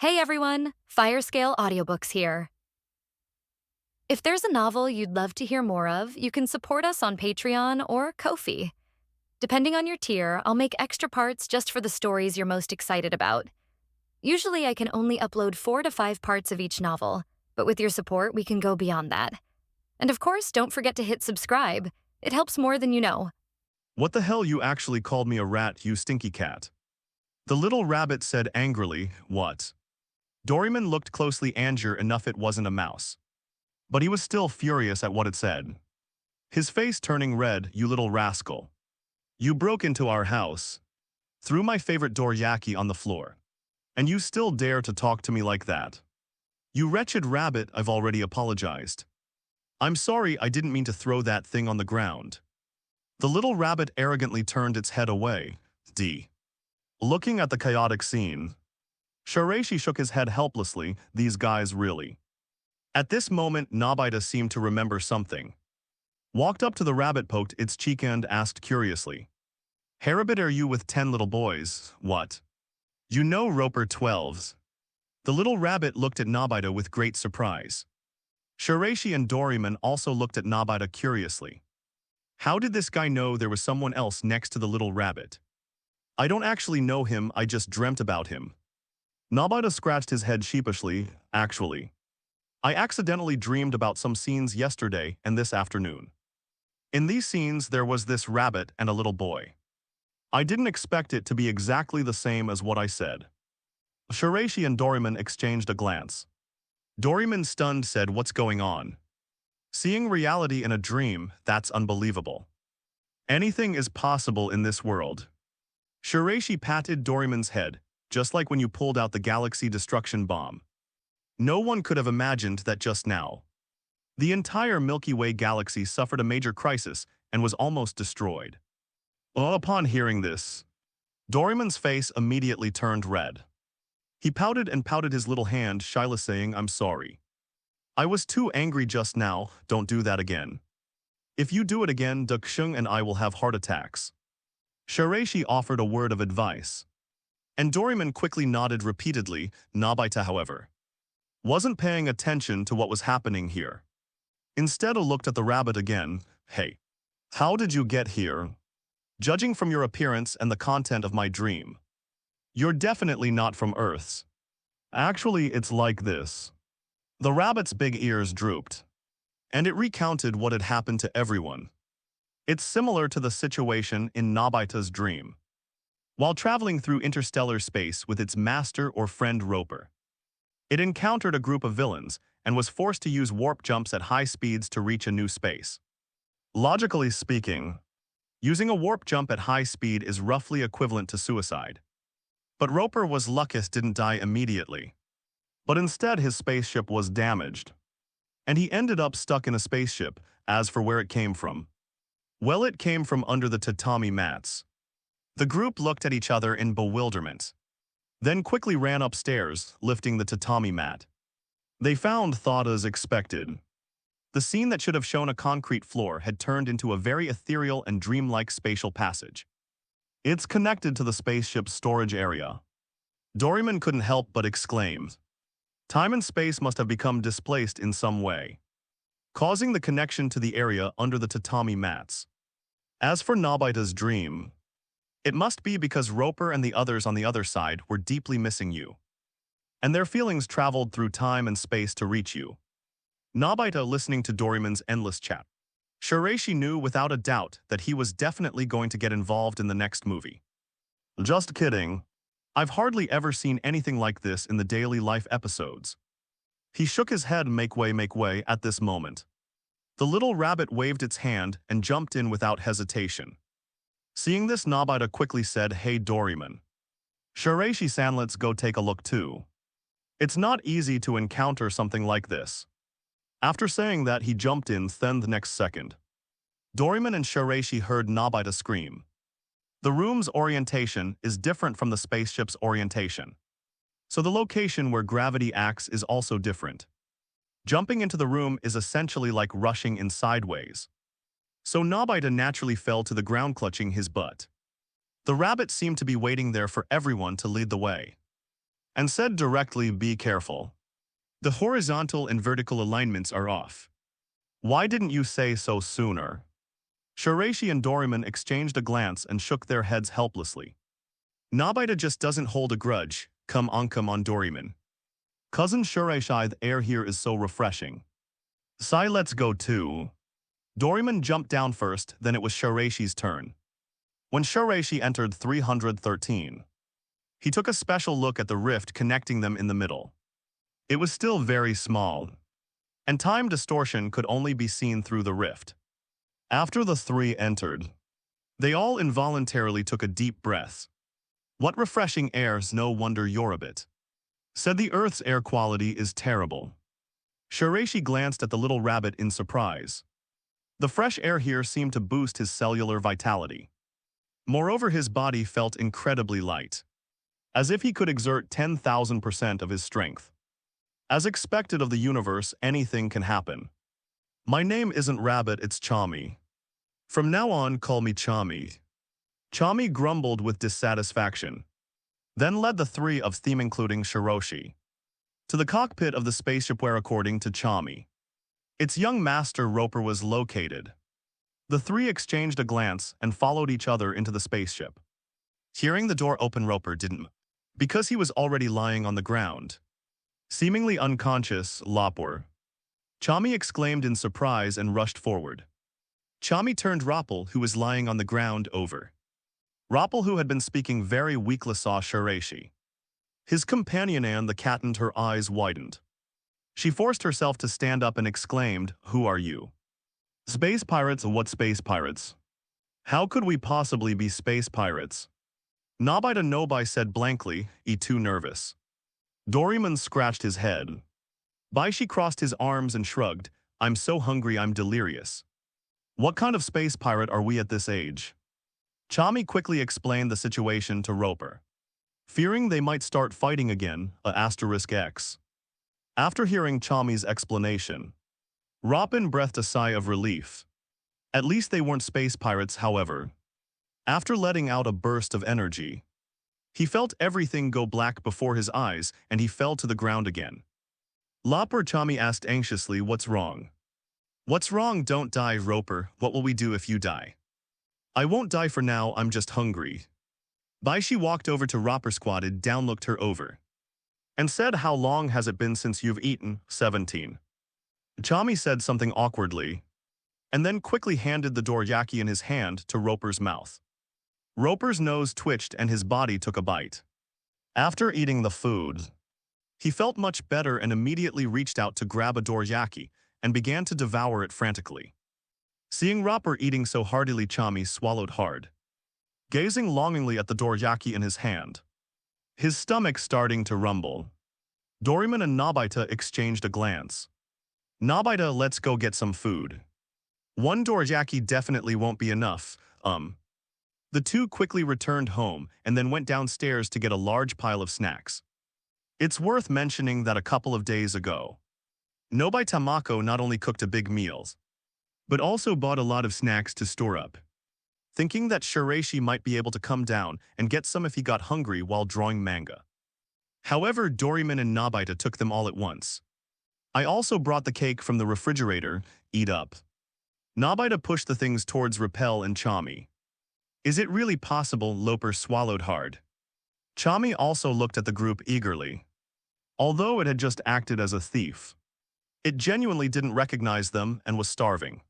Hey everyone, Firescale Audiobooks here. If there's a novel you'd love to hear more of, you can support us on Patreon or Ko-fi. Depending on your tier, I'll make extra parts just for the stories you're most excited about. Usually I can only upload 4 to 5 parts of each novel, but with your support we can go beyond that. And of course, don't forget to hit subscribe. It helps more than you know. What the hell, you actually called me a rat, you stinky cat? The little rabbit said angrily. What? Doryman looked closely, Anger enough it wasn't a mouse. But he was still furious at what it said. His face turning red. You little rascal. You broke into our house, threw my favorite dorayaki on the floor, and you still dare to talk to me like that? You wretched rabbit, I've already apologized. I'm sorry, I didn't mean to throw that thing on the ground. The little rabbit arrogantly turned its head away. Looking at the chaotic scene, Shiraishi shook his head helplessly. These guys really. At this moment, Nobita seemed to remember something. Walked up to the rabbit, poked its cheek and asked curiously, "Hey rabbit, are you with 10 little boys? What? You know Roper 12s? The little rabbit looked at Nobita with great surprise. Shiraishi and Doryman also looked at Nobita curiously. How did this guy know there was someone else next to the little rabbit? I don't actually know him, I just dreamt about him. Nobita scratched his head sheepishly. Actually, I accidentally dreamed about some scenes yesterday and this afternoon. In these scenes there was this rabbit and a little boy. I didn't expect it to be exactly the same as what I said." Shiraishi and Doryman exchanged a glance. Doryman, stunned, said, "What's going on? Seeing reality in a dream, that's unbelievable. Anything is possible in this world." Shiraishi patted Doryman's head, "Just like when you pulled out the galaxy destruction bomb. No one could have imagined that just now. The entire Milky Way galaxy suffered a major crisis and was almost destroyed." Upon hearing this, Doryman's face immediately turned red. He pouted and pouted his little hand, shyly saying, "I'm sorry. I was too angry just now, don't do that again. If you do it again, Duxung and I will have heart attacks." Shiraishi offered a word of advice, and Doryman quickly nodded repeatedly. Nobita, however, wasn't paying attention to what was happening here. Instead, he looked at the rabbit again. "Hey, how did you get here? Judging from your appearance and the content of my dream, you're definitely not from Earth's. Actually, it's like this." The rabbit's big ears drooped, and it recounted what had happened to everyone. It's similar to the situation in Nobita's dream. While traveling through interstellar space with its master or friend Roper, it encountered a group of villains and was forced to use warp jumps at high speeds to reach a new space. Logically speaking, using a warp jump at high speed is roughly equivalent to suicide. But Roper was lucky didn't die immediately. But instead his spaceship was damaged, and he ended up stuck in a spaceship. As for where it came from, well, it came from under the tatami mats. The group looked at each other in bewilderment, then quickly ran upstairs, lifting the tatami mat. They found thought as expected. The scene that should have shown a concrete floor had turned into a very ethereal and dreamlike spatial passage. It's connected to the spaceship's storage area. Doryman couldn't help but exclaim. Time and space must have become displaced in some way, causing the connection to the area under the tatami mats. As for Nobita's dream, it must be because Roper and the others on the other side were deeply missing you, and their feelings traveled through time and space to reach you. Nobita, listening to Doryman's endless chat, Shiraishi knew without a doubt that he was definitely going to get involved in the next movie. "Just kidding. I've hardly ever seen anything like this in the daily life episodes." He shook his head. Make way at this moment. The little rabbit waved its hand and jumped in without hesitation. Seeing this, Nobita quickly said, "Hey Doryman. Shiraishi-san, let's go take a look too. It's not easy to encounter something like this." After saying that, he jumped in. Then the next second, Doryman and Shiraishi heard Nobita scream. The room's orientation is different from the spaceship's orientation, so the location where gravity acts is also different. Jumping into the room is essentially like rushing in sideways. So Nobita naturally fell to the ground, clutching his butt. The rabbit seemed to be waiting there for everyone to lead the way. and said directly, "Be careful. The horizontal and vertical alignments are off. Why didn't you say so sooner?" Shiraishi and Doraemon exchanged a glance and shook their heads helplessly. Nobita just doesn't hold a grudge. Come on Doraemon. Cousin Shiraishi, the air here is so refreshing. Sai, let's go too. Doraemon jumped down first, then it was Shiraishi's turn. When Shiraishi entered 313, he took a special look at the rift connecting them in the middle. It was still very small, and time distortion could only be seen through the rift. After the three entered, they all involuntarily took a deep breath. What refreshing airs, no wonder you're a bit. Said the Earth's air quality is terrible. Shiraishi glanced at the little rabbit in surprise. The fresh air here seemed to boost his cellular vitality. Moreover, his body felt incredibly light, as if he could exert 10,000% of his strength. As expected of the universe, anything can happen. My name isn't Rabbit, it's Chami. From now on, call me Chami. Chami grumbled with dissatisfaction, then led the three of theme including Shiraishi to the cockpit of the spaceship where, according to Chami, its young master Roper was located. The three exchanged a glance and followed each other into the spaceship. Hearing the door open, Roper didn't move, because he was already lying on the ground. Seemingly unconscious, Lopper. Chami exclaimed in surprise and rushed forward. Chami turned Roppel, who was lying on the ground, over. Roppel, who had been speaking very weakly, saw Shiraishi. His companion and the cat, and her eyes widened. She forced herself to stand up and exclaimed, "Who are you?" "Space pirates? What space pirates? How could we possibly be space pirates?" Nobita Nobai said blankly, too nervous. Doraemon scratched his head. Baishi crossed his arms and shrugged, "I'm so hungry I'm delirious." "What kind of space pirate are we at this age?" Chami quickly explained the situation to Roper, fearing they might start fighting again, *X. After hearing Chami's explanation, Robin breathed a sigh of relief. At least they weren't space pirates, however. After letting out a burst of energy, he felt everything go black before his eyes and he fell to the ground again. Lopper, Chami asked anxiously, "What's wrong?" "What's wrong? Don't die, Roper. What will we do if you die?" "I won't die for now, I'm just hungry." Baishi walked over to Roper, squatted down, looked her over, and said, "How long has it been since you've eaten?" 17. Chami said something awkwardly, and then quickly handed the dorayaki in his hand to Roper's mouth. Roper's nose twitched and his body took a bite. After eating the food, he felt much better and immediately reached out to grab a dorayaki and began to devour it frantically. Seeing Roper eating so heartily, Chami swallowed hard, gazing longingly at the dorayaki in his hand, his stomach starting to rumble. Doraemon and Nobita exchanged a glance. "Nobita, let's go get some food." "One dorayaki definitely won't be enough, The two quickly returned home and then went downstairs to get a large pile of snacks. It's worth mentioning that a couple of days ago, Nobita Mako not only cooked a big meal, but also bought a lot of snacks to store up, thinking that Shiraishi might be able to come down and get some if he got hungry while drawing manga. However, Doraemon and Nobita took them all at once. "I also brought the cake from the refrigerator, eat up." Nobita pushed the things towards Rappel and Chami. "Is it really possible?" Loper swallowed hard. Chami also looked at the group eagerly. Although it had just acted as a thief, it genuinely didn't recognize them and was starving.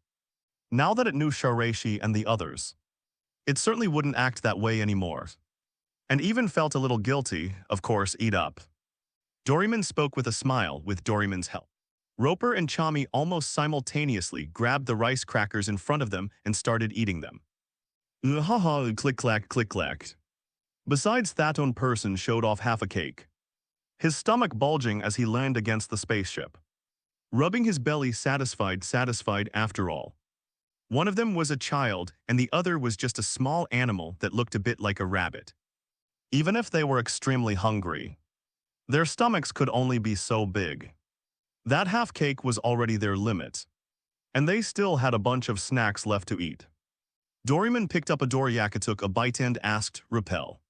Now that it knew Shiraishi and the others, it certainly wouldn't act that way anymore. And even felt a little guilty, of course, eat up. Doraemon spoke with a smile, with Doraemon's help. Roper and Chami almost simultaneously grabbed the rice crackers in front of them and started eating them. Haha, click-clack, click-clack. Besides, that one person showed off half a cake, his stomach bulging as he leaned against the spaceship, rubbing his belly, satisfied after all. One of them was a child, and the other was just a small animal that looked a bit like a rabbit. Even if they were extremely hungry, their stomachs could only be so big. That half cake was already their limit, and they still had a bunch of snacks left to eat. Doraemon picked up a dorayaki, took a bite and asked Rappel,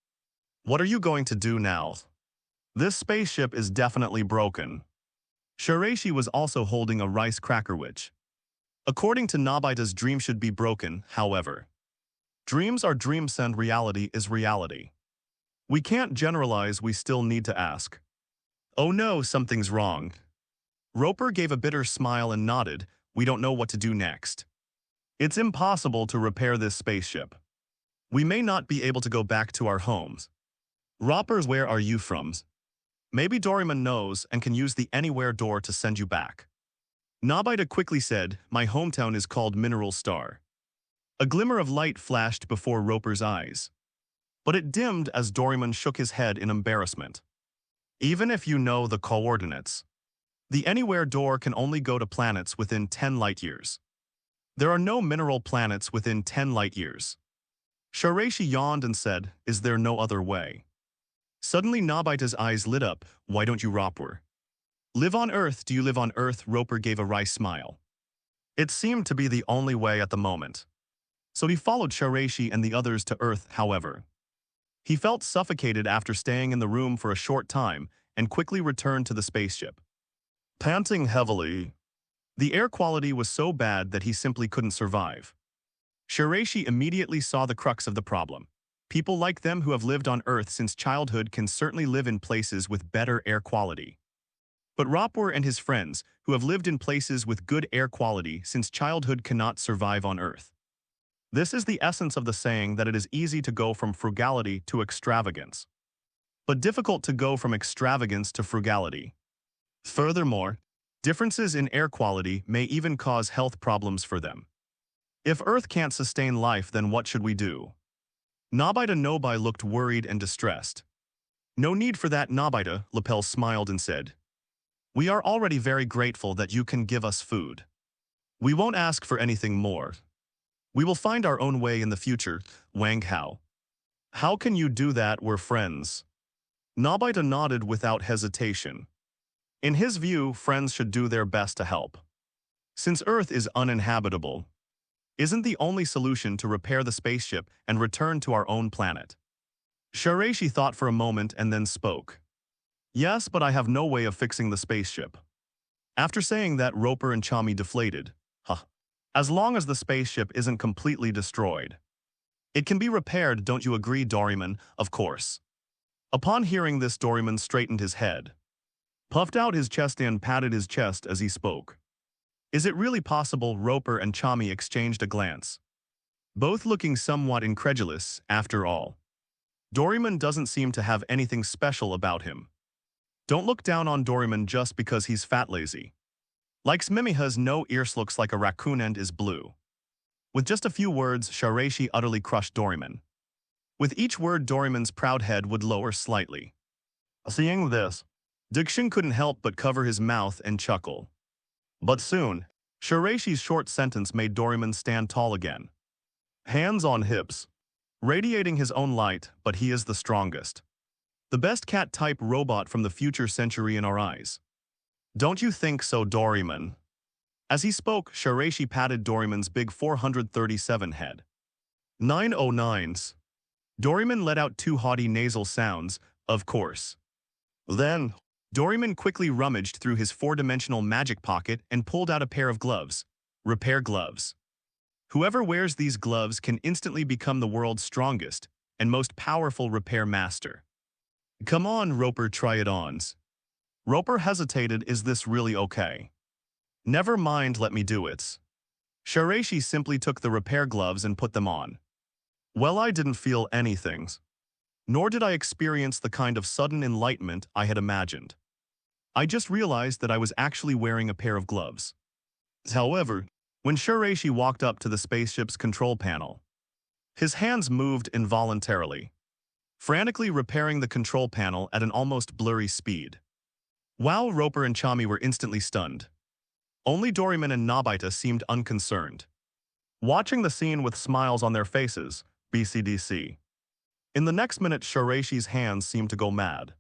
"What are you going to do now?" This spaceship is definitely broken. Shiraishi was also holding a rice cracker which, according to Nobita's dream should be broken, however. Dreams are dreams and reality is reality. We can't generalize, we still need to ask. Oh no, something's wrong. Roper gave a bitter smile and nodded, we don't know what to do next. It's impossible to repair this spaceship. We may not be able to go back to our homes. Roper, where are you from? Maybe Doraemon knows and can use the anywhere door to send you back. Nobita quickly said, my hometown is called Mineral Star. A glimmer of light flashed before Roper's eyes. But it dimmed as Doraemon shook his head in embarrassment. Even if you know the coordinates, the anywhere door can only go to planets within 10 light years. There are no mineral planets within 10 light years. Shiraishi yawned and said, is there no other way? Suddenly Nobita's eyes lit up, why don't you Roper? Live on Earth, do you live on Earth? Roper gave a wry smile. It seemed to be the only way at the moment. So he followed Shiraishi and the others to Earth, however. He felt suffocated after staying in the room for a short time and quickly returned to the spaceship. Panting heavily, the air quality was so bad that he simply couldn't survive. Shiraishi immediately saw the crux of the problem. People like them who have lived on Earth since childhood can certainly live in places with better air quality. But Roper and his friends, who have lived in places with good air quality since childhood, cannot survive on Earth. This is the essence of the saying that it is easy to go from frugality to extravagance, but difficult to go from extravagance to frugality. Furthermore, differences in air quality may even cause health problems for them. If Earth can't sustain life, then what should we do? Nobita looked worried and distressed. No need for that, Nobita, Lapel smiled and said. We are already very grateful that you can give us food. We won't ask for anything more. We will find our own way in the future, Wang Hao. How can you do that? We're friends. Nobita nodded without hesitation. In his view, friends should do their best to help. Since Earth is uninhabitable, isn't the only solution to repair the spaceship and return to our own planet? Shiraishi thought for a moment and then spoke. Yes, but I have no way of fixing the spaceship. After saying that, Roper and Chami deflated. As long as the spaceship isn't completely destroyed. It can be repaired, don't you agree, Doraemon? Of course. Upon hearing this, Doraemon straightened his head, puffed out his chest and patted his chest as he spoke. Is it really possible? Roper and Chami exchanged a glance, both looking somewhat incredulous. After all, Doraemon doesn't seem to have anything special about him. Don't look down on Doraemon just because he's fat lazy. Likes Mimi, has no ears, looks like a raccoon and is blue. With just a few words, Shiraishi utterly crushed Doraemon. With each word, Doraemon's proud head would lower slightly. Seeing this, Diction couldn't help but cover his mouth and chuckle. But soon, Shiraishi's short sentence made Doraemon stand tall again. Hands on hips, radiating his own light, but he is the strongest. The best cat-type robot from the future century in our eyes. Don't you think so, Doraemon? As he spoke, Shiraishi patted Doraemon's big 437 head. 909s. Doraemon let out two haughty nasal sounds, of course. Then, Doraemon quickly rummaged through his four-dimensional magic pocket and pulled out a pair of gloves. Repair gloves. Whoever wears these gloves can instantly become the world's strongest and most powerful repair master. Come on, Roper, try it on. Roper hesitated. Is this really okay? Never mind, let me do it. Shiraishi simply took the repair gloves and put them on. Well, I didn't feel anything. Nor did I experience the kind of sudden enlightenment I had imagined. I just realized that I was actually wearing a pair of gloves. However, when Shiraishi walked up to the spaceship's control panel, his hands moved involuntarily, frantically repairing the control panel at an almost blurry speed. Wow, Roper and Chami were instantly stunned. Only Doraemon and Nobita seemed unconcerned, watching the scene with smiles on their faces. BCDC. In the next minute, Shiraishi's hands seemed to go mad,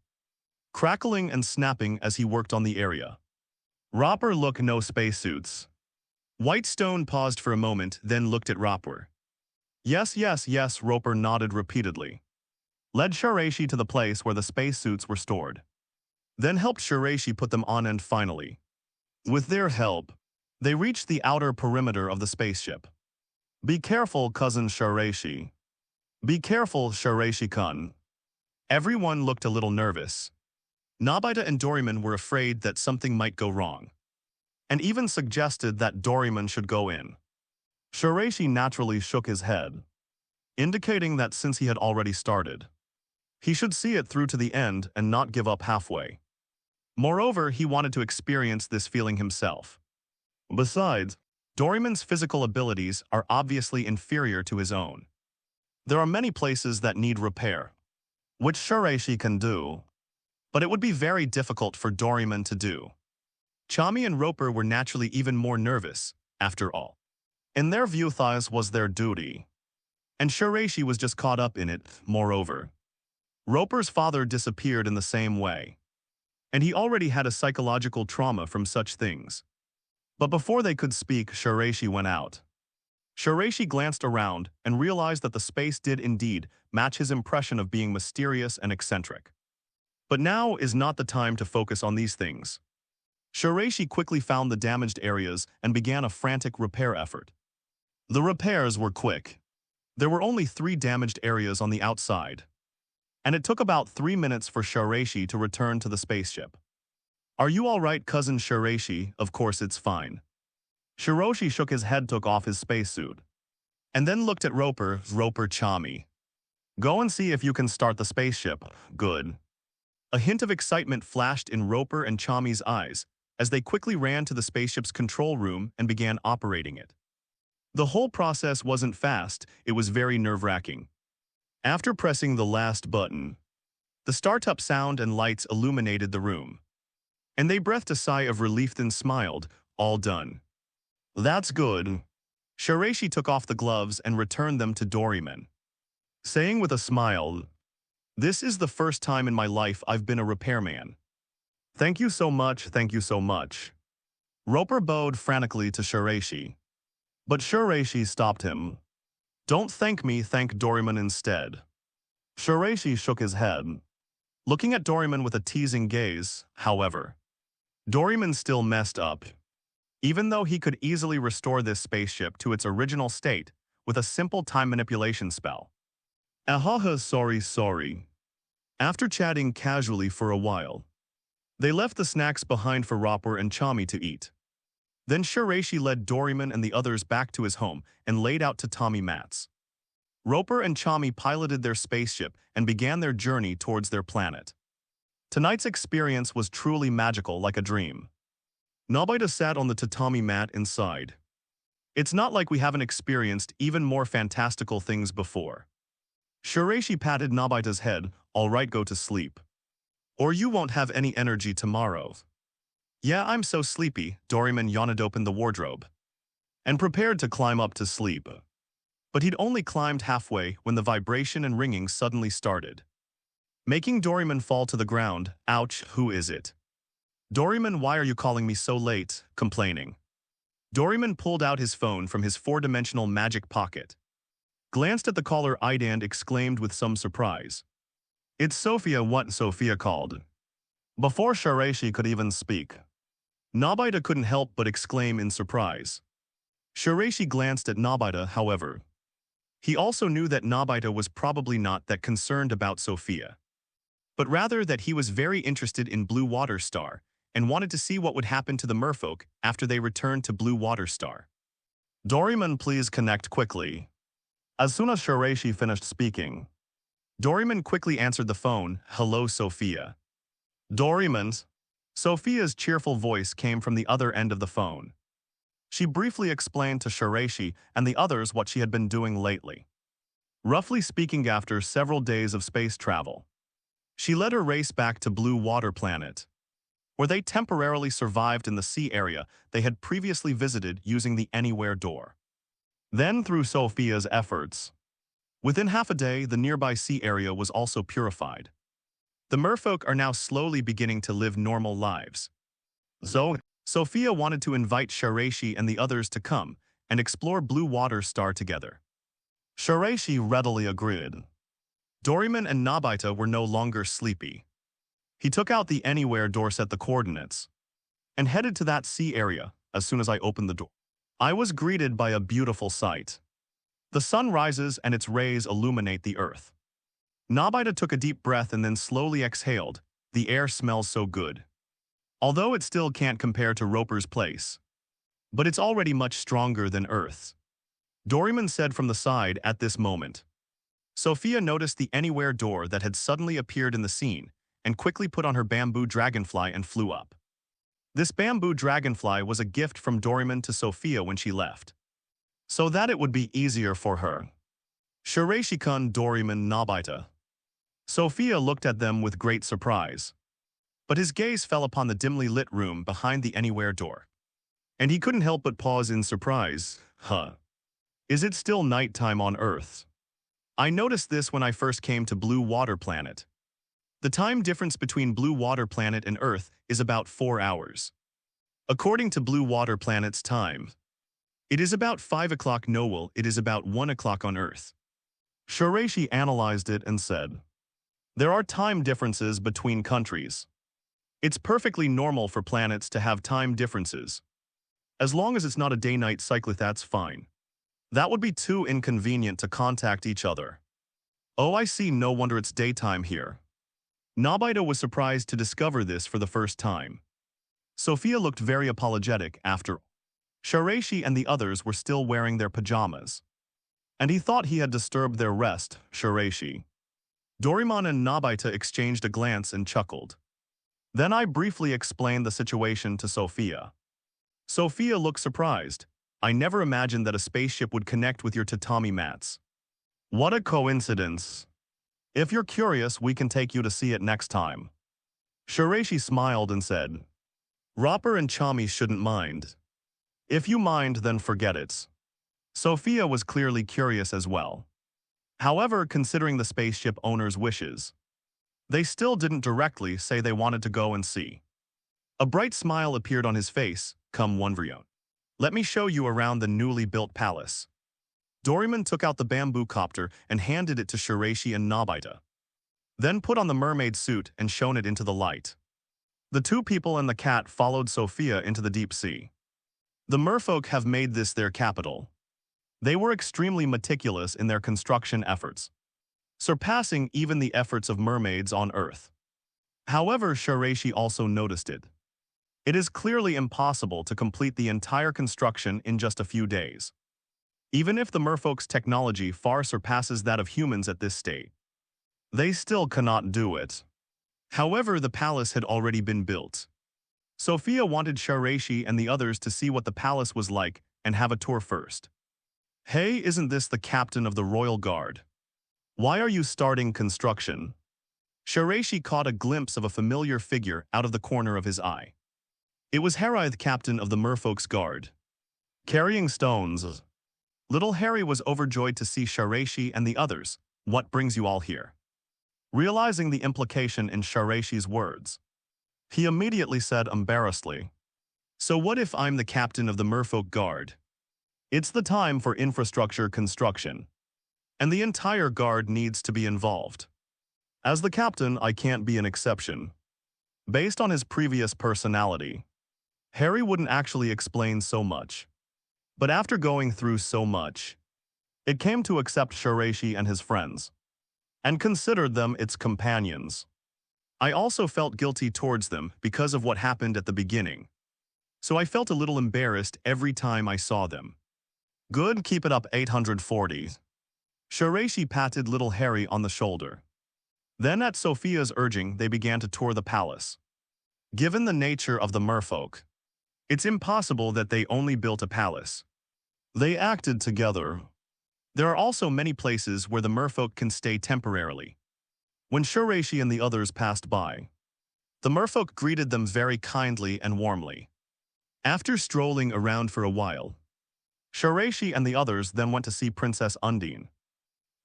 crackling and snapping as he worked on the area. Roper, look, no spacesuits. Whitestone paused for a moment, then looked at Roper. Yes, yes, yes, Roper nodded repeatedly. Led Shiraishi to the place where the spacesuits were stored. then helped Shiraishi put them on and finally, with their help, they reached the outer perimeter of the spaceship. Be careful, cousin Shiraishi. Be careful, Shiraishi-kun. Everyone looked a little nervous. Nobita and Doraemon were afraid that something might go wrong, and even suggested that Doraemon should go in. Shiraishi naturally shook his head, indicating that since he had already started, he should see it through to the end and not give up halfway. Moreover, he wanted to experience this feeling himself. Besides, Doraemon's physical abilities are obviously inferior to his own. There are many places that need repair, which Shiraishi can do, but it would be very difficult for Doraemon to do. Chami and Roper were naturally even more nervous, after all. In their view, this was their duty, and Shiraishi was just caught up in it. Moreover, Roper's father disappeared in the same way, and he already had a psychological trauma from such things. But before they could speak, Shiraishi went out. Shiraishi glanced around and realized that the space did indeed match his impression of being mysterious and eccentric. But now is not the time to focus on these things. Shiraishi quickly found the damaged areas and began a frantic repair effort. The repairs were quick. There were only 3 damaged areas on the outside, and it took about 3 minutes for Shiraishi to return to the spaceship. Are you all right, cousin Shiraishi? Of course it's fine. Shiraishi shook his head, took off his spacesuit, and then looked at Roper Chami. Go and see if you can start the spaceship. Good. A hint of excitement flashed in Roper and Chami's eyes as they quickly ran to the spaceship's control room and began operating it. The whole process wasn't fast, it was very nerve-wracking. After pressing the last button, the startup sound and lights illuminated the room, and they breathed a sigh of relief, then smiled. All done. That's good. Shiraishi took off the gloves and returned them to Doraemon, saying with a smile, this is the first time in my life I've been a repairman. Thank you so much, thank you so much. Roper bowed frantically to Shiraishi, but Shiraishi stopped him. Don't thank me, thank Doraemon instead. Shiraishi shook his head, looking at Doraemon with a teasing gaze. However, Doraemon still messed up, even though he could easily restore this spaceship to its original state with a simple time manipulation spell. Ahaha, sorry. After chatting casually for a while, they left the snacks behind for Roper and Chami to eat. Then Shiraishi led Doraemon and the others back to his home and laid out tatami mats. Roper and Chami piloted their spaceship and began their journey towards their planet. Tonight's experience was truly magical, like a dream. Nobita sat on the tatami mat inside. It's not like we haven't experienced even more fantastical things before. Shiraishi patted Nobita's head. All right, go to sleep, or you won't have any energy tomorrow. Yeah, I'm so sleepy. Doraemon yawned, opened the wardrobe, and prepared to climb up to sleep. But he'd only climbed halfway when the vibration and ringing suddenly started, making Doraemon fall to the ground. Ouch, who is it? Doraemon, why are you calling me so late? Complaining. Doraemon pulled out his phone from his 4-dimensional magic pocket, glanced at the caller ID and exclaimed with some surprise. It's Sophia. What? Sophia called. Before Shiraishi could even speak, Nobita couldn't help but exclaim in surprise. Shiraishi glanced at Nobita, however. He also knew that Nobita was probably not that concerned about Sophia, but rather that he was very interested in Blue Water Star and wanted to see what would happen to the merfolk after they returned to Blue Water Star. Doraemon, please connect quickly. As soon as Shiraishi finished speaking, Doraemon quickly answered the phone. Hello, Sophia. Doraemon. Sophia's cheerful voice came from the other end of the phone. She briefly explained to Shiraishi and the others what she had been doing lately. Roughly speaking, after several days of space travel, she led her race back to Blue Water Planet, where they temporarily survived in the sea area they had previously visited using the Anywhere door. Then, through Sophia's efforts, within half a day, the nearby sea area was also purified. The merfolk are now slowly beginning to live normal lives. So, Sophia wanted to invite Shiraishi and the others to come and explore Blue Water Star together. Shiraishi readily agreed. Doraemon and Nobita were no longer sleepy. He took out the anywhere door, set the coordinates, and headed to that sea area. As soon as I opened the door, I was greeted by a beautiful sight. The sun rises and its rays illuminate the earth. Nobita took a deep breath and then slowly exhaled. The air smells so good. Although it still can't compare to Roper's place. But it's already much stronger than Earth's. Doryman said from the side at this moment. Sophia noticed the anywhere door that had suddenly appeared in the scene and quickly put on her bamboo dragonfly and flew up. This bamboo dragonfly was a gift from Doryman to Sophia when she left, so that it would be easier for her. Shiraishi-kun, Doryman, Nobita. Sophia looked at them with great surprise. But his gaze fell upon the dimly lit room behind the anywhere door. And he couldn't help but pause in surprise. Is it still nighttime on Earth? I noticed this when I first came to Blue Water Planet. The time difference between Blue Water Planet and Earth is about 4 hours. According to Blue Water Planet's time, it is about 5 o'clock Noel, it is about 1 o'clock on Earth. Shiraishi analyzed it and said, there are time differences between countries. It's perfectly normal for planets to have time differences. As long as it's not a day-night cycle, that's fine. That would be too inconvenient to contact each other. Oh, I see, no wonder it's daytime here. Nobita was surprised to discover this for the first time. Sophia looked very apologetic after all. Shiraishi and the others were still wearing their pajamas. And he thought he had disturbed their rest. Shiraishi, Doryman and Nobita exchanged a glance and chuckled. Then I briefly explained the situation to Sophia. Sophia looked surprised. I never imagined that a spaceship would connect with your tatami mats. What a coincidence. If you're curious, we can take you to see it next time. Shiraishi smiled and said, Roper and Chami shouldn't mind. If you mind, then forget it. Sophia was clearly curious as well. However, considering the spaceship owner's wishes, they still didn't directly say they wanted to go and see. A bright smile appeared on his face. Come, Wonvrion. Let me show you around the newly built palace. Doryman took out the bamboo copter and handed it to Shiraishi and Nobita. Then put on the mermaid suit and shone it into the light. The two people and the cat followed Sophia into the deep sea. The merfolk have made this their capital. They were extremely meticulous in their construction efforts, surpassing even the efforts of mermaids on Earth. However, Shiraishi also noticed it. It is clearly impossible to complete the entire construction in just a few days. Even if the merfolk's technology far surpasses that of humans at this state, they still cannot do it. However, the palace had already been built. Sophia wanted Shiraishi and the others to see what the palace was like and have a tour first. Hey, isn't this the captain of the Royal Guard? Why are you starting construction? Shiraishi caught a glimpse of a familiar figure out of the corner of his eye. It was Harry, the captain of the merfolk's guard. Carrying stones. Little Harry was overjoyed to see Shiraishi and the others. What brings you all here? Realizing the implication in Shiraishi's words, he immediately said embarrassedly, so what if I'm the captain of the merfolk guard? It's the time for infrastructure construction, and the entire guard needs to be involved. As the captain, I can't be an exception. Based on his previous personality, Harry wouldn't actually explain so much. But after going through so much, it came to accept Shiraishi and his friends, and considered them its companions. I also felt guilty towards them because of what happened at the beginning, so I felt a little embarrassed every time I saw them. Good, keep it up, 840. Shiraishi patted little Harry on the shoulder. Then at Sophia's urging, they began to tour the palace. Given the nature of the merfolk, it's impossible that they only built a palace. They acted together. There are also many places where the merfolk can stay temporarily. When Shiraishi and the others passed by, the merfolk greeted them very kindly and warmly. After strolling around for a while, Shiraishi and the others then went to see Princess Undine,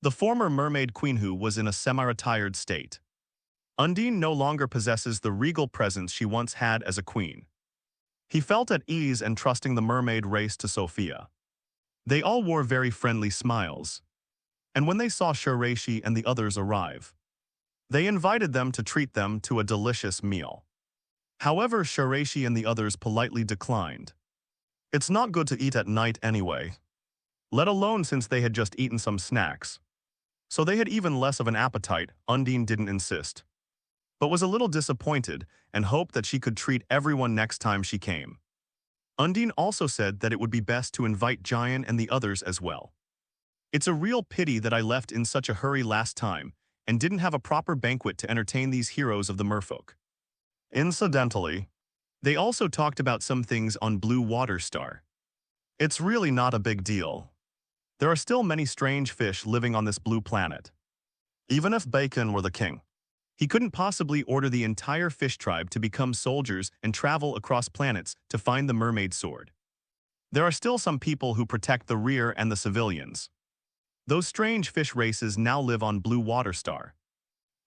the former mermaid queen who was in a semi-retired state. Undine no longer possesses the regal presence she once had as a queen. He felt at ease and trusting the mermaid race to Sophia. They all wore very friendly smiles. And when they saw Shiraishi and the others arrive, They invited them to treat them to a delicious meal. However, Shiraishi and the others politely declined. It's not good to eat at night anyway, let alone since they had just eaten some snacks. So they had even less of an appetite. Undine didn't insist, but was a little disappointed and hoped that she could treat everyone next time she came. Undine also said that it would be best to invite Giant and the others as well. It's a real pity that I left in such a hurry last time and didn't have a proper banquet to entertain these heroes of the merfolk. Incidentally, they also talked about some things on Blue Water Star. It's really not a big deal. There are still many strange fish living on this blue planet. Even if Bacon were the king, he couldn't possibly order the entire fish tribe to become soldiers and travel across planets to find the mermaid sword. There are still some people who protect the rear and the civilians. Those strange fish races now live on Blue Water Star.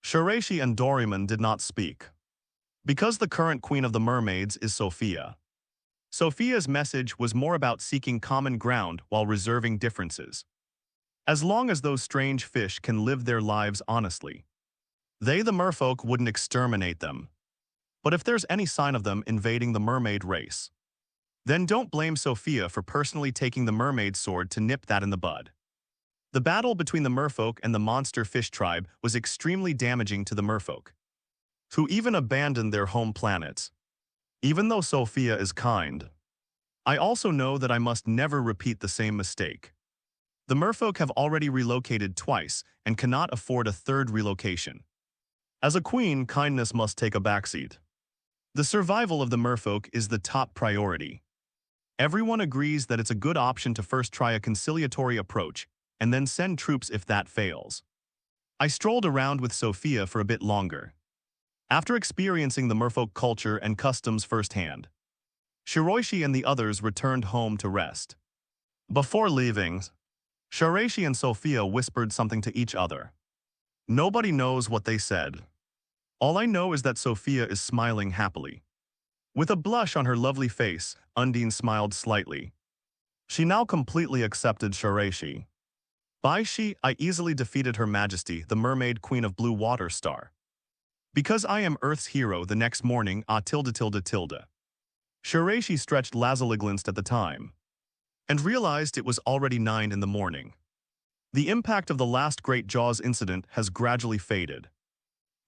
Shiraishi and Doraemon did not speak, because the current queen of the mermaids is Sophia. Sophia's message was more about seeking common ground while reserving differences. As long as those strange fish can live their lives honestly, they, the merfolk, wouldn't exterminate them. But if there's any sign of them invading the mermaid race, then don't blame Sophia for personally taking the mermaid sword to nip that in the bud. The battle between the merfolk and the monster fish tribe was extremely damaging to the merfolk, who even abandoned their home planets. Even though Sophia is kind, I also know that I must never repeat the same mistake. The merfolk have already relocated twice and cannot afford a third relocation. As a queen, kindness must take a backseat. The survival of the merfolk is the top priority. Everyone agrees that it's a good option to first try a conciliatory approach and then send troops if that fails. I strolled around with Sophia for a bit longer. After experiencing the merfolk culture and customs firsthand, Shiraishi and the others returned home to rest. Before leaving, Shiraishi and Sophia whispered something to each other. Nobody knows what they said. All I know is that Sophia is smiling happily. With a blush on her lovely face, Undine smiled slightly. She now completely accepted Shiraishi. By she, I easily defeated Her Majesty, the Mermaid Queen of Blue Water Star. Because I am Earth's hero, the next morning, Shiraishi stretched Lazuli at the time, and realized it was already 9 in the morning. The impact of the last Great Jaws incident has gradually faded,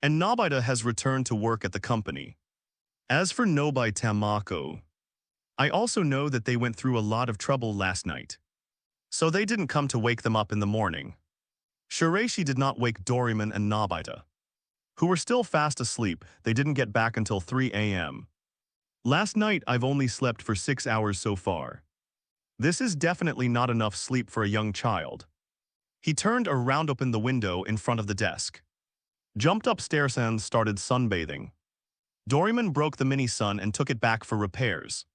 and Nobita has returned to work at the company. As for Nobita Tamako, I also know that they went through a lot of trouble last night, so they didn't come to wake them up in the morning. Shiraishi did not wake Doraemon and Nobita, who were still fast asleep. They didn't get back until 3 a.m. Last night I've only slept for 6 hours so far. This is definitely not enough sleep for a young child. He turned around, opened the window in front of the desk, jumped upstairs and started sunbathing. Doraemon broke the mini sun and took it back for repairs.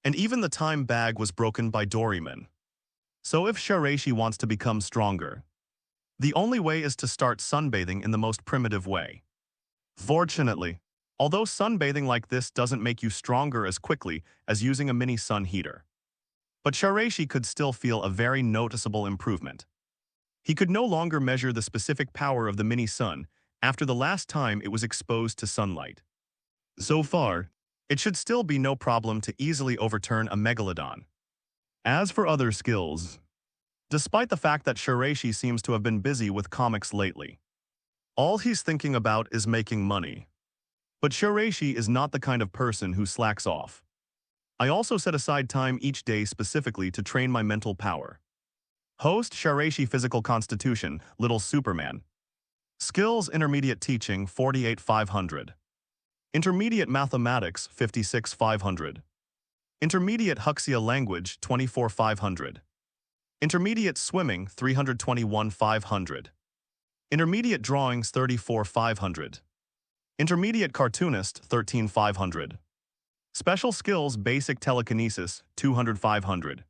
And even the time bag was broken by Doraemon. So if Shiraishi wants to become stronger, the only way is to start sunbathing in the most primitive way. Fortunately, although sunbathing like this doesn't make you stronger as quickly as using a mini sun heater, but Shiraishi could still feel a very noticeable improvement. He could no longer measure the specific power of the mini sun after the last time it was exposed to sunlight. So far, it should still be no problem to easily overturn a megalodon. As for other skills, despite the fact that Shiraishi seems to have been busy with comics lately, all he's thinking about is making money. But Shiraishi is not the kind of person who slacks off. I also set aside time each day specifically to train my mental power. Host Shiraishi Physical Constitution, Little Superman. Skills Intermediate Teaching 48,500. Intermediate Mathematics 56,500. Intermediate Huxia Language 24,500. Intermediate Swimming 321,500. Intermediate Drawings 34,500. Intermediate Cartoonist 13,500. Special Skills Basic Telekinesis 200,500.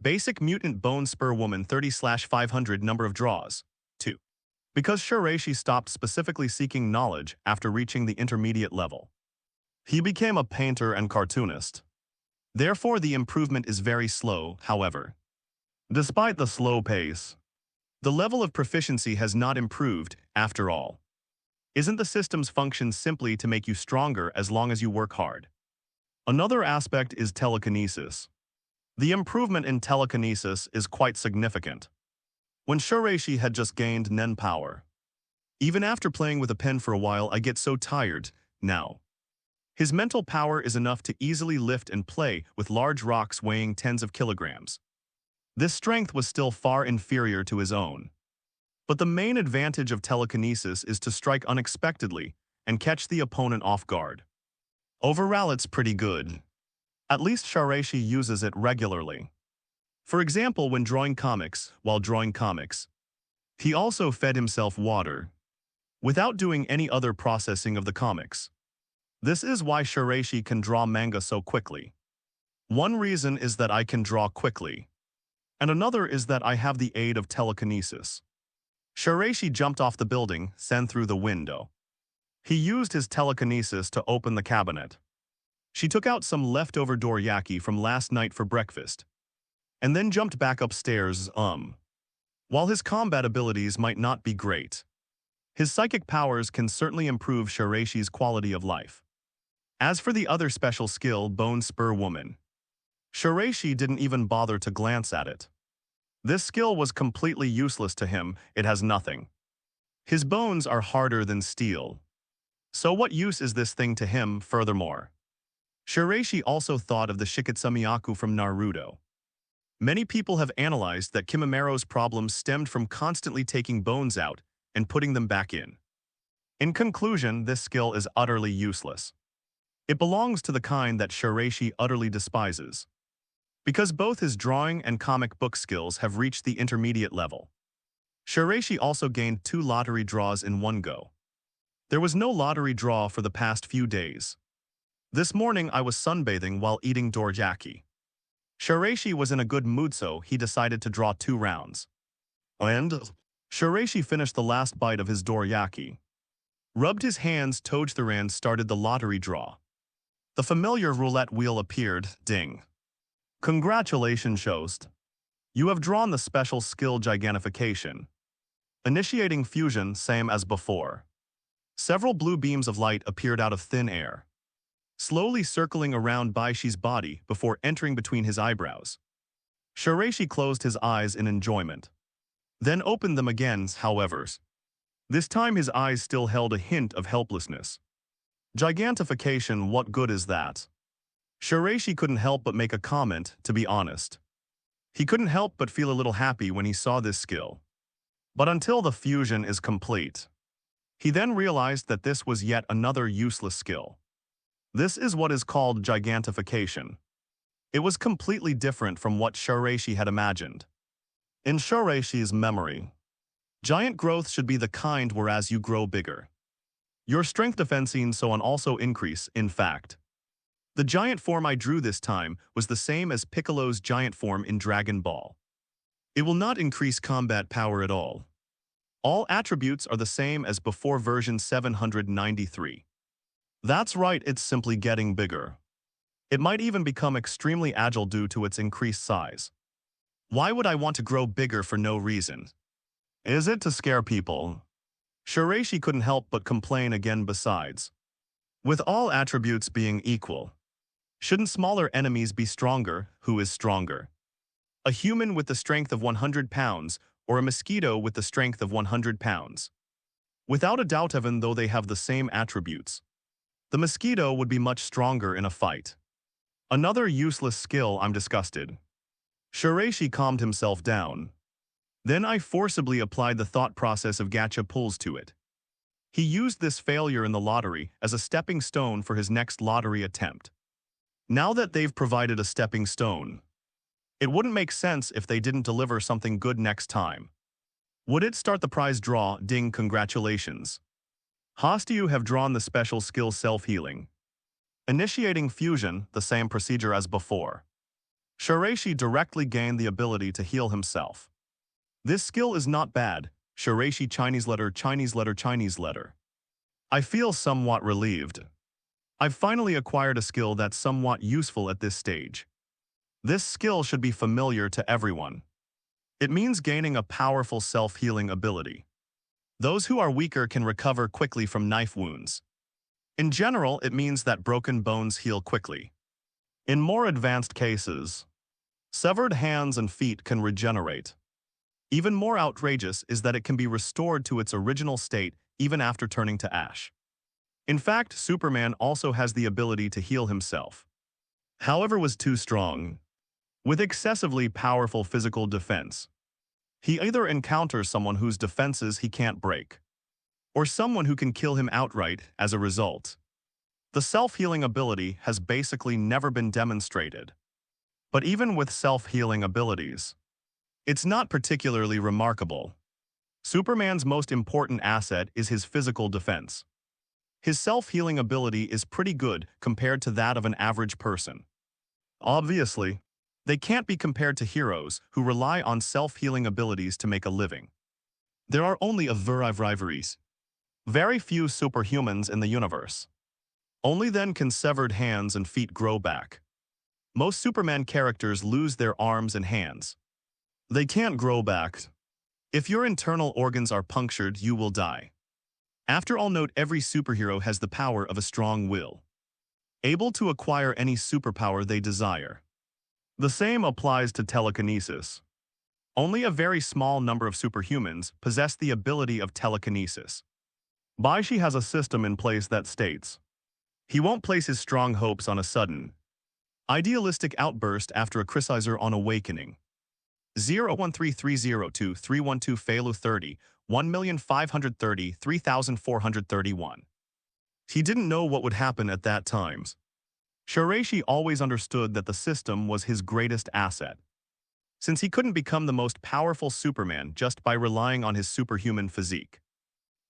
Basic Mutant Bone Spur Woman 30/500. Number of draws 2. Because Shiraishi stopped specifically seeking knowledge after reaching the intermediate level, he became a painter and cartoonist. Therefore, the improvement is very slow. However, despite the slow pace, the level of proficiency has not improved after all. Isn't the system's function simply to make you stronger as long as you work hard? Another aspect is telekinesis. The improvement in telekinesis is quite significant. When Shiraishi had just gained Nen power. Even after playing with a pen for a while, I get so tired now. His mental power is enough to easily lift and play with large rocks weighing tens of kilograms. This strength was still far inferior to his own. But the main advantage of telekinesis is to strike unexpectedly and catch the opponent off guard. Overall, it's pretty good. At least Shiraishi uses it regularly. For example, when drawing comics, he also fed himself water, without doing any other processing of the comics. This is why Shiraishi can draw manga so quickly. One reason is that I can draw quickly, and another is that I have the aid of telekinesis. Shiraishi jumped off the building, sent through the window. He used his telekinesis to open the cabinet. She took out some leftover dorayaki from last night for breakfast, and then jumped back upstairs. While his combat abilities might not be great, his psychic powers can certainly improve Shiraishi's quality of life. As for the other special skill, Bone Spur Woman, Shiraishi didn't even bother to glance at it. This skill was completely useless to him. It has nothing. His bones are harder than steel. So what use is this thing to him? Furthermore, Shiraishi also thought of the Shiketsumiyaku from Naruto. Many people have analyzed that Kimamero's problems stemmed from constantly taking bones out and putting them back in. In conclusion, this skill is utterly useless. It belongs to the kind that Shiraishi utterly despises. Because both his drawing and comic book skills have reached the intermediate level. Shiraishi also gained 2 lottery draws in one go. There was no lottery draw for the past few days. This morning I was sunbathing while eating dorayaki. Shiraishi was in a good mood, so he decided to draw 2 rounds. And Shiraishi finished the last bite of his dorayaki, rubbed his hands, and started the lottery draw. The familiar roulette wheel appeared. Ding. Congratulations, Shost. You have drawn the special skill Gigantification. Initiating fusion, same as before. Several blue beams of light appeared out of thin air, slowly circling around Baishi's body before entering between his eyebrows. Shiraishi closed his eyes in enjoyment, then opened them again, however. This time his eyes still held a hint of helplessness. Gigantification, what good is that? Shiraishi couldn't help but make a comment, to be honest. He couldn't help but feel a little happy when he saw this skill. But until the fusion is complete. He then realized that this was yet another useless skill. This is what is called gigantification. It was completely different from what Shiraishi had imagined. In Shiraishi's memory, giant growth should be the kind whereas you grow bigger. Your strength, defensing, so on also increase. In fact, the giant form I drew this time was the same as Piccolo's giant form in Dragon Ball. It will not increase combat power at all. All attributes are the same as before version 793. That's right, it's simply getting bigger. It might even become extremely agile due to its increased size. Why would I want to grow bigger for no reason? Is it to scare people? Shiraishi couldn't help but complain again. Besides, with all attributes being equal, shouldn't smaller enemies be stronger? Who is stronger? A human with the strength of 100 pounds or a mosquito with the strength of 100 pounds? Without a doubt, even though they have the same attributes, the mosquito would be much stronger in a fight. Another useless skill. I'm disgusted. Shiraishi calmed himself down. Then I forcibly applied the thought process of gacha pulls to it. He used this failure in the lottery as a stepping stone for his next lottery attempt. Now that they've provided a stepping stone, it wouldn't make sense if they didn't deliver something good next time. Would it start the prize draw? Ding, congratulations. Host, you have drawn the special skill self-healing. Initiating fusion, the same procedure as before. Shiraishi directly gained the ability to heal himself. This skill is not bad. Shiraishi, Chinese letter. I feel somewhat relieved. I've finally acquired a skill that's somewhat useful at this stage. This skill should be familiar to everyone. It means gaining a powerful self-healing ability. Those who are weaker can recover quickly from knife wounds. In general, it means that broken bones heal quickly. In more advanced cases, severed hands and feet can regenerate. Even more outrageous is that it can be restored to its original state even after turning to ash. In fact, Superman also has the ability to heal himself. However, was too strong. With excessively powerful physical defense, he either encounters someone whose defenses he can't break, or someone who can kill him outright as a result. The self-healing ability has basically never been demonstrated. But even with self-healing abilities, it's not particularly remarkable. Superman's most important asset is his physical defense. His self-healing ability is pretty good compared to that of an average person. Obviously, they can't be compared to heroes who rely on self-healing abilities to make a living. There are only very few superhumans in the universe. Only then can severed hands and feet grow back. Most Superman characters lose their arms and hands. They can't grow back. If your internal organs are punctured, you will die. After all, note every superhero has the power of a strong will, able to acquire any superpower they desire. The same applies to telekinesis. Only a very small number of superhumans possess the ability of telekinesis. Baishi has a system in place that states he won't place his strong hopes on a sudden, idealistic outburst after a criticizer on awakening. 013302312 Falu 30, 1,530,3431. He didn't know what would happen at that time. Shiraishi always understood that the system was his greatest asset, since he couldn't become the most powerful Superman just by relying on his superhuman physique.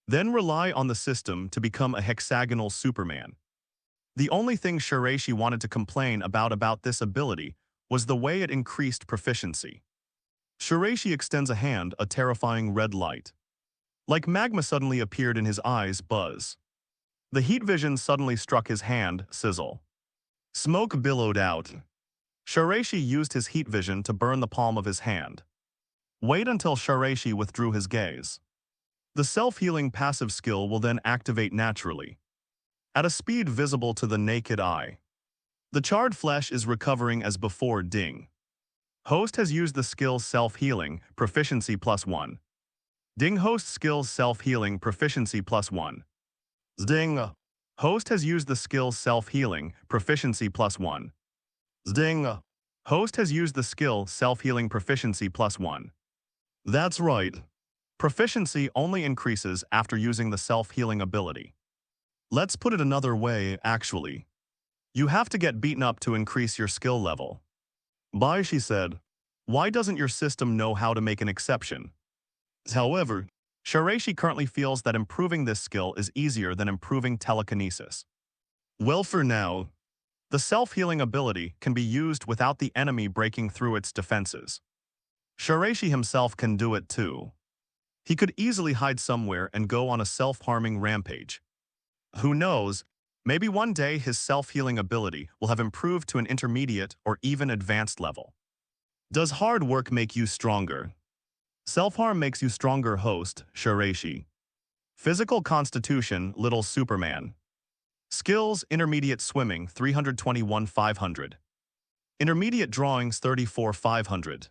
Then rely on the system to become a hexagonal Superman. The only thing Shiraishi wanted to complain about this ability was the way it increased proficiency. Shiraishi extends a hand, a terrifying red light, like magma, suddenly appeared in his eyes. Buzz. The heat vision suddenly struck his hand. Sizzle. Smoke billowed out. Shiraishi used his heat vision to burn the palm of his hand. Wait until Shiraishi withdrew his gaze. The self-healing passive skill will then activate naturally, at a speed visible to the naked eye. The charred flesh is recovering as before. Ding. Host has used the skill self-healing, proficiency +1. Ding. Host skills self-healing, proficiency +1. Ding. Host has used the skill self-healing, proficiency +1. Ding. Host has used the skill self-healing, proficiency +1. That's right. Proficiency only increases after using the self-healing ability. Let's put it another way, actually. You have to get beaten up to increase your skill level. Baishi said, why doesn't your system know how to make an exception? However, Shiraishi currently feels that improving this skill is easier than improving telekinesis. Well, for now, the self-healing ability can be used without the enemy breaking through its defenses. Shiraishi himself can do it too. He could easily hide somewhere and go on a self-harming rampage. Who knows, maybe one day his self-healing ability will have improved to an intermediate or even advanced level. Does hard work make you stronger? Self-harm makes you stronger. Host, Shiraishi. Physical constitution, little Superman. Skills, intermediate swimming, 321,500. Intermediate drawings, 34,500.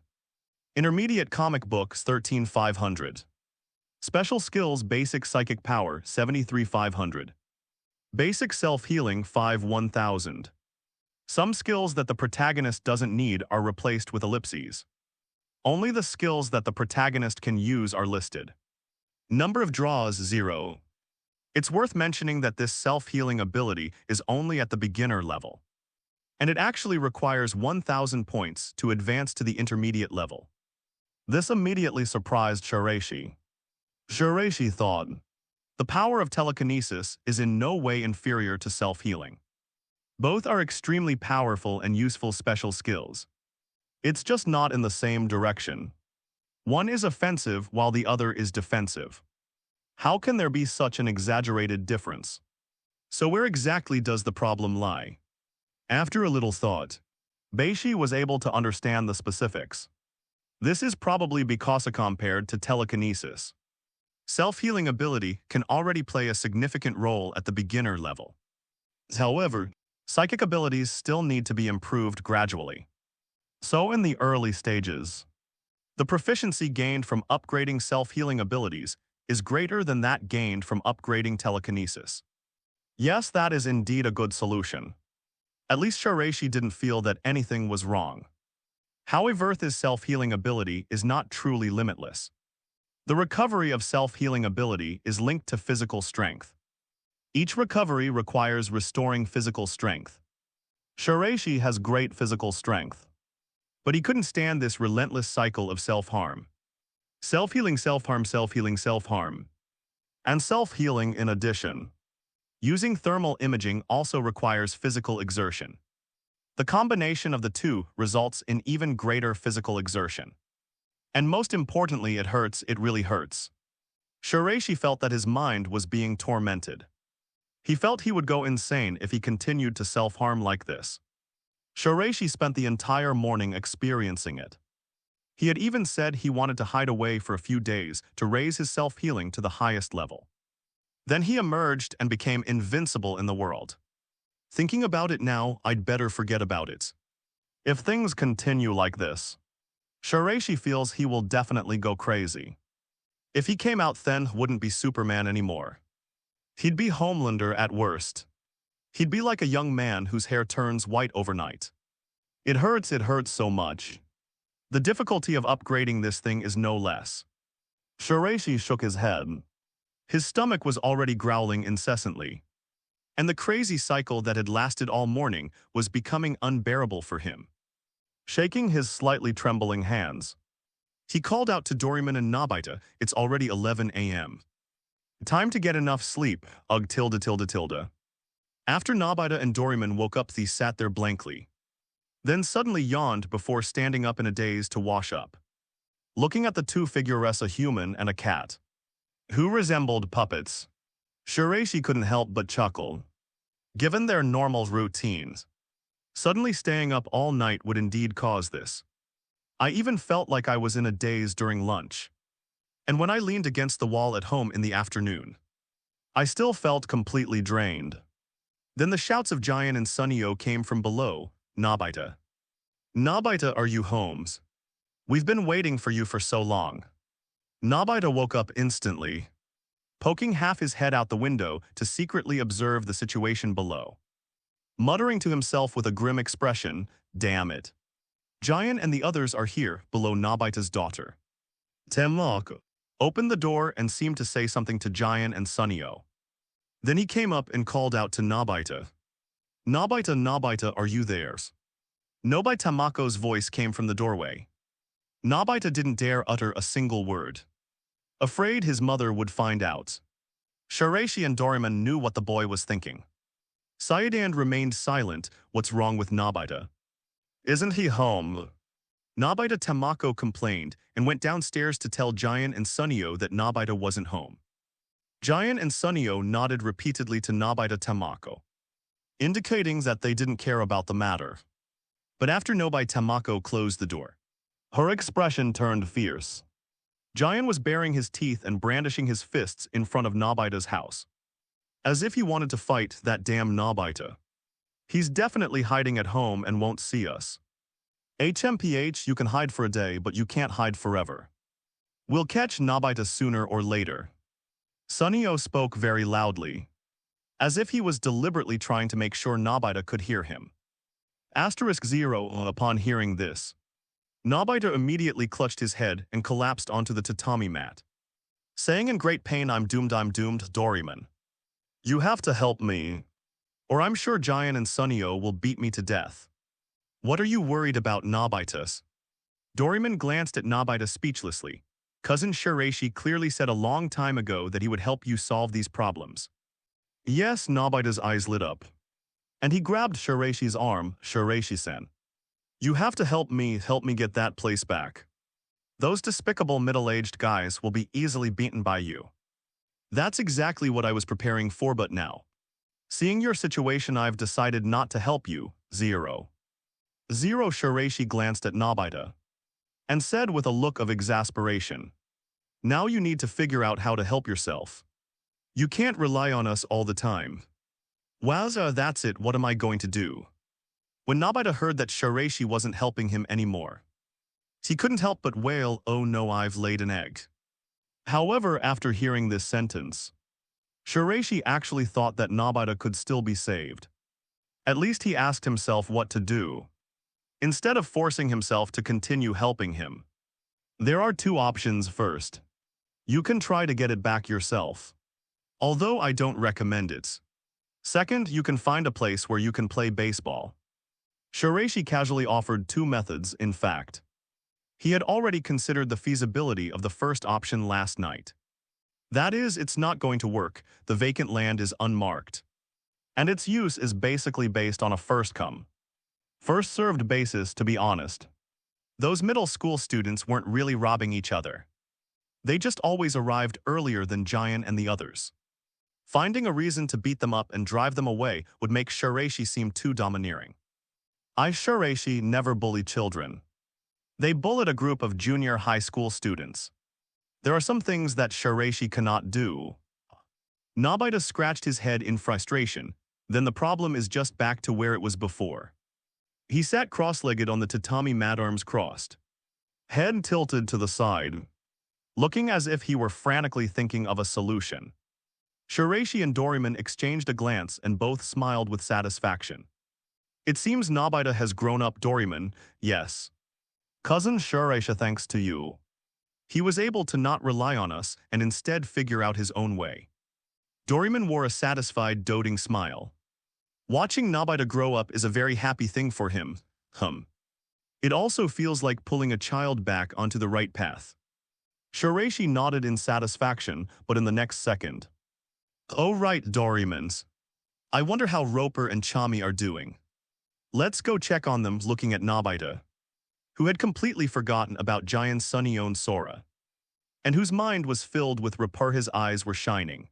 Intermediate comic books, 13,500. Special skills, basic psychic power, 73,500. Basic self-healing, 1,000. Some skills that the protagonist doesn't need are replaced with ellipses. Only the skills that the protagonist can use are listed. Number of draws, 0. It's worth mentioning that this self-healing ability is only at the beginner level, and it actually requires 1,000 points to advance to the intermediate level. This immediately surprised Shiraishi. Shiraishi thought, the power of telekinesis is in no way inferior to self-healing. Both are extremely powerful and useful special skills. It's just not in the same direction. One is offensive while the other is defensive. How can there be such an exaggerated difference? So where exactly does the problem lie? After a little thought, Baishi was able to understand the specifics. This is probably because compared to telekinesis, Self-healing ability can already play a significant role at the beginner level. However, psychic abilities still need to be improved gradually. So in the early stages, the proficiency gained from upgrading self-healing abilities is greater than that gained from upgrading telekinesis. Yes, that is indeed a good solution. At least Shiraishi didn't feel that anything was wrong. However, his self-healing ability is not truly limitless. The recovery of self-healing ability is linked to physical strength. Each recovery requires restoring physical strength. Shiraishi has great physical strength, but he couldn't stand this relentless cycle of self-harm. Self-healing, self-harm, self-healing, self-harm. And self-healing in addition. Using thermal imaging also requires physical exertion. The combination of the two results in even greater physical exertion. And most importantly, it hurts, it really hurts. Shiraishi felt that his mind was being tormented. He felt he would go insane if he continued to self-harm like this. Shiraishi spent the entire morning experiencing it. He had even said he wanted to hide away for a few days to raise his self-healing to the highest level. Then he emerged and became invincible in the world. Thinking about it now, I'd better forget about it. If things continue like this, Shiraishi feels he will definitely go crazy. If he came out then, wouldn't be Superman anymore. He'd be Homelander at worst. He'd be like a young man whose hair turns white overnight. It hurts so much. The difficulty of upgrading this thing is no less. Shiraishi shook his head. His stomach was already growling incessantly. And the crazy cycle that had lasted all morning was becoming unbearable for him. Shaking his slightly trembling hands, he called out to Doraemon and Nobita, "It's already 11 a.m. Time to get enough sleep, ugh tilde tilde tilde." After Nobita and Doraemon woke up, they sat there blankly. Then suddenly yawned before standing up in a daze to wash up. Looking at the two figures, a human and a cat, who resembled puppets, Shiraishi couldn't help but chuckle. Given their normal routines, suddenly staying up all night would indeed cause this. I even felt like I was in a daze during lunch. And when I leaned against the wall at home in the afternoon, I still felt completely drained. Then the shouts of Giant and Sunio came from below. Nobita. Nobita, are you home? We've been waiting for you for so long. Nobita woke up instantly, poking half his head out the window to secretly observe the situation below. Muttering to himself with a grim expression, "Damn it. Giant and the others are here," below Nobita's daughter. Tamako opened the door and seemed to say something to Giant and Sunio. Then he came up and called out to Nobita. "Nobita, Nobita, are you there?" Nobita Tamako's voice came from the doorway. Nobita didn't dare utter a single word, afraid his mother would find out. Shiraishi and Doraemon knew what the boy was thinking. Sayadand remained silent. What's wrong with Nobita? Isn't he home? Nobita Tamako complained and went downstairs to tell Giant and Sunio that Nobita wasn't home. Giant and Sunio nodded repeatedly to Nobita Tamako, indicating that they didn't care about the matter. But after Nobita Tamako closed the door, her expression turned fierce. Giant was baring his teeth and brandishing his fists in front of Nobita's house, as if he wanted to fight that damn Nobita. He's definitely hiding at home and won't see us. HMPH, you can hide for a day, but you can't hide forever. We'll catch Nobita sooner or later. Sunio spoke very loudly, as if he was deliberately trying to make sure Nobita could hear him. *0 upon hearing this, Nobita immediately clutched his head and collapsed onto the tatami mat, saying in great pain, I'm doomed, Doraemon. You have to help me, or I'm sure Giant and Sunio will beat me to death. What are you worried about, Nobita? Doraemon glanced at Nobita speechlessly. Cousin Shiraishi clearly said a long time ago that he would help you solve these problems. Yes, Nobita's eyes lit up, and he grabbed Shiraishi's arm. Shiraishi-san, you have to help me get that place back. Those despicable middle-aged guys will be easily beaten by you. That's exactly what I was preparing for, but now, seeing your situation, I've decided not to help you. 0. Shiraishi glanced at Nobita and said with a look of exasperation, Now you need to figure out how to help yourself. You can't rely on us all the time. Wowza, that's it, what am I going to do? When Nobita heard that Shiraishi wasn't helping him anymore, he couldn't help but wail, oh no, I've laid an egg. However, after hearing this sentence, Shiraishi actually thought that Nobita could still be saved. At least he asked himself what to do, instead of forcing himself to continue helping him. There are two options. First, you can try to get it back yourself, although I don't recommend it. Second, you can find a place where you can play baseball. Shiraishi casually offered two methods, in fact. He had already considered the feasibility of the first option last night. That is, it's not going to work, the vacant land is unmarked. And its use is basically based on a first-come, first-served basis, to be honest. Those middle school students weren't really robbing each other. They just always arrived earlier than Giant and the others. Finding a reason to beat them up and drive them away would make Shiraishi seem too domineering. Shiraishi never bully children. They bullied a group of junior high school students. There are some things that Shiraishi cannot do. Nobita scratched his head in frustration, then the problem is just back to where it was before. He sat cross-legged on the tatami mat, arms crossed, head tilted to the side, looking as if he were frantically thinking of a solution. Shiraishi and Doraemon exchanged a glance and both smiled with satisfaction. It seems Nobita has grown up. Doraemon, yes. Cousin Shiraishi, thanks to you. He was able to not rely on us and instead figure out his own way. Doraemon wore a satisfied, doting smile. Watching Nobita grow up is a very happy thing for him. It also feels like pulling a child back onto the right path. Shiraishi nodded in satisfaction, but in the next second. Oh right, Doraemons. I wonder how Roper and Chami are doing. Let's go check on them. Looking at Nobita, who had completely forgotten about Giant Sunny-owned Sora, and whose mind was filled with rapport, his eyes were shining.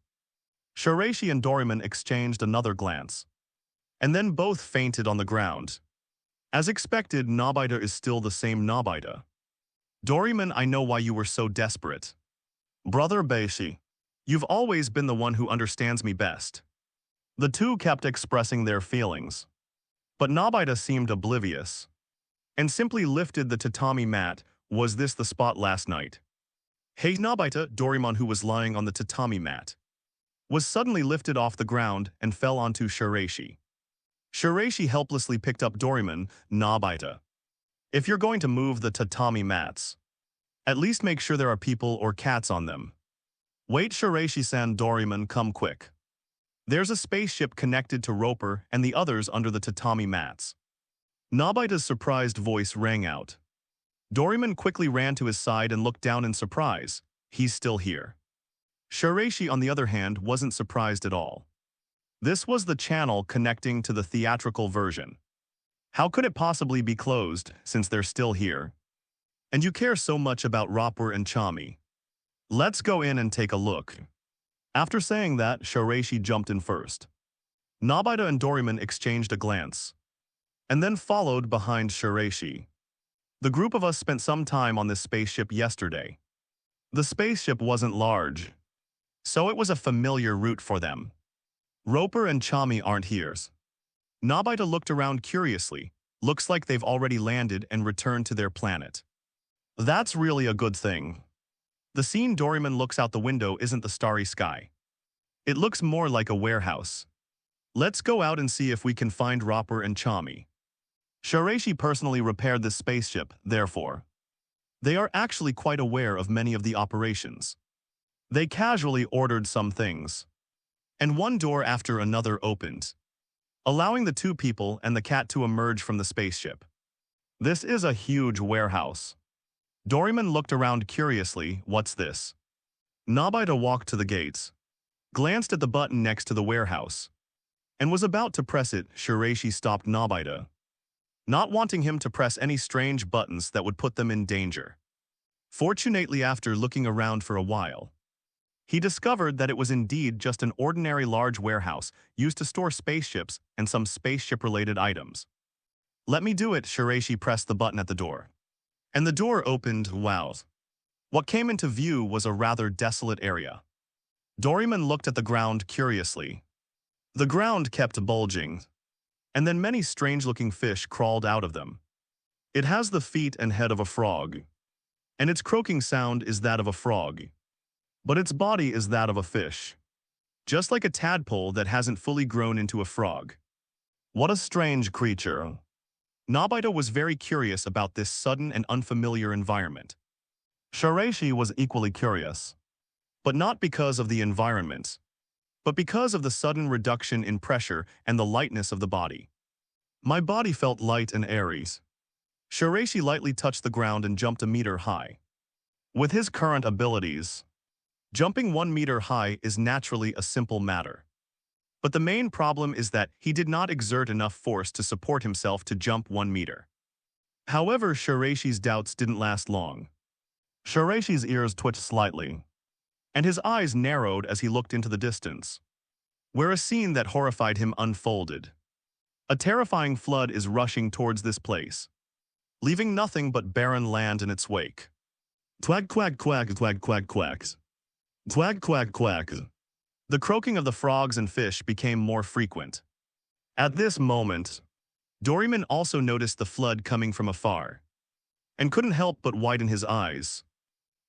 Shiraishi and Doraemon exchanged another glance, and then both fainted on the ground. As expected, Nobita is still the same Nobita. Doraemon, I know why you were so desperate. Brother Beishi, you've always been the one who understands me best. The two kept expressing their feelings, but Nobita seemed oblivious, and simply lifted the tatami mat. Was this the spot last night? Hey Nobita, Doraemon, who was lying on the tatami mat, was suddenly lifted off the ground and fell onto Shiraishi. Shiraishi helplessly picked up Doraemon. Nobita, if you're going to move the tatami mats, at least make sure there are people or cats on them. Wait, Shiraishi-san, Doraemon, come quick. There's a spaceship connected to Roper and the others under the tatami mats. Nobita's surprised voice rang out. Doraemon quickly ran to his side and looked down in surprise. He's still here. Shiraishi, on the other hand, wasn't surprised at all. This was the channel connecting to the theatrical version. How could it possibly be closed, since they're still here? And you care so much about Roper and Chami. Let's go in and take a look. After saying that, Shiraishi jumped in first. Nobita and Doraemon exchanged a glance, and then followed behind Shiraishi. The group of us spent some time on this spaceship yesterday. The spaceship wasn't large, so it was a familiar route for them. Roper and Chami aren't here. Nobita looked around curiously. Looks like they've already landed and returned to their planet. That's really a good thing. The scene Doraemon looks out the window isn't the starry sky. It looks more like a warehouse. Let's go out and see if we can find Roper and Chami. Shiraishi personally repaired this spaceship, therefore they are actually quite aware of many of the operations. They casually ordered some things, and one door after another opened, allowing the two people and the cat to emerge from the spaceship. This is a huge warehouse. Doraemon looked around curiously. What's this? Nobita walked to the gates, glanced at the button next to the warehouse, and was about to press it. Shiraishi stopped Nobita, not wanting him to press any strange buttons that would put them in danger. Fortunately, after looking around for a while, he discovered that it was indeed just an ordinary large warehouse used to store spaceships and some spaceship-related items. Let me do it. Shiraishi pressed the button at the door, and the door opened. Wow. What came into view was a rather desolate area. Doryman looked at the ground curiously. The ground kept bulging, and then many strange-looking fish crawled out of them. It has the feet and head of a frog, and its croaking sound is that of a frog, but its body is that of a fish, just like a tadpole that hasn't fully grown into a frog. What a strange creature. Nobita was very curious about this sudden and unfamiliar environment. Shiraishi was equally curious, but not because of the environment, but because of the sudden reduction in pressure and the lightness of the body. My body felt light and airy. Shiraishi lightly touched the ground and jumped a meter high. With his current abilities, jumping 1 meter high is naturally a simple matter. But the main problem is that he did not exert enough force to support himself to jump 1 meter. However, Shiraishi's doubts didn't last long. Shiraishi's ears twitched slightly, and his eyes narrowed as he looked into the distance, where a scene that horrified him unfolded. A terrifying flood is rushing towards this place, leaving nothing but barren land in its wake. Twag quag quag quag quag quacks. Quag quag quag. The croaking of the frogs and fish became more frequent. At this moment, Doryman also noticed the flood coming from afar, and couldn't help but widen his eyes,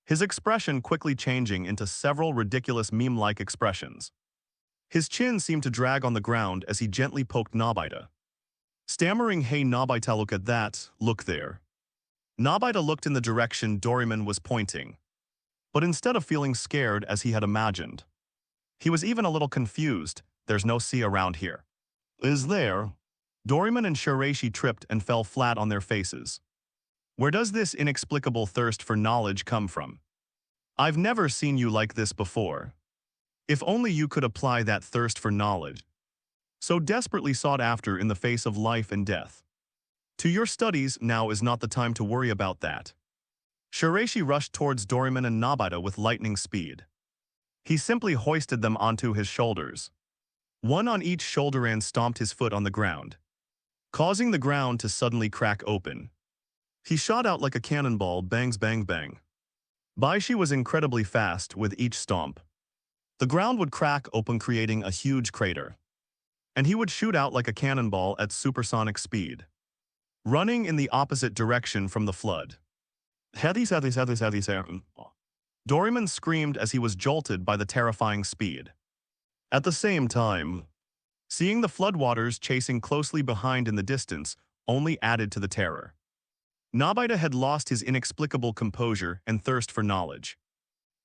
his expression quickly changing into several ridiculous meme-like expressions. His chin seemed to drag on the ground as he gently poked Nobita, stammering, "Hey Nobita, look at that, look there." Nobita looked in the direction Doryman was pointing, but instead of feeling scared as he had imagined, he was even a little confused. There's no sea around here. Is there? Doryman and Shiraishi tripped and fell flat on their faces. Where does this inexplicable thirst for knowledge come from? I've never seen you like this before. If only you could apply that thirst for knowledge, so desperately sought after in the face of life and death, to your studies. Now is not the time to worry about that. Shiraishi rushed towards Doryman and Nobita with lightning speed. He simply hoisted them onto his shoulders, one on each shoulder, and stomped his foot on the ground, causing the ground to suddenly crack open. He shot out like a cannonball, bangs bang bang. Baishi was incredibly fast with each stomp. The ground would crack open, creating a huge crater, and he would shoot out like a cannonball at supersonic speed, running in the opposite direction from the flood. Doryman screamed as he was jolted by the terrifying speed. At the same time, seeing the floodwaters chasing closely behind in the distance only added to the terror. Nobita had lost his inexplicable composure and thirst for knowledge.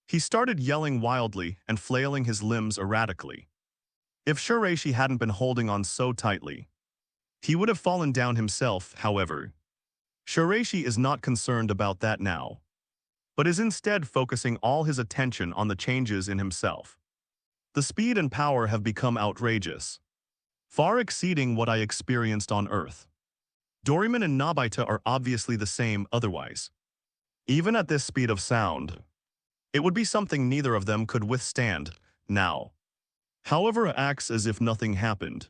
He started yelling wildly and flailing his limbs erratically. If Shiraishi hadn't been holding on so tightly, he would have fallen down himself. However, Shiraishi is not concerned about that now, but is instead focusing all his attention on the changes in himself. The speed and power have become outrageous, far exceeding what I experienced on Earth. Doryman and Nobita are obviously the same otherwise. Even at this speed of sound, it would be something neither of them could withstand now. However, it acts as if nothing happened.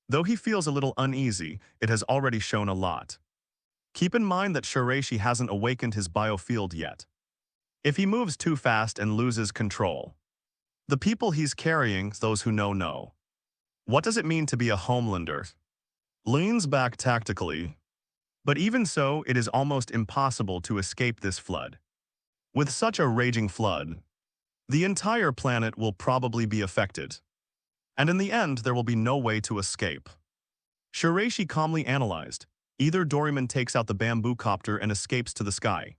Though he feels a little uneasy, it has already shown a lot. Keep in mind that Shiraishi hasn't awakened his biofield yet. If he moves too fast and loses control, the people he's carrying, those who know. What does it mean to be a homelander? Leans back tactically. But even so, it is almost impossible to escape this flood. With such a raging flood, the entire planet will probably be affected, and in the end there will be no way to escape. Shiraishi calmly analyzed. Either Doryman takes out the bamboo copter and escapes to the sky,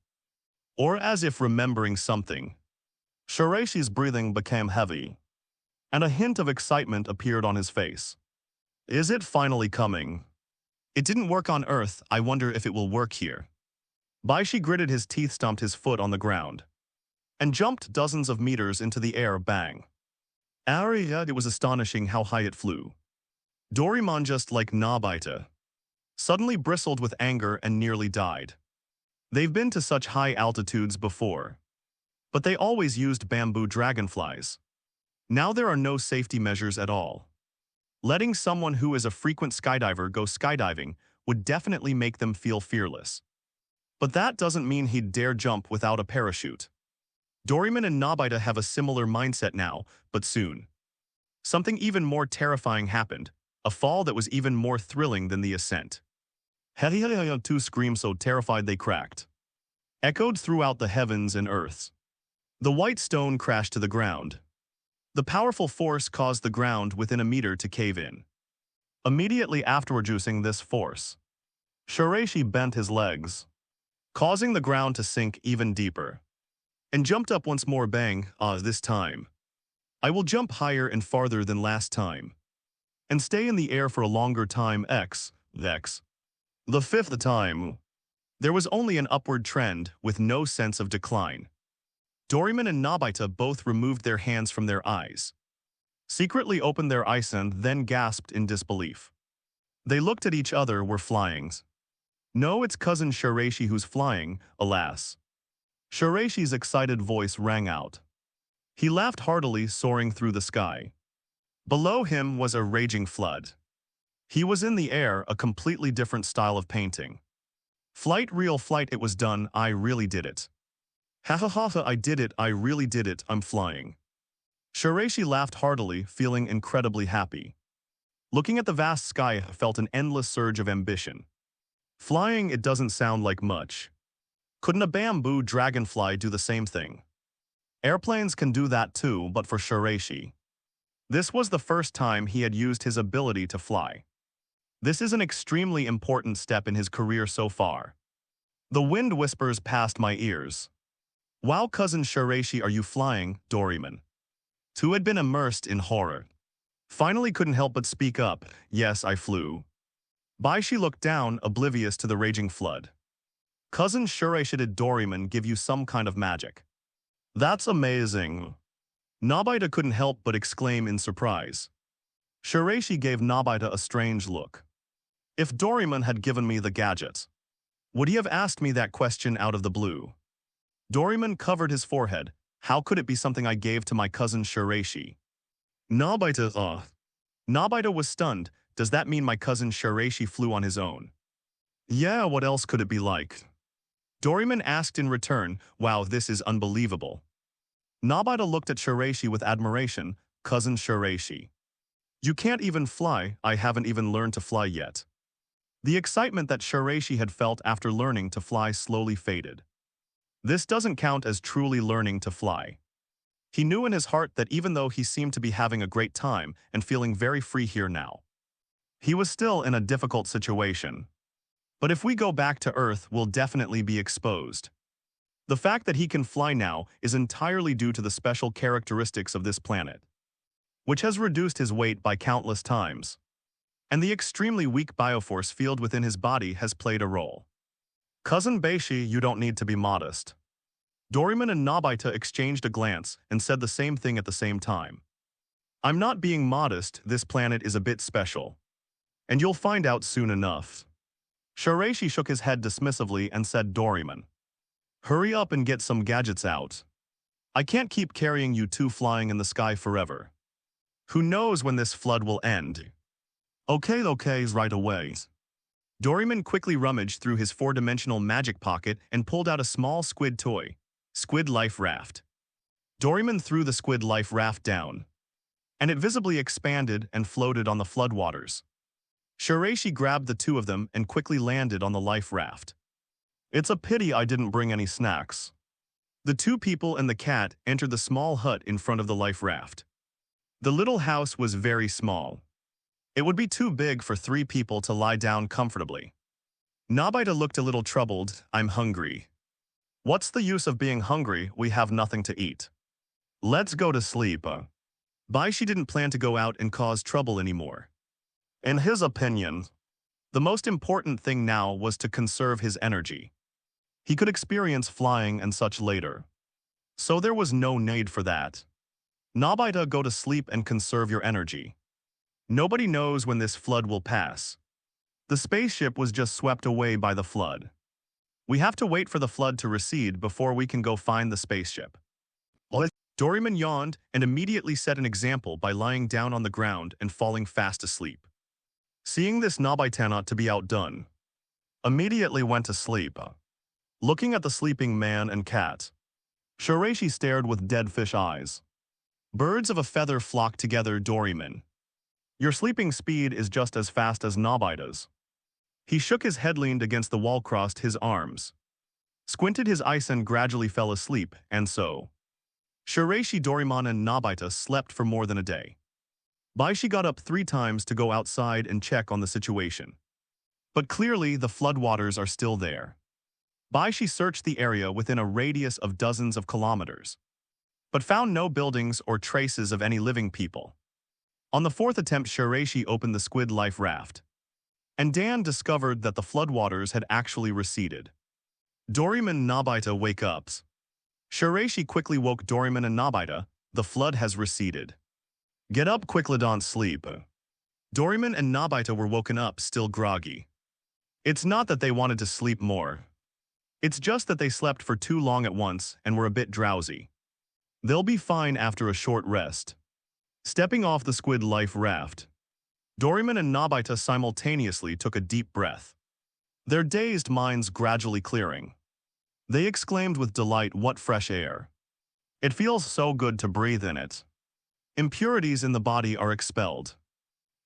or, as if remembering something, Shiraishi's breathing became heavy, and a hint of excitement appeared on his face. Is it finally coming? It didn't work on Earth, I wonder if it will work here. Baishi gritted his teeth, stomped his foot on the ground, and jumped dozens of meters into the air. Bang! It was astonishing how high it flew. Doryman, just like Nobita, suddenly bristled with anger and nearly died. They've been to such high altitudes before, but they always used bamboo dragonflies. Now there are no safety measures at all. Letting someone who is a frequent skydiver go skydiving would definitely make them feel fearless. But that doesn't mean he'd dare jump without a parachute. Doryman and Nobita have a similar mindset now, but soon. Something even more terrifying happened, a fall that was even more thrilling than the ascent. Two screams so terrified they cracked. Echoed throughout the heavens and earths. The white stone crashed to the ground. The powerful force caused the ground within a meter to cave in. Immediately after using this force, Shiraishi bent his legs, causing the ground to sink even deeper, and jumped up once more. Bang, this time. I will jump higher and farther than last time, and stay in the air for a longer time. X. The fifth time. There was only an upward trend with no sense of decline. Doryman and Nobita both removed their hands from their eyes, secretly opened their eyes and then gasped in disbelief. They looked at each other. We're flying. No, it's cousin Shiraishi who's flying, alas. Shiraishi's excited voice rang out. He laughed heartily, soaring through the sky. Below him was a raging flood. He was in the air, a completely different style of painting. Flight, real flight, it was done, I really did it. Ha ha ha, I did it, I really did it, I'm flying. Shiraishi laughed heartily, feeling incredibly happy. Looking at the vast sky, felt an endless surge of ambition. Flying, it doesn't sound like much. Couldn't a bamboo dragonfly do the same thing? Airplanes can do that too, but for Shiraishi, this was the first time he had used his ability to fly. This is an extremely important step in his career so far. The wind whispers past my ears. Wow, cousin Shiraishi, are you flying, Doryman? Who had been immersed in horror, finally couldn't help but speak up. Yes, I flew. She looked down, oblivious to the raging flood. Cousin Shiraishi, did Doryman give you some kind of magic? That's amazing. Nobita couldn't help but exclaim in surprise. Shiraishi gave Nobita a strange look. If Doryman had given me the gadget, would he have asked me that question out of the blue? Doryman covered his forehead. How could it be something I gave to my cousin Shiraishi? Nobita was stunned. Does that mean my cousin Shiraishi flew on his own? Yeah, what else could it be like? Doryman asked in return. Wow, this is unbelievable. Nobita looked at Shiraishi with admiration. Cousin Shiraishi, you can't even fly. I haven't even learned to fly yet. The excitement that Shiraishi had felt after learning to fly slowly faded. This doesn't count as truly learning to fly. He knew in his heart that even though he seemed to be having a great time and feeling very free here now, he was still in a difficult situation. But if we go back to Earth, we'll definitely be exposed. The fact that he can fly now is entirely due to the special characteristics of this planet, which has reduced his weight by countless times. And the extremely weak bioforce field within his body has played a role. Cousin Beishi, you don't need to be modest. Doryman and Nobita exchanged a glance and said the same thing at the same time. I'm not being modest, this planet is a bit special. And you'll find out soon enough. Shiraishi shook his head dismissively and said, Doryman, hurry up and get some gadgets out. I can't keep carrying you two flying in the sky forever. Who knows when this flood will end? Okay, right away. Doryman quickly rummaged through his four-dimensional magic pocket and pulled out a small squid toy, Squid Life Raft. Doryman threw the Squid Life Raft down, and it visibly expanded and floated on the floodwaters. Shiraishi grabbed the two of them and quickly landed on the life raft. It's a pity I didn't bring any snacks. The two people and the cat entered the small hut in front of the life raft. The little house was very small. It would be too big for 3 people to lie down comfortably. Nobita looked a little troubled. I'm hungry. What's the use of being hungry? We have nothing to eat. Let's go to sleep. Baishi didn't plan to go out and cause trouble anymore. In his opinion, the most important thing now was to conserve his energy. He could experience flying and such later, so there was no need for that. Nobita, go to sleep and conserve your energy. Nobody knows when this flood will pass. The spaceship was just swept away by the flood. We have to wait for the flood to recede before we can go find the spaceship. Doryman yawned and immediately set an example by lying down on the ground and falling fast asleep. Seeing this, Nobita, not to be outdone, immediately went to sleep. Looking at the sleeping man and cat, Shiraishi stared with dead fish eyes. Birds of a feather flock together, Doryman. Your sleeping speed is just as fast as Nobita's. He shook his head, leaned against the wall, crossed his arms, squinted his eyes and gradually fell asleep, and so. Shiraishi, Doryman and Nobita slept for more than a day. Baishi got up 3 times to go outside and check on the situation. But clearly the floodwaters are still there. Baishi searched the area within a radius of dozens of kilometers, but found no buildings or traces of any living people. On the 4th attempt, Shiraishi opened the squid life raft, and Dan discovered that the floodwaters had actually receded. Doryman, Nobita, wake up. Shiraishi quickly woke Doryman and Nobita. The flood has receded. Get up quickly, don't sleep. Doryman and Nobita were woken up, still groggy. It's not that they wanted to sleep more. It's just that they slept for too long at once and were a bit drowsy. They'll be fine after a short rest. Stepping off the squid life raft, Doryman and Nobita simultaneously took a deep breath, their dazed minds gradually clearing. They exclaimed with delight, "What fresh air! It feels so good to breathe in it." Impurities in the body are expelled.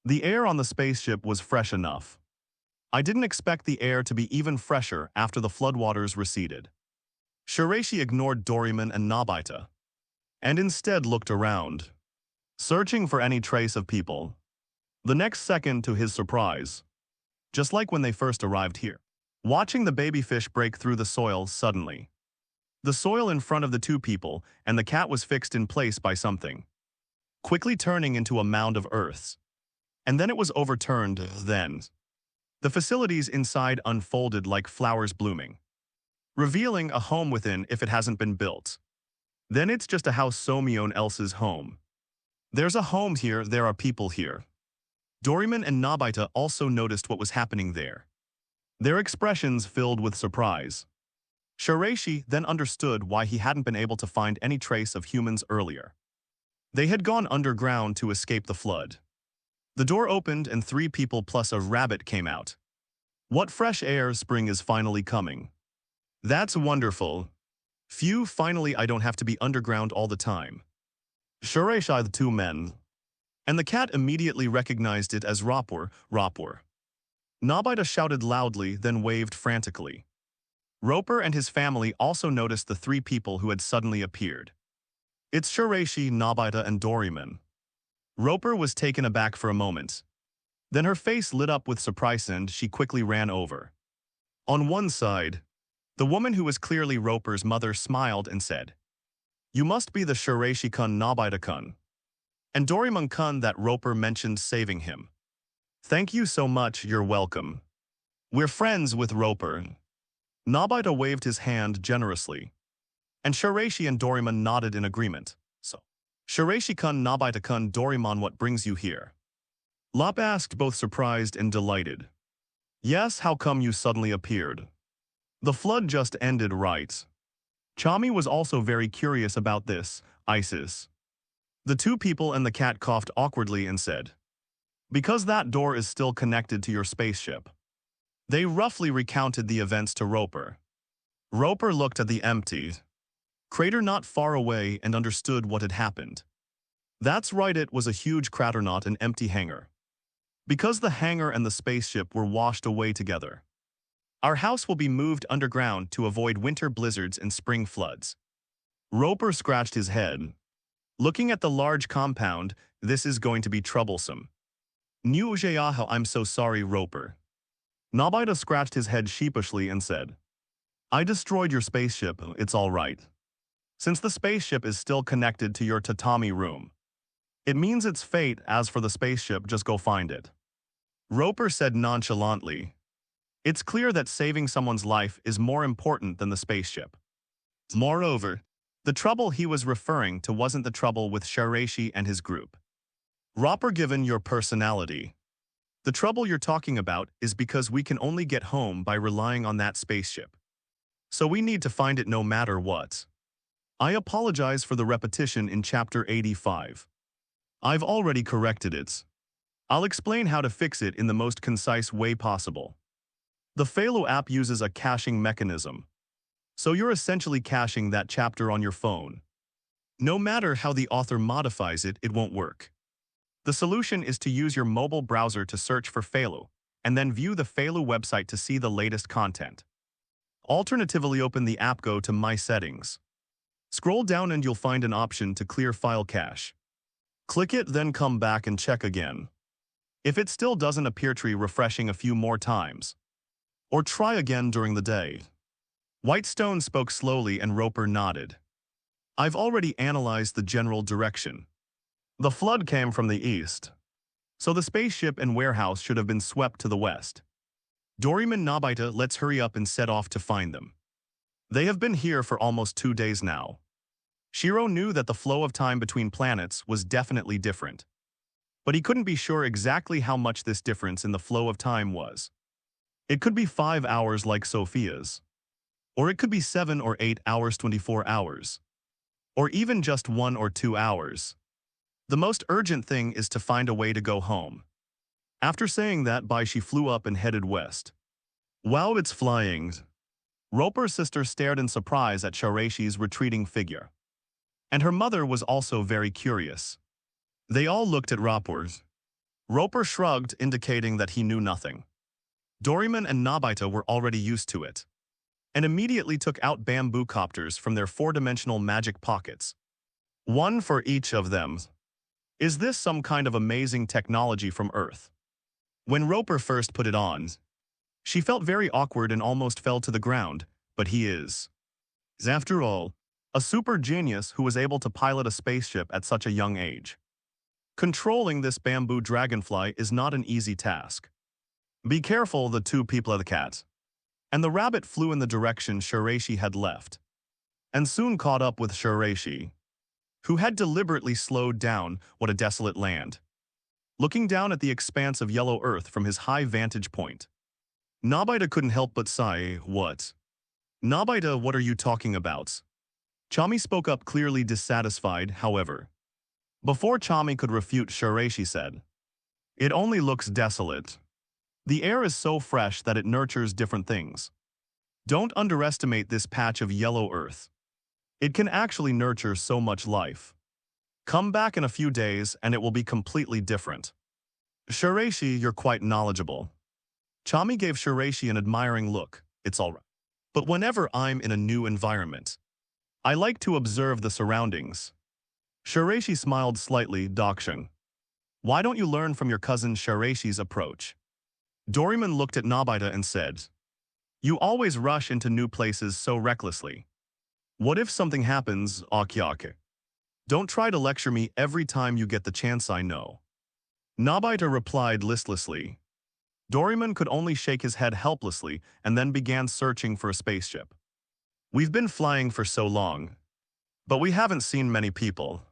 The air on the spaceship was fresh enough. I didn't expect the air to be even fresher after the floodwaters receded. Shiraishi ignored Doryman and Nobita, and instead looked around, searching for any trace of people. The next second, to his surprise, just like when they first arrived here, watching the baby fish break through the soil suddenly. The soil in front of the 2 people and the cat was fixed in place by something, quickly turning into a mound of earth. And then it was overturned. Then the facilities inside unfolded like flowers blooming, revealing a home within if it hasn't been built. Then it's just a house, someone else's home. There's a home here, there are people here. Doryman and Nobita also noticed what was happening there, their expressions filled with surprise. Shiraishi then understood why he hadn't been able to find any trace of humans earlier. They had gone underground to escape the flood. The door opened and 3 people plus a rabbit came out. What fresh air, spring is finally coming. That's wonderful. Phew, finally I don't have to be underground all the time. Shiraishi, the 2 men, and the cat immediately recognized it as Rapor. Nobita shouted loudly, then waved frantically. Roper and his family also noticed the 3 people who had suddenly appeared. It's Shiraishi, Nobita, and Doryman. Roper was taken aback for a moment. Then her face lit up with surprise and she quickly ran over. On one side, the woman who was clearly Roper's mother smiled and said, "You must be the Shiraishi-kun, Nobita-kun, and Doryman-kun that Roper mentioned saving him. Thank you so much, you're welcome. We're friends with Roper." Nobita waved his hand generously, and Shiraishi and Doryman nodded in agreement. So, Shiraishi-kun, Nobita-kun, Doryman, what brings you here? Lop asked, both surprised and delighted. Yes, how come you suddenly appeared? The flood just ended, right? Chami was also very curious about this. Isis. The 2 people and the cat coughed awkwardly and said, "Because that door is still connected to your spaceship." They roughly recounted the events to Roper. Roper looked at the empty crater not far away and understood what had happened. That's right, it was a huge crater, not an empty hangar. Because the hangar and the spaceship were washed away together. Our house will be moved underground to avoid winter blizzards and spring floods. Roper scratched his head. Looking at the large compound, this is going to be troublesome. Nujayaho, I'm so sorry, Roper. Nobita scratched his head sheepishly and said, I destroyed your spaceship, it's all right. Since the spaceship is still connected to your tatami room, it means it's fate. As for the spaceship, just go find it. Roper said nonchalantly. It's clear that saving someone's life is more important than the spaceship. Moreover, the trouble he was referring to wasn't the trouble with Shiraishi and his group. Roper, given your personality, the trouble you're talking about is because we can only get home by relying on that spaceship. So we need to find it no matter what. I apologize for the repetition in Chapter 85. I've already corrected it. I'll explain how to fix it in the most concise way possible. The Phalo app uses a caching mechanism. So you're essentially caching that chapter on your phone. No matter how the author modifies it, it won't work. The solution is to use your mobile browser to search for Failu, and then view the Failu website to see the latest content. Alternatively, open the app, go to My Settings. Scroll down and you'll find an option to clear file cache. Click it, then come back and check again. If it still doesn't appear, try refreshing a few more times. Or try again during the day. Whitestone spoke slowly and Roper nodded. I've already analyzed the general direction. The flood came from the east, so the spaceship and warehouse should have been swept to the west. Doryman, Nobita, let's hurry up and set off to find them. They have been here for almost 2 days now. Shiro knew that the flow of time between planets was definitely different, but he couldn't be sure exactly how much this difference in the flow of time was. It could be 5 hours like Sophia's, or it could be 7 or 8 hours, 24 hours, or even just 1 or 2 hours. The most urgent thing is to find a way to go home. After saying that, she flew up and headed west. While it's flying, Roper's sister stared in surprise at Shiraishi's retreating figure. And her mother was also very curious. They all looked at Roper. Roper shrugged, indicating that he knew nothing. Doryman and Nobita were already used to it, and immediately took out bamboo copters from their 4-dimensional magic pockets. One for each of them. Is this some kind of amazing technology from Earth? When Roper first put it on, she felt very awkward and almost fell to the ground, but he is, after all, a super genius who was able to pilot a spaceship at such a young age. Controlling this bamboo dragonfly is not an easy task. Be careful, the two people of the cat. And the rabbit flew in the direction Shiraishi had left, and soon caught up with Shiraishi, who had deliberately slowed down. What a desolate land. Looking down at the expanse of yellow earth from his high vantage point, Nobita couldn't help but sigh. What? Nobita, what are you talking about? Chami spoke up, clearly dissatisfied, however. Before Chami could refute, Shiraishi said, it only looks desolate. The air is so fresh that it nurtures different things. Don't underestimate this patch of yellow earth. It can actually nurture so much life. Come back in a few days and it will be completely different. Shiraishi, you're quite knowledgeable. Chami gave Shiraishi an admiring look. It's all right. But whenever I'm in a new environment, I like to observe the surroundings. Shiraishi smiled slightly. Dakshin, why don't you learn from your cousin Shiraishi's approach? Doryman looked at Nobita and said, you always rush into new places so recklessly. What if something happens, Akyake? Don't try to lecture me every time you get the chance, I know. Nobita replied listlessly. Doryman could only shake his head helplessly and then began searching for a spaceship. We've been flying for so long, but we haven't seen many people.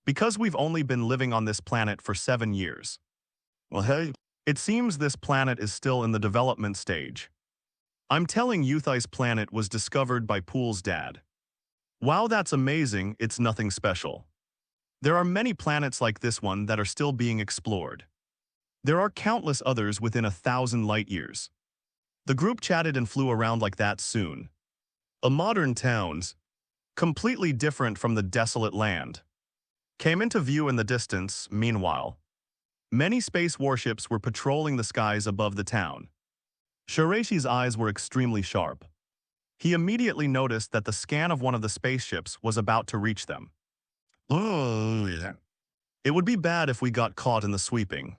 Because we've only been living on this planet for 7 years. Well, hey, it seems this planet is still in the development stage. I'm telling you, Thai's planet was discovered by Pool's dad. While that's amazing, it's nothing special. There are many planets like this one that are still being explored. There are countless others within 1,000 light-years. The group chatted and flew around like that soon. A modern town, completely different from the desolate land, came into view in the distance. Meanwhile, many space warships were patrolling the skies above the town. Shiraishi's eyes were extremely sharp. He immediately noticed that the scan of one of the spaceships was about to reach them. Oh, yeah. It would be bad if we got caught in the sweeping,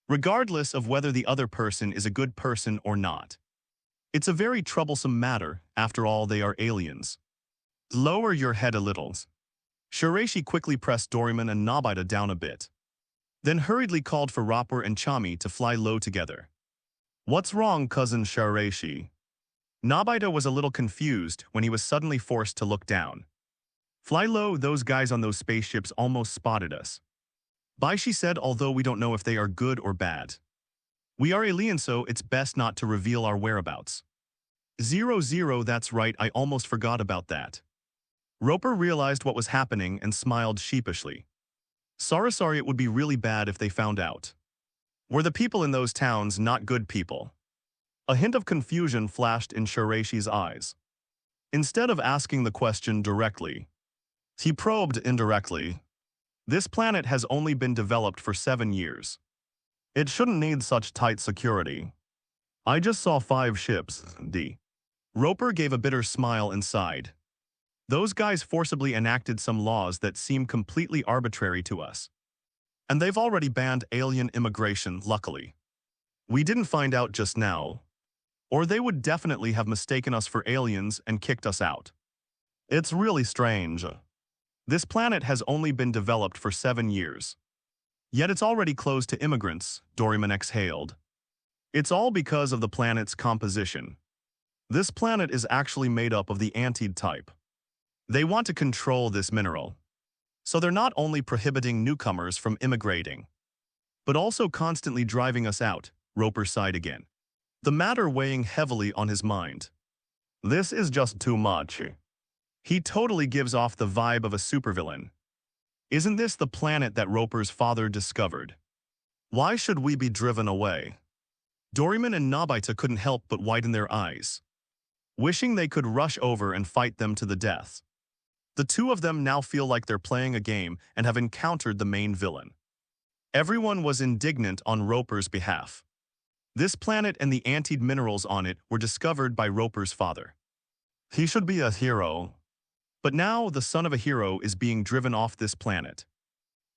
regardless of whether the other person is a good person or not. It's a very troublesome matter. After all, they are aliens. Lower your head a little. Shiraishi quickly pressed Doryman and Nobita down a bit, then hurriedly called for Roper and Chami to fly low together. What's wrong, cousin Shiraishi? Nobita was a little confused when he was suddenly forced to look down. Fly low, those guys on those spaceships almost spotted us. She said, although we don't know if they are good or bad. We are aliens, so it's best not to reveal our whereabouts. 00, that's right, I almost forgot about that. Roper realized what was happening and smiled sheepishly. Sorry, it would be really bad if they found out. Were the people in those towns not good people? A hint of confusion flashed in Shiraishi's eyes. Instead of asking the question directly, he probed indirectly. This planet has only been developed for 7 years. It shouldn't need such tight security. I just saw 5 ships, D. Roper gave a bitter smile and sighed. Those guys forcibly enacted some laws that seem completely arbitrary to us. And they've already banned alien immigration, luckily. We didn't find out just now, or they would definitely have mistaken us for aliens and kicked us out. It's really strange. This planet has only been developed for 7 years. Yet it's already closed to immigrants, Doryman exhaled. It's all because of the planet's composition. This planet is actually made up of the antid type. They want to control this mineral. So they're not only prohibiting newcomers from immigrating, but also constantly driving us out, Roper sighed again, the matter weighing heavily on his mind. This is just too much. He totally gives off the vibe of a supervillain. Isn't this the planet that Roper's father discovered? Why should we be driven away? Doryman and Nobita couldn't help but widen their eyes, wishing they could rush over and fight them to the death. The two of them now feel like they're playing a game and have encountered the main villain. Everyone was indignant on Roper's behalf. This planet and the antid minerals on it were discovered by Roper's father. He should be a hero. But now the son of a hero is being driven off this planet.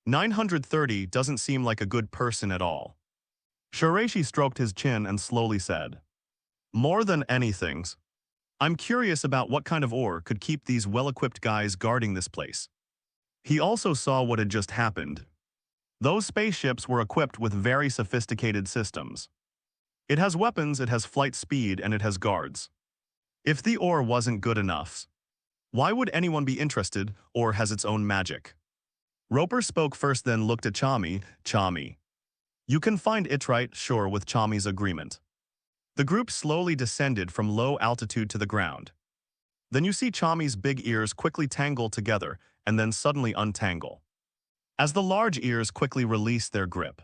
930 doesn't seem like a good person at all. Shiraishi stroked his chin and slowly said, "More than anything, I'm curious about what kind of ore could keep these well-equipped guys guarding this place." He also saw what had just happened. Those spaceships were equipped with very sophisticated systems. It has weapons, it has flight speed, and it has guards. If the ore wasn't good enough, why would anyone be interested, or has its own magic? Roper spoke first, then looked at Chami. Chami. You can find it right, sure, with Chami's agreement. The group slowly descended from low altitude to the ground. Then you see Chami's big ears quickly tangle together and then suddenly untangle. As the large ears quickly released their grip,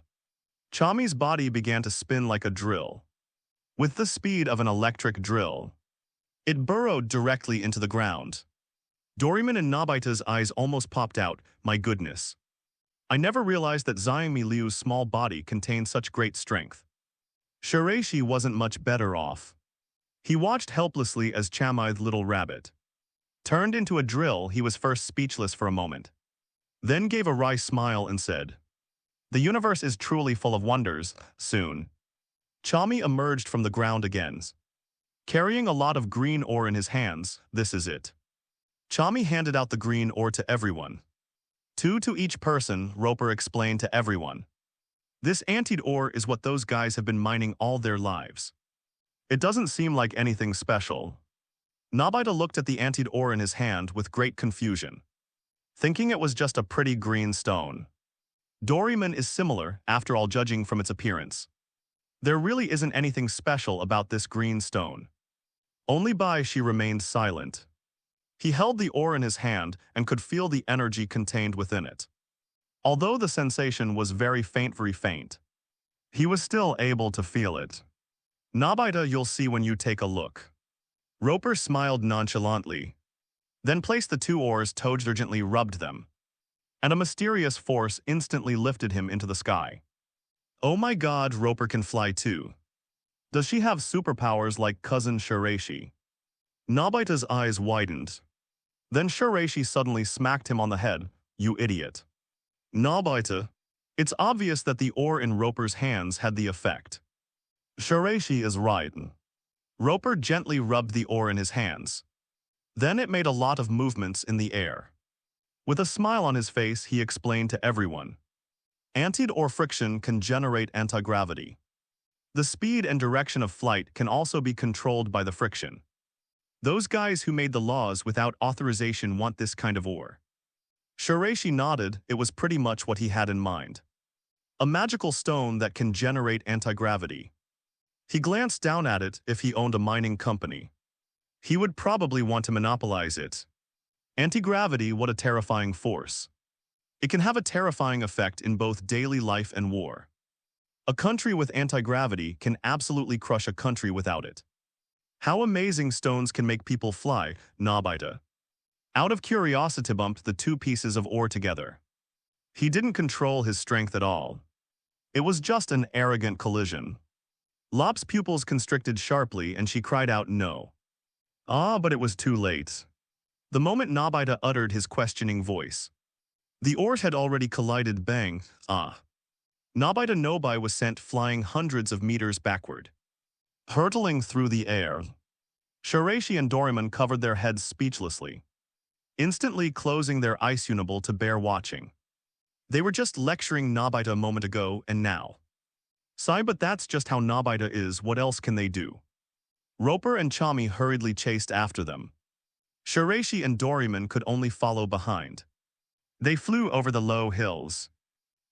Chami's body began to spin like a drill. With the speed of an electric drill, it burrowed directly into the ground. Doryman and Nobita's eyes almost popped out. My goodness. I never realized that Xiangmi Liu's small body contained such great strength. Shiraishi wasn't much better off. He watched helplessly as Chami's little rabbit turned into a drill. He was first speechless for a moment, then gave a wry smile and said, "The universe is truly full of wonders." Soon, Chami emerged from the ground again, carrying a lot of green ore in his hands. This is it. Chami handed out the green ore to everyone. 2 to each person, Roper explained to everyone. This antid ore is what those guys have been mining all their lives. It doesn't seem like anything special. Nobita looked at the antid ore in his hand with great confusion, thinking it was just a pretty green stone. Doryman is similar, after all, judging from its appearance. There really isn't anything special about this green stone. Only She remained silent. He held the ore in his hand and could feel the energy contained within it. Although the sensation was very faint, he was still able to feel it. Nobita, you'll see when you take a look. Roper smiled nonchalantly, then placed the 2 ores, gently rubbed them, and a mysterious force instantly lifted him into the sky. Oh my god, Roper can fly too. Does she have superpowers like cousin Shiraishi? Nobita's eyes widened. Then Shiraishi suddenly smacked him on the head. You idiot. Nobita. It's obvious that the ore in Roper's hands had the effect. Shiraishi is right. Roper gently rubbed the ore in his hands. Then it made a lot of movements in the air. With a smile on his face, he explained to everyone. Antid ore friction can generate anti-gravity. The speed and direction of flight can also be controlled by the friction. Those guys who made the laws without authorization want this kind of ore. Shiraishi nodded. It was pretty much what he had in mind. A magical stone that can generate anti-gravity. He glanced down at it. If he owned a mining company, he would probably want to monopolize it. Anti-gravity, what a terrifying force. It can have a terrifying effect in both daily life and war. A country with anti-gravity can absolutely crush a country without it. How amazing stones can make people fly, Nobita. Out of curiosity bumped the two pieces of ore together. He didn't control his strength at all. It was just an arrogant collision. Lop's pupils constricted sharply and she cried out no. But it was too late. The moment Nobita uttered his questioning voice. The ores had already collided bang, Nobita Nobai was sent flying hundreds of meters backward. Hurtling through the air. Shiraishi and Doraemon covered their heads speechlessly, instantly closing their ice unable to bear watching. They were just lecturing Nobita a moment ago and now. Sigh, but that's just how Nobita is, what else can they do? Roper and Chami hurriedly chased after them. Shiraishi and Doraemon could only follow behind. They flew over the low hills.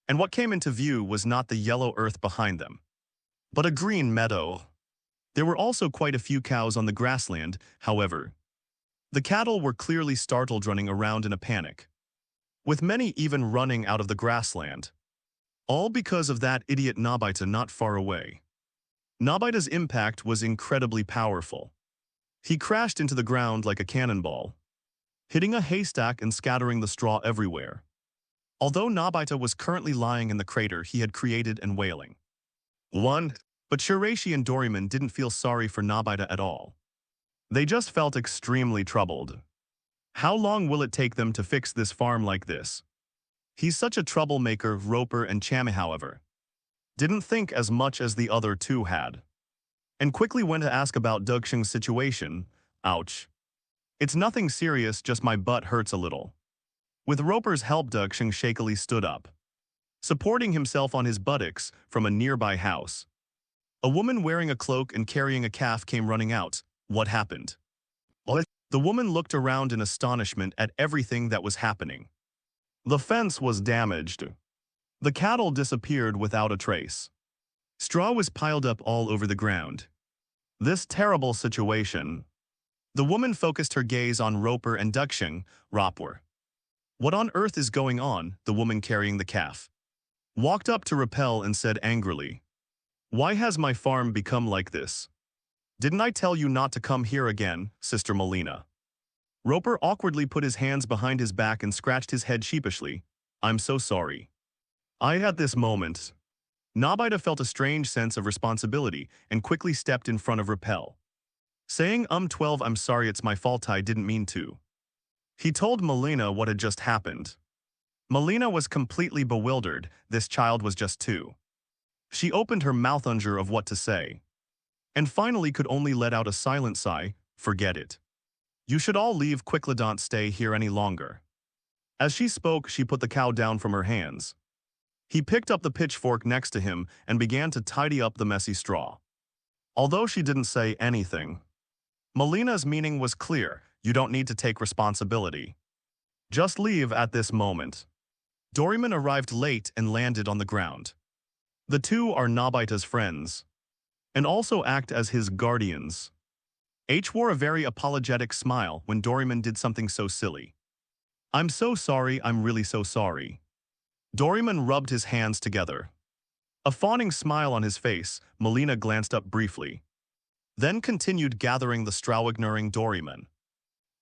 And what came into view was not the yellow earth behind them, but a green meadow. There were also quite a few cows on the grassland, however. The cattle were clearly startled, running around in a panic, with many even running out of the grassland. All because of that idiot Nobita not far away. Nobita's impact was incredibly powerful. He crashed into the ground like a cannonball, hitting a haystack and scattering the straw everywhere. Although Nobita was currently lying in the crater he had created and wailing. But Shiraishi and Doraemon didn't feel sorry for Nobita at all. They just felt extremely troubled. How long will it take them to fix this farm like this? He's such a troublemaker. Roper and Chami, however, didn't think as much as the other two had, and quickly went to ask about Duxing's situation. Ouch. It's nothing serious, just my butt hurts a little. With Roper's help, Duxing shakily stood up, supporting himself on his buttocks from a nearby house. A woman wearing a cloak and carrying a calf came running out. What happened? The woman looked around in astonishment at everything that was happening. The fence was damaged. The cattle disappeared without a trace. Straw was piled up all over the ground. This terrible situation. The woman focused her gaze on Roper and Duxing. Roper. What on earth is going on? The woman carrying the calf walked up to Rappel and said angrily, "Why has my farm become like this? Didn't I tell you not to come here again, Sister Melina?" Roper awkwardly put his hands behind his back and scratched his head sheepishly. "I'm so sorry." At this moment, Nobita felt a strange sense of responsibility and quickly stepped in front of Rappel, saying, 12, I'm sorry, it's my fault, I didn't mean to." He told Melina what had just happened. Melina was completely bewildered. This child was just 2. She opened her mouth unsure of what to say, and finally could only let out a silent sigh. "Forget it. You should all leave quickly, don't stay here any longer." As she spoke, she put the cow down from her hands. He picked up the pitchfork next to him and began to tidy up the messy straw. Although she didn't say anything, Melina's meaning was clear. You don't need to take responsibility. Just leave at this moment. Doraemon arrived late and landed on the ground. The two are Nobita's friends, and also act as his guardians. H wore a very apologetic smile when Doraemon did something so silly. "I'm so sorry, I'm really so sorry." Doraemon rubbed his hands together. A fawning smile on his face, Melina glanced up briefly, then continued gathering the straw, ignoring Doraemon.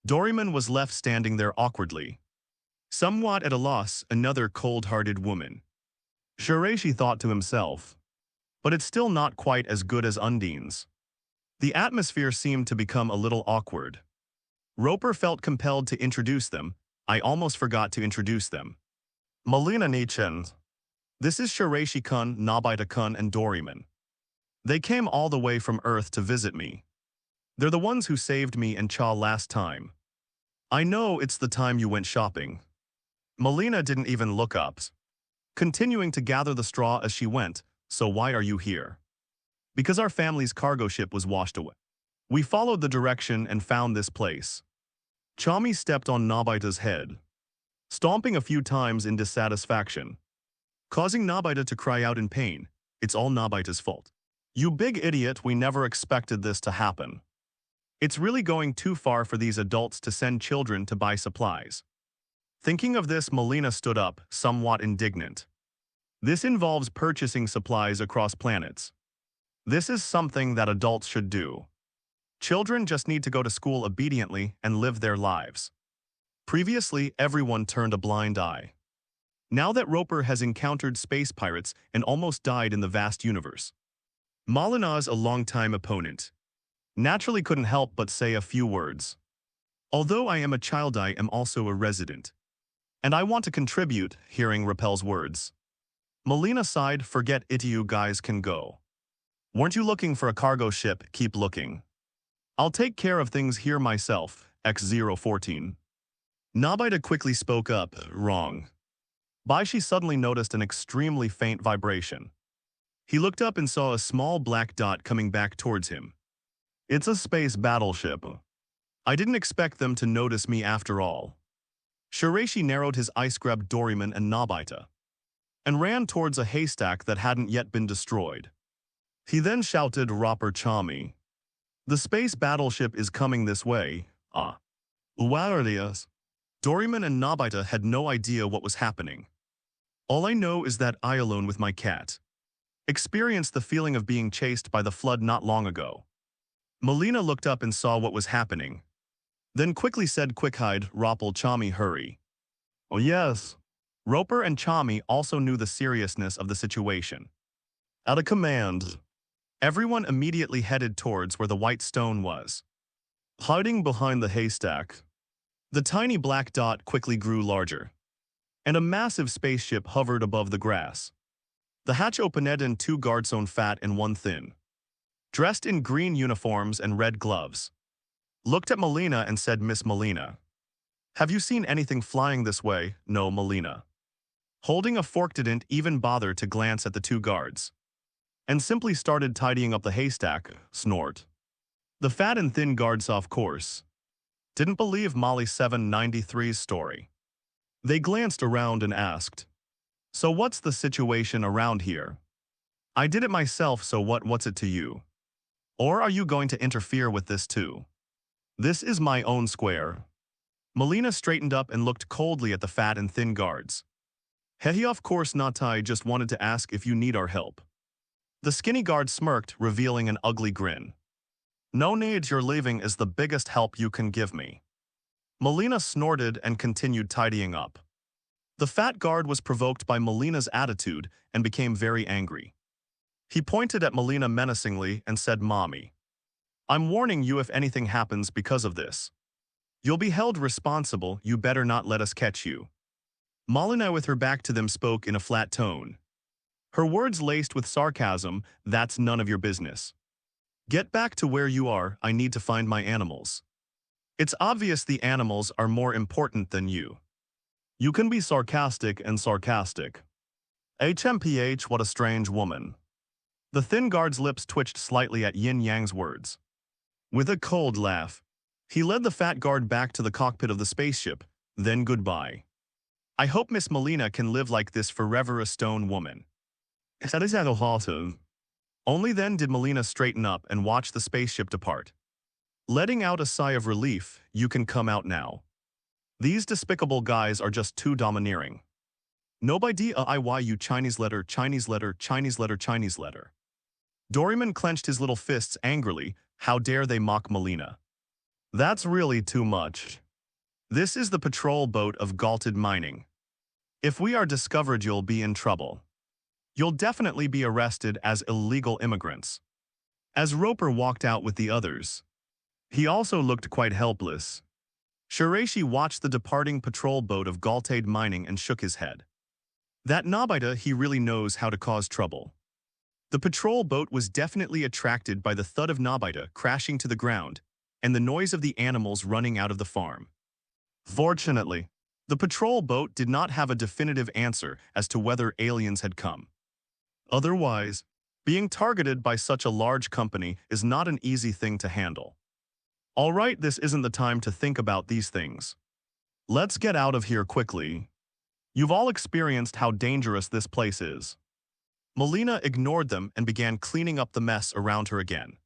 Doraemon was left standing there awkwardly, somewhat at a loss. Another cold-hearted woman, Shiraishi thought to himself. But it's still not quite as good as Undine's. The atmosphere seemed to become a little awkward. Roper felt compelled to introduce them. "I almost forgot to introduce them. Melina Nichan. This is Shiraishi-kun, Nobita-kun, and Doraemon. They came all the way from Earth to visit me. They're the ones who saved me and Cha last time. I know it's the time you went shopping." Melina didn't even look up, continuing to gather the straw as she went. "So why are you here?" "Because our family's cargo ship was washed away. We followed the direction and found this place." Chami stepped on Nobita's head, stomping a few times in dissatisfaction, causing Nobita to cry out in pain. "It's all Nobita's fault. You big idiot, we never expected this to happen. It's really going too far for these adults to send children to buy supplies." Thinking of this, Melina stood up, somewhat indignant. "This involves purchasing supplies across planets. This is something that adults should do. Children just need to go to school obediently and live their lives. Previously, everyone turned a blind eye. Now that Roper has encountered space pirates and almost died in the vast universe, Malina's a longtime opponent. Naturally couldn't help but say a few words. Although I am a child, I am also a resident. And I want to contribute, hearing Repel's words. Malina sighed, forget it, you guys can go. Weren't you looking for a cargo ship? Keep looking. I'll take care of things here myself, X014. Nobita quickly spoke up, wrong. Baishi suddenly noticed an extremely faint vibration. He looked up and saw a small black dot coming back towards him. It's a space battleship. I didn't expect them to notice me after all. Shiraishi narrowed his eyes, grabbed Doryman and Nobita, and ran towards a haystack that hadn't yet been destroyed. He then shouted, Roper Chami. The space battleship is coming this way. Ah. Warriors. Doryman and Nobita had no idea what was happening. All I know is that I, alone with my cat, experienced the feeling of being chased by the flood not long ago. Malina looked up and saw what was happening, then quickly said, quick-hide, Roper Chami, hurry. Oh yes. Roper and Chami also knew the seriousness of the situation. At a command, everyone immediately headed towards where the white stone was. Hiding behind the haystack, the tiny black dot quickly grew larger, and a massive spaceship hovered above the grass. The hatch opened and two guards, one fat and one thin, dressed in green uniforms and red gloves, looked at Malina and said, Miss Malina, have you seen anything flying this way? No, Malina. Holding a fork, didn't even bother to glance at the two guards, and simply started tidying up the haystack, snort. The fat and thin guards, of course, didn't believe Molly 793's story. They glanced around and asked, so what's the situation around here? I did it myself, so what's it to you? Or are you going to interfere with this too? This is my own square. Malina straightened up and looked coldly at the fat and thin guards. Hey, of course not, I just wanted to ask if you need our help. The skinny guard smirked, revealing an ugly grin. No need, your leaving is the biggest help you can give me. Malina snorted and continued tidying up. The fat guard was provoked by Malina's attitude and became very angry. He pointed at Malina menacingly and said, Mommy, I'm warning you, if anything happens because of this, you'll be held responsible. You better not let us catch you. Malina, with her back to them, spoke in a flat tone, her words laced with sarcasm, that's none of your business. Get back to where you are, I need to find my animals. It's obvious the animals are more important than you. You can be sarcastic and sarcastic. HMPH, what a strange woman. The thin guard's lips twitched slightly at Yin Yang's words. With a cold laugh, he led the fat guard back to the cockpit of the spaceship, then goodbye. I hope Miss Malina can live like this forever, a stone woman. Only then did Malina straighten up and watch the spaceship depart. Letting out a sigh of relief, you can come out now. These despicable guys are just too domineering. Nobody you Chinese letter, Chinese letter, Chinese letter, Chinese letter. Doryman clenched his little fists angrily. How dare they mock Malina? That's really too much. This is the patrol boat of Galted Mining. If we are discovered, you'll be in trouble. You'll definitely be arrested as illegal immigrants. As Roper walked out with the others, he also looked quite helpless. Shiraishi watched the departing patrol boat of Galted Mining and shook his head. That Nobita, he really knows how to cause trouble. The patrol boat was definitely attracted by the thud of Nobita crashing to the ground and the noise of the animals running out of the farm. Fortunately, the patrol boat did not have a definitive answer as to whether aliens had come. Otherwise, being targeted by such a large company is not an easy thing to handle. All right, this isn't the time to think about these things. Let's get out of here quickly. You've all experienced how dangerous this place is. Malina ignored them and began cleaning up the mess around her again.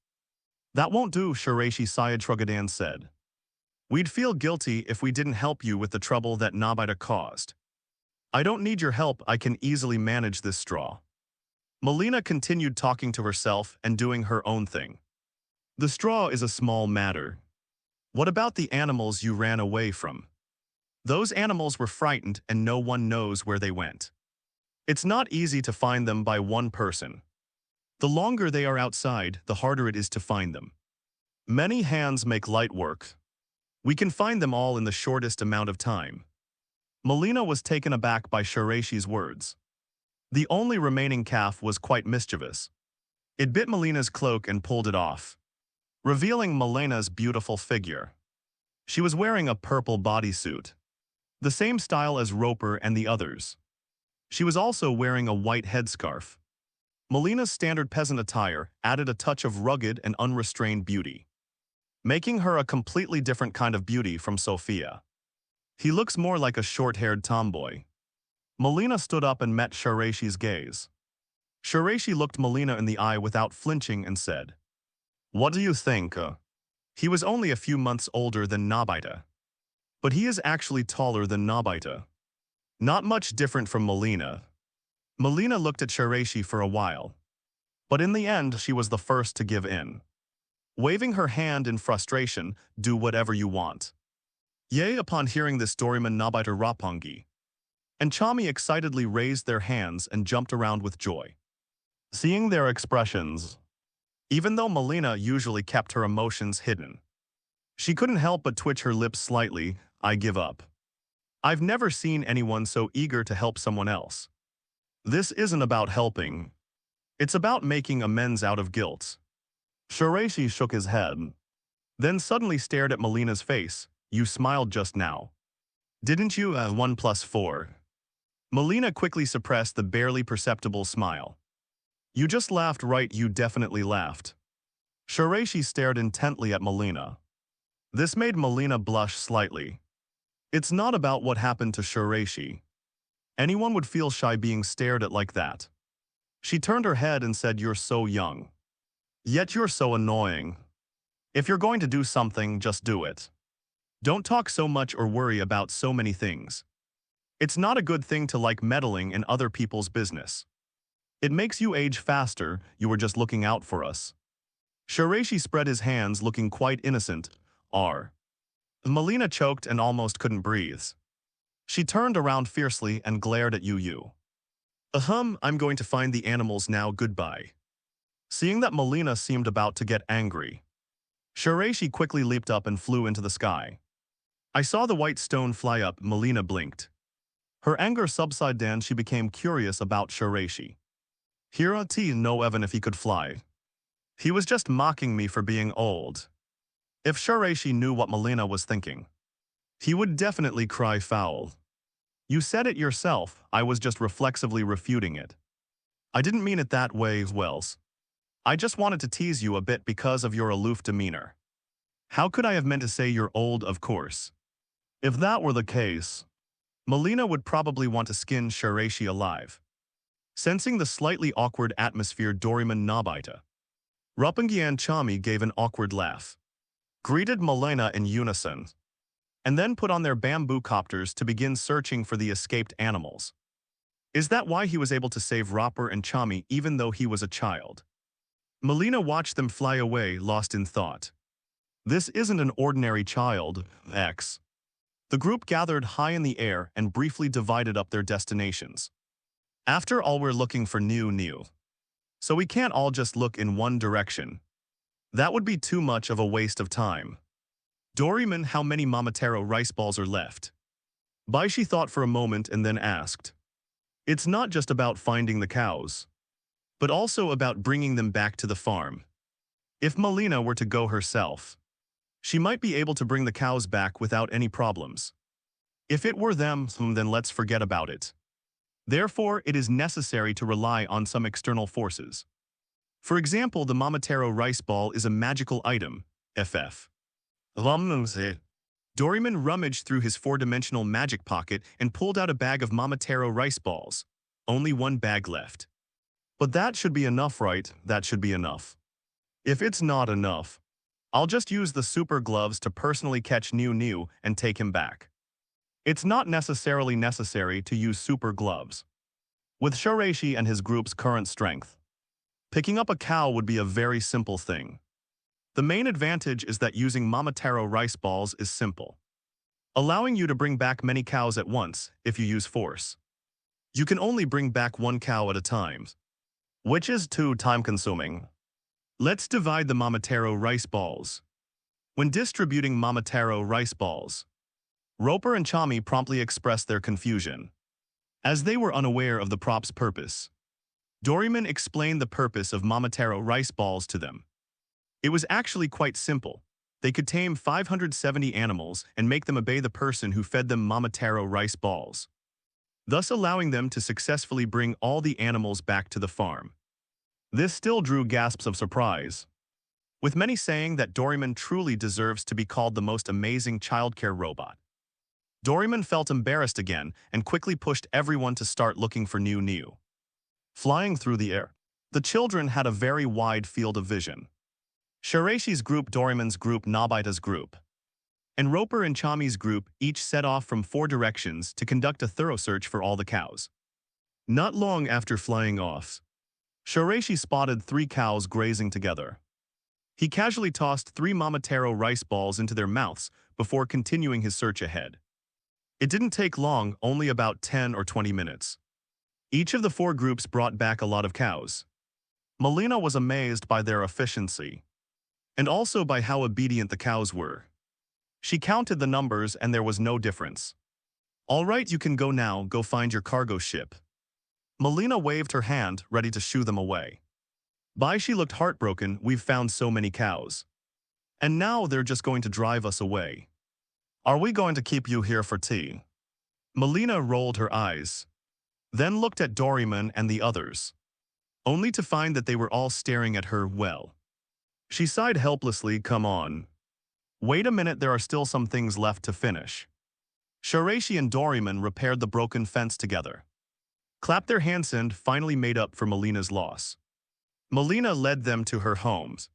That won't do, Shiraishi Sayad said. We'd feel guilty if we didn't help you with the trouble that Nobita caused. I don't need your help, I can easily manage this straw. Malina continued talking to herself and doing her own thing. The straw is a small matter. What about the animals you ran away from? Those animals were frightened and no one knows where they went. It's not easy to find them by one person. The longer they are outside, the harder it is to find them. Many hands make light work. We can find them all in the shortest amount of time. Melina was taken aback by Shiraishi's words. The only remaining calf was quite mischievous. It bit Melina's cloak and pulled it off, revealing Melina's beautiful figure. She was wearing a purple bodysuit, the same style as Roper and the others. She was also wearing a white headscarf. Melina's standard peasant attire added a touch of rugged and unrestrained beauty, making her a completely different kind of beauty from Sophia. He looks more like a short-haired tomboy. Melina stood up and met Shiraishi's gaze. Shiraishi looked Melina in the eye without flinching and said, "What do you think?" He was only a few months older than Nobita, but he is actually taller than Nobita. Not much different from Melina. Melina looked at Shiraishi for a while, but in the end she was the first to give in. Waving her hand in frustration, "Do whatever you want." Yea, upon hearing this, Doraemon, Nobita, Roppongi and Chami excitedly raised their hands and jumped around with joy. Seeing their expressions, even though Melina usually kept her emotions hidden, she couldn't help but twitch her lips slightly. "I give up. I've never seen anyone so eager to help someone else. This isn't about helping. It's about making amends out of guilt." Shiraishi shook his head, then suddenly stared at Melina's face. "You smiled just now. Didn't you? 1 plus 4. Melina quickly suppressed the barely perceptible smile. "You just laughed, right? You definitely laughed." Shiraishi stared intently at Melina. This made Melina blush slightly. It's not about what happened to Shiraishi. Anyone would feel shy being stared at like that. She turned her head and said, "You're so young. Yet you're so annoying. If you're going to do something, just do it. Don't talk so much or worry about so many things. It's not a good thing to like meddling in other people's business. It makes you age faster. You were just looking out for us." Shiraishi spread his hands, looking quite innocent. "R." Melina choked and almost couldn't breathe. She turned around fiercely and glared at Yu. I'm going to find the animals now, goodbye." Seeing that Melina seemed about to get angry, Shiraishi quickly leaped up and flew into the sky. "I saw the white stone fly up," Melina blinked. Her anger subsided and she became curious about Shiraishi. "Hira T no even if he could fly. He was just mocking me for being old." If Shiraishi knew what Melina was thinking, he would definitely cry foul. "You said it yourself, I was just reflexively refuting it. I didn't mean it that way, Wells. I just wanted to tease you a bit because of your aloof demeanor. How could I have meant to say you're old, of course?" If that were the case, Melina would probably want to skin Shiraishi alive. Sensing the slightly awkward atmosphere, Doraemon, Nobita, Roppongi and Chami gave an awkward laugh, greeted Melina in unison, and then put on their bamboo copters to begin searching for the escaped animals. Is that why he was able to save Roper and Chami even though he was a child? Melina watched them fly away, lost in thought. This isn't an ordinary child, X. The group gathered high in the air and briefly divided up their destinations. After all, we're looking for new. So we can't all just look in one direction. That would be too much of a waste of time. Doraemon, how many Momotaro rice balls are left? Baishi thought for a moment and then asked. It's not just about finding the cows, but also about bringing them back to the farm. If Melina were to go herself, she might be able to bring the cows back without any problems. If it were them, then let's forget about it. Therefore, it is necessary to rely on some external forces. For example, the Momotaro rice ball is a magical item, FF. Doraemon rummaged through his four-dimensional magic pocket and pulled out a bag of Momotaro rice balls. Only one bag left. But that should be enough, right? That should be enough. If it's not enough, I'll just use the super gloves to personally catch New and take him back. It's not necessarily necessary to use super gloves. With Shiraishi and his group's current strength, picking up a cow would be a very simple thing. The main advantage is that using Mamataro rice balls is simple, allowing you to bring back many cows at once if you use force. You can only bring back one cow at a time, which is too time-consuming. Let's divide the Mamataro rice balls. When distributing Mamataro rice balls, Roper and Chami promptly expressed their confusion, as they were unaware of the prop's purpose. Doryman explained the purpose of Mamataro rice balls to them. It was actually quite simple. They could tame 570 animals and make them obey the person who fed them Mamataro rice balls, thus allowing them to successfully bring all the animals back to the farm. This still drew gasps of surprise, with many saying that Doryman truly deserves to be called the most amazing childcare robot. Doryman felt embarrassed again and quickly pushed everyone to start looking for new. Flying through the air, the children had a very wide field of vision. Shiraishi's group, Doryman's group, Nobita's group, and Roper and Chami's group each set off from 4 directions to conduct a thorough search for all the cows. Not long after flying off, Shiraishi spotted 3 cows grazing together. He casually tossed 3 Mamataro rice balls into their mouths before continuing his search ahead. It didn't take long, only about 10 or 20 minutes. Each of the 4 groups brought back a lot of cows. Melina was amazed by their efficiency, and also by how obedient the cows were. She counted the numbers and there was no difference. "All right, you can go now, go find your cargo ship." Melina waved her hand, ready to shoo them away. "Bye," she looked heartbroken. "We've found so many cows. And now they're just going to drive us away. Are we going to keep you here for tea?" Melina rolled her eyes, then looked at Doryman and the others, only to find that they were all staring at her. Well, she sighed helplessly. "Come on. Wait a minute, there are still some things left to finish." Shiraishi and Doryman repaired the broken fence together, clapped their hands and finally made up for Melina's loss. Melina led them to her homes.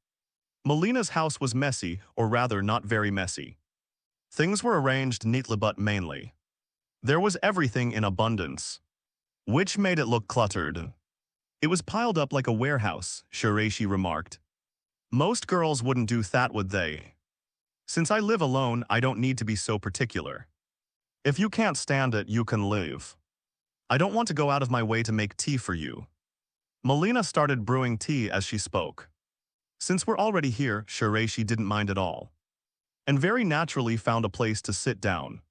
Melina's house was messy, or rather not very messy. Things were arranged neatly but mainly. There was everything in abundance, which made it look cluttered. "It was piled up like a warehouse," Shiraishi remarked. "Most girls wouldn't do that, would they? Since I live alone, I don't need to be so particular. If you can't stand it, you can leave. I don't want to go out of my way to make tea for you." Melina started brewing tea as she spoke. Since we're already here, Shiraishi didn't mind at all, and very naturally found a place to sit down,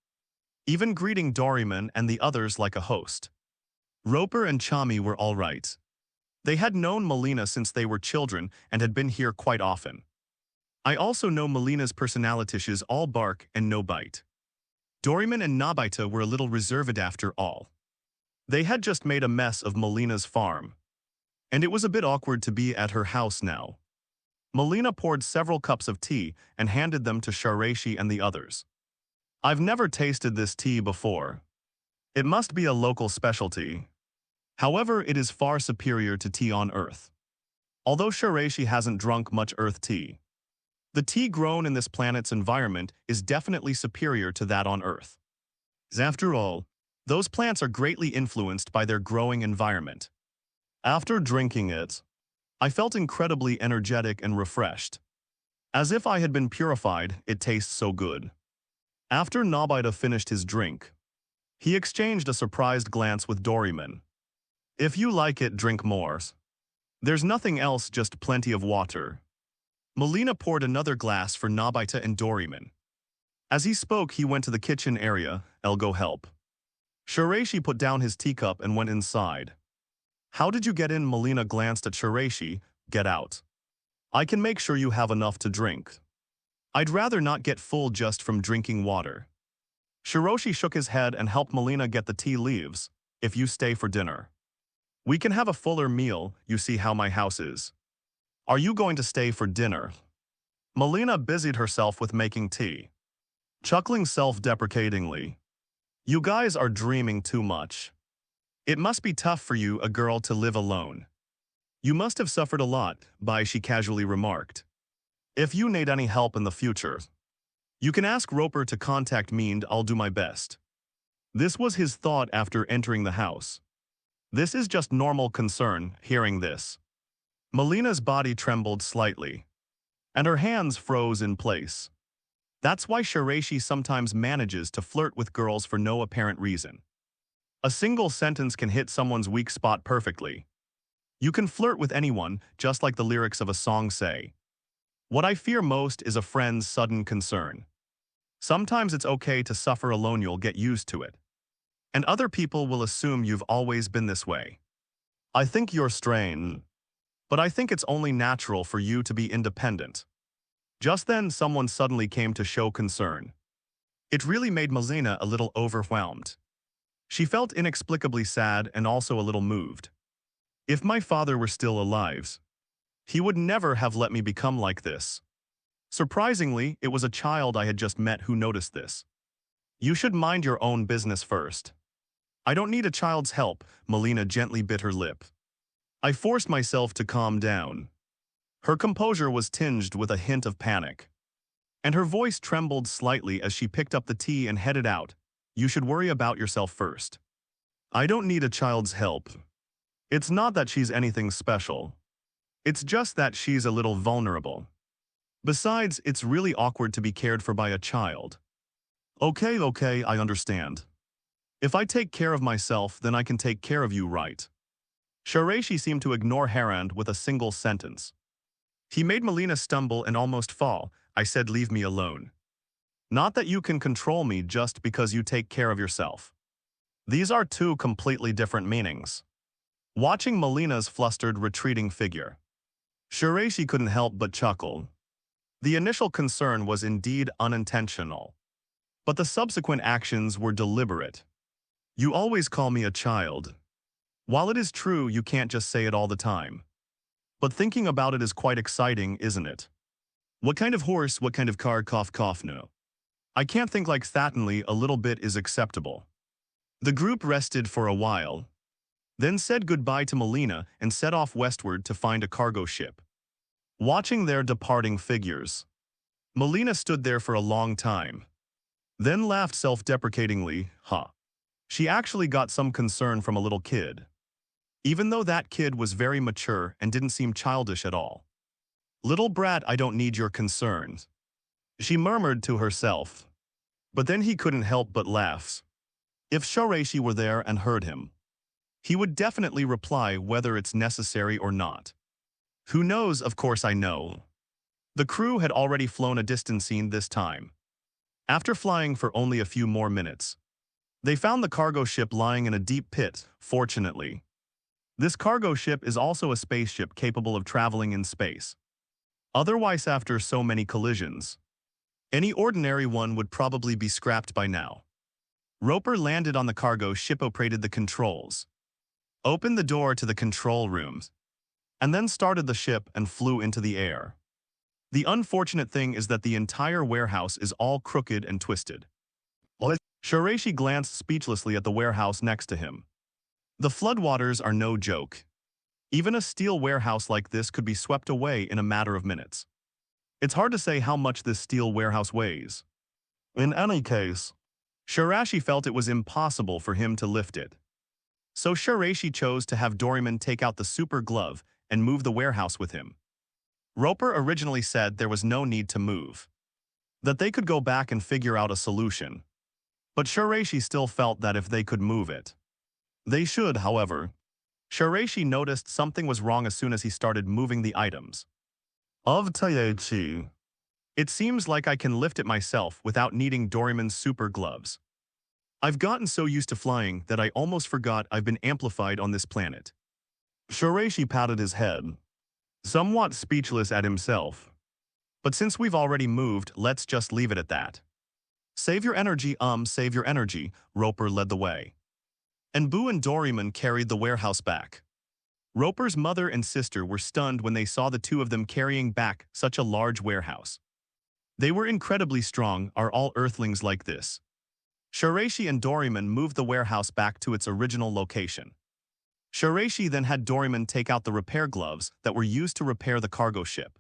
even greeting Doryman and the others like a host. Roper and Chami were all right. They had known Melina since they were children and had been here quite often. I also know Melina's personalities, all bark and no bite. Doryman and Nobita were a little reserved after all. They had just made a mess of Melina's farm, and it was a bit awkward to be at her house now. Melina poured several cups of tea and handed them to Shiraishi and the others. "I've never tasted this tea before. It must be a local specialty. However, it is far superior to tea on Earth." Although Shiraishi hasn't drunk much Earth tea, the tea grown in this planet's environment is definitely superior to that on Earth. After all, those plants are greatly influenced by their growing environment. After drinking it, I felt incredibly energetic and refreshed. As if I had been purified, it tastes so good. After Nobita finished his drink, he exchanged a surprised glance with Doryman. "If you like it, drink more. There's nothing else, just plenty of water." Melina poured another glass for Nobita and Doryman. As he spoke, he went to the kitchen area. "I'll go help." Shiraishi put down his teacup and went inside. "How did you get in?" Melina glanced at Shiraishi. "Get out. I can make sure you have enough to drink. I'd rather not get full just from drinking water." Shiraishi shook his head and helped Melina get the tea leaves. "If you stay for dinner, we can have a fuller meal. You see how my house is. Are you going to stay for dinner?" Melina busied herself with making tea, chuckling self-deprecatingly. "You guys are dreaming too much. It must be tough for you, a girl, to live alone. You must have suffered a lot," she casually remarked. "If you need any help in the future, you can ask Roper to contact me and I'll do my best." This was his thought after entering the house. This is just normal concern. Hearing this, Melina's body trembled slightly. and her hands froze in place. That's why Shiraishi sometimes manages to flirt with girls for no apparent reason. A single sentence can hit someone's weak spot perfectly. You can flirt with anyone, just like the lyrics of a song say. What I fear most is a friend's sudden concern. Sometimes it's okay to suffer alone, you'll get used to it. And other people will assume you've always been this way. I think you're strange, but I think it's only natural for you to be independent. Just then, someone suddenly came to show concern. It really made Melina a little overwhelmed. She felt inexplicably sad and also a little moved. If my father were still alive, he would never have let me become like this. Surprisingly, it was a child I had just met who noticed this. You should mind your own business first. I don't need a child's help, Melina gently bit her lip. I forced myself to calm down. Her composure was tinged with a hint of panic, and her voice trembled slightly as she picked up the tea and headed out. You should worry about yourself first. I don't need a child's help. It's not that she's anything special. It's just that she's a little vulnerable. Besides, it's really awkward to be cared for by a child. Okay, I understand. If I take care of myself, then I can take care of you, right? Shiraishi seemed to ignore Harand with a single sentence. He made Melina stumble and almost fall. I said, leave me alone. Not that you can control me just because you take care of yourself. These are two completely different meanings. Watching Melina's flustered, retreating figure, Shiraishi couldn't help but chuckle. The initial concern was indeed unintentional, but the subsequent actions were deliberate. You always call me a child. While it is true you can't just say it all the time. But thinking about it is quite exciting, isn't it? What kind of horse, what kind of car, cough, no. I can't think like thatonly, a little bit is acceptable. The group rested for a while, then said goodbye to Melina and set off westward to find a cargo ship. Watching their departing figures, Melina stood there for a long time, then laughed self-deprecatingly, She actually got some concern from a little kid, even though that kid was very mature and didn't seem childish at all. Little brat, I don't need your concerns, she murmured to herself. But then he couldn't help but laugh. If Shiraishi were there and heard him, he would definitely reply whether it's necessary or not. Who knows, of course I know. The crew had already flown a distance this time. After flying for only a few more minutes, they found the cargo ship lying in a deep pit, fortunately. This cargo ship is also a spaceship capable of traveling in space. Otherwise, after so many collisions, any ordinary one would probably be scrapped by now. Roper landed on the cargo ship, operated the controls, opened the door to the control rooms, and then started the ship and flew into the air. The unfortunate thing is that the entire warehouse is all crooked and twisted. Shiraishi glanced speechlessly at the warehouse next to him. The floodwaters are no joke. Even a steel warehouse like this could be swept away in a matter of minutes. It's hard to say how much this steel warehouse weighs. In any case, Shiraishi felt it was impossible for him to lift it. So Shiraishi chose to have Doryman take out the super glove and move the warehouse with him. Roper originally said there was no need to move, that they could go back and figure out a solution. But Shiraishi still felt that if they could move it, they should, however. Shiraishi noticed something was wrong as soon as he started moving the items. Of Taichi. It seems like I can lift it myself without needing Doryman's super gloves. I've gotten so used to flying that I almost forgot I've been amplified on this planet. Shiraishi patted his head, somewhat speechless at himself. But since we've already moved, let's just leave it at that. Save your energy, Roper led the way. And Boo and Doryman carried the warehouse back. Roper's mother and sister were stunned when they saw the two of them carrying back such a large warehouse. They were incredibly strong, are all earthlings like this? Shiraishi and Doryman moved the warehouse back to its original location. Shiraishi then had Doryman take out the repair gloves that were used to repair the cargo ship.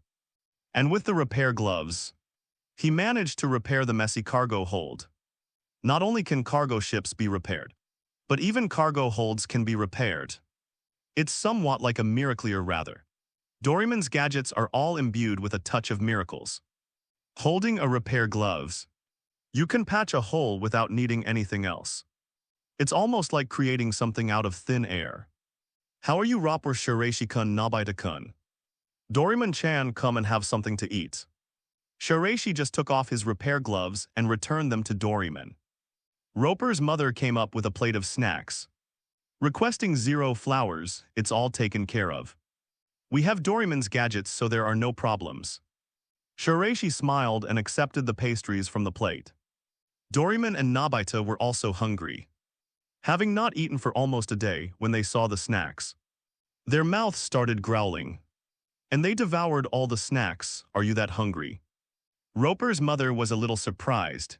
And with the repair gloves, he managed to repair the messy cargo hold. Not only can cargo ships be repaired, but even cargo holds can be repaired. It's somewhat like a miracle, rather. Doraemon's gadgets are all imbued with a touch of miracles. Holding a repair gloves, you can patch a hole without needing anything else. It's almost like creating something out of thin air. How are you, Rapper Shiraishi-kun, Nobita-kun? Doraemon-chan, come and have something to eat. Shiraishi just took off his repair gloves and returned them to Doraemon. Roper's mother came up with a plate of snacks. Requesting 0 flowers, it's all taken care of. We have Doraemon's gadgets, so there are no problems. Shiraishi smiled and accepted the pastries from the plate. Doraemon and Nobita were also hungry, having not eaten for almost a day when they saw the snacks. Their mouths started growling, and they devoured all the snacks. Are you that hungry? Roper's mother was a little surprised,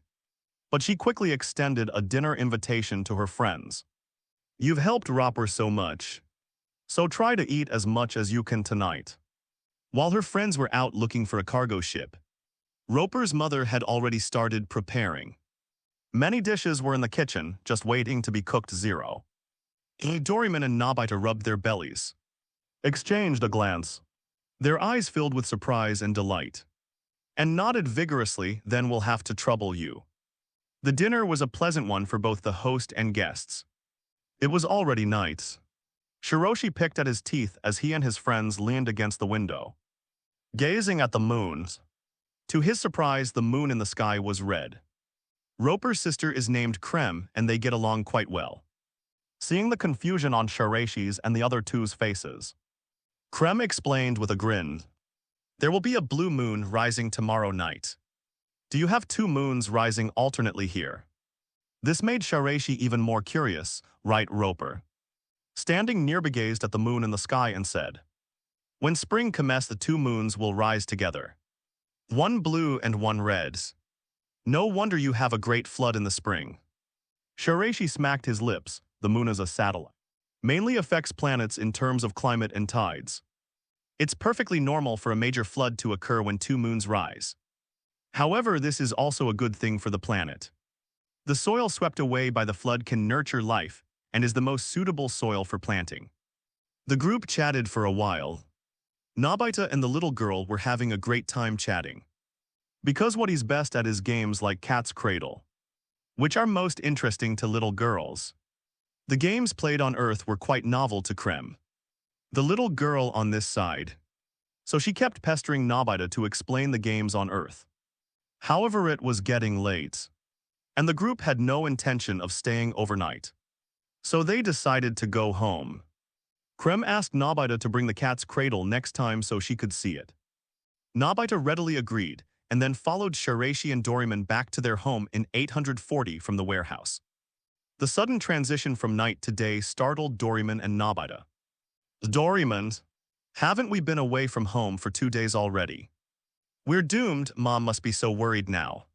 but she quickly extended a dinner invitation to her friends. You've helped Roper so much, so try to eat as much as you can tonight. While her friends were out looking for a cargo ship, Roper's mother had already started preparing. Many dishes were in the kitchen, just waiting to be cooked. Doraemon and Nobita rubbed their bellies, exchanged a glance. Their eyes filled with surprise and delight, and nodded vigorously. Then we'll have to trouble you. The dinner was a pleasant one for both the host and guests. It was already night. Shiraishi picked at his teeth as he and his friends leaned against the window, gazing at the moons. To his surprise, the moon in the sky was red. Roper's sister is named Creme, and they get along quite well. Seeing the confusion on Shiraishi's and the other two's faces, Creme explained with a grin, there will be a blue moon rising tomorrow night. Do you have 2 moons rising alternately here? This made Shiraishi even more curious, right, Roper? Standing nearby gazed at the moon in the sky and said, when spring comes, the 2 moons will rise together. 1 blue and 1 red. No wonder you have a great flood in the spring. Shiraishi smacked his lips. The moon is a satellite. Mainly affects planets in terms of climate and tides. It's perfectly normal for a major flood to occur when 2 moons rise. However, this is also a good thing for the planet. The soil swept away by the flood can nurture life and is the most suitable soil for planting. The group chatted for a while. Nobita and the little girl were having a great time chatting, because what he's best at is games like Cat's Cradle, which are most interesting to little girls. The games played on Earth were quite novel to Creme, the little girl on this side, so she kept pestering Nobita to explain the games on Earth. However, it was getting late, and the group had no intention of staying overnight, so they decided to go home. Creme asked Nobita to bring the Cat's Cradle next time so she could see it. Nobita readily agreed, and then followed Shiraishi and Doraemon back to their home in 840 from the warehouse. The sudden transition from night to day startled Doraemon and Nobita. Doraemon, haven't we been away from home for 2 days already? We're doomed. Mom must be so worried now.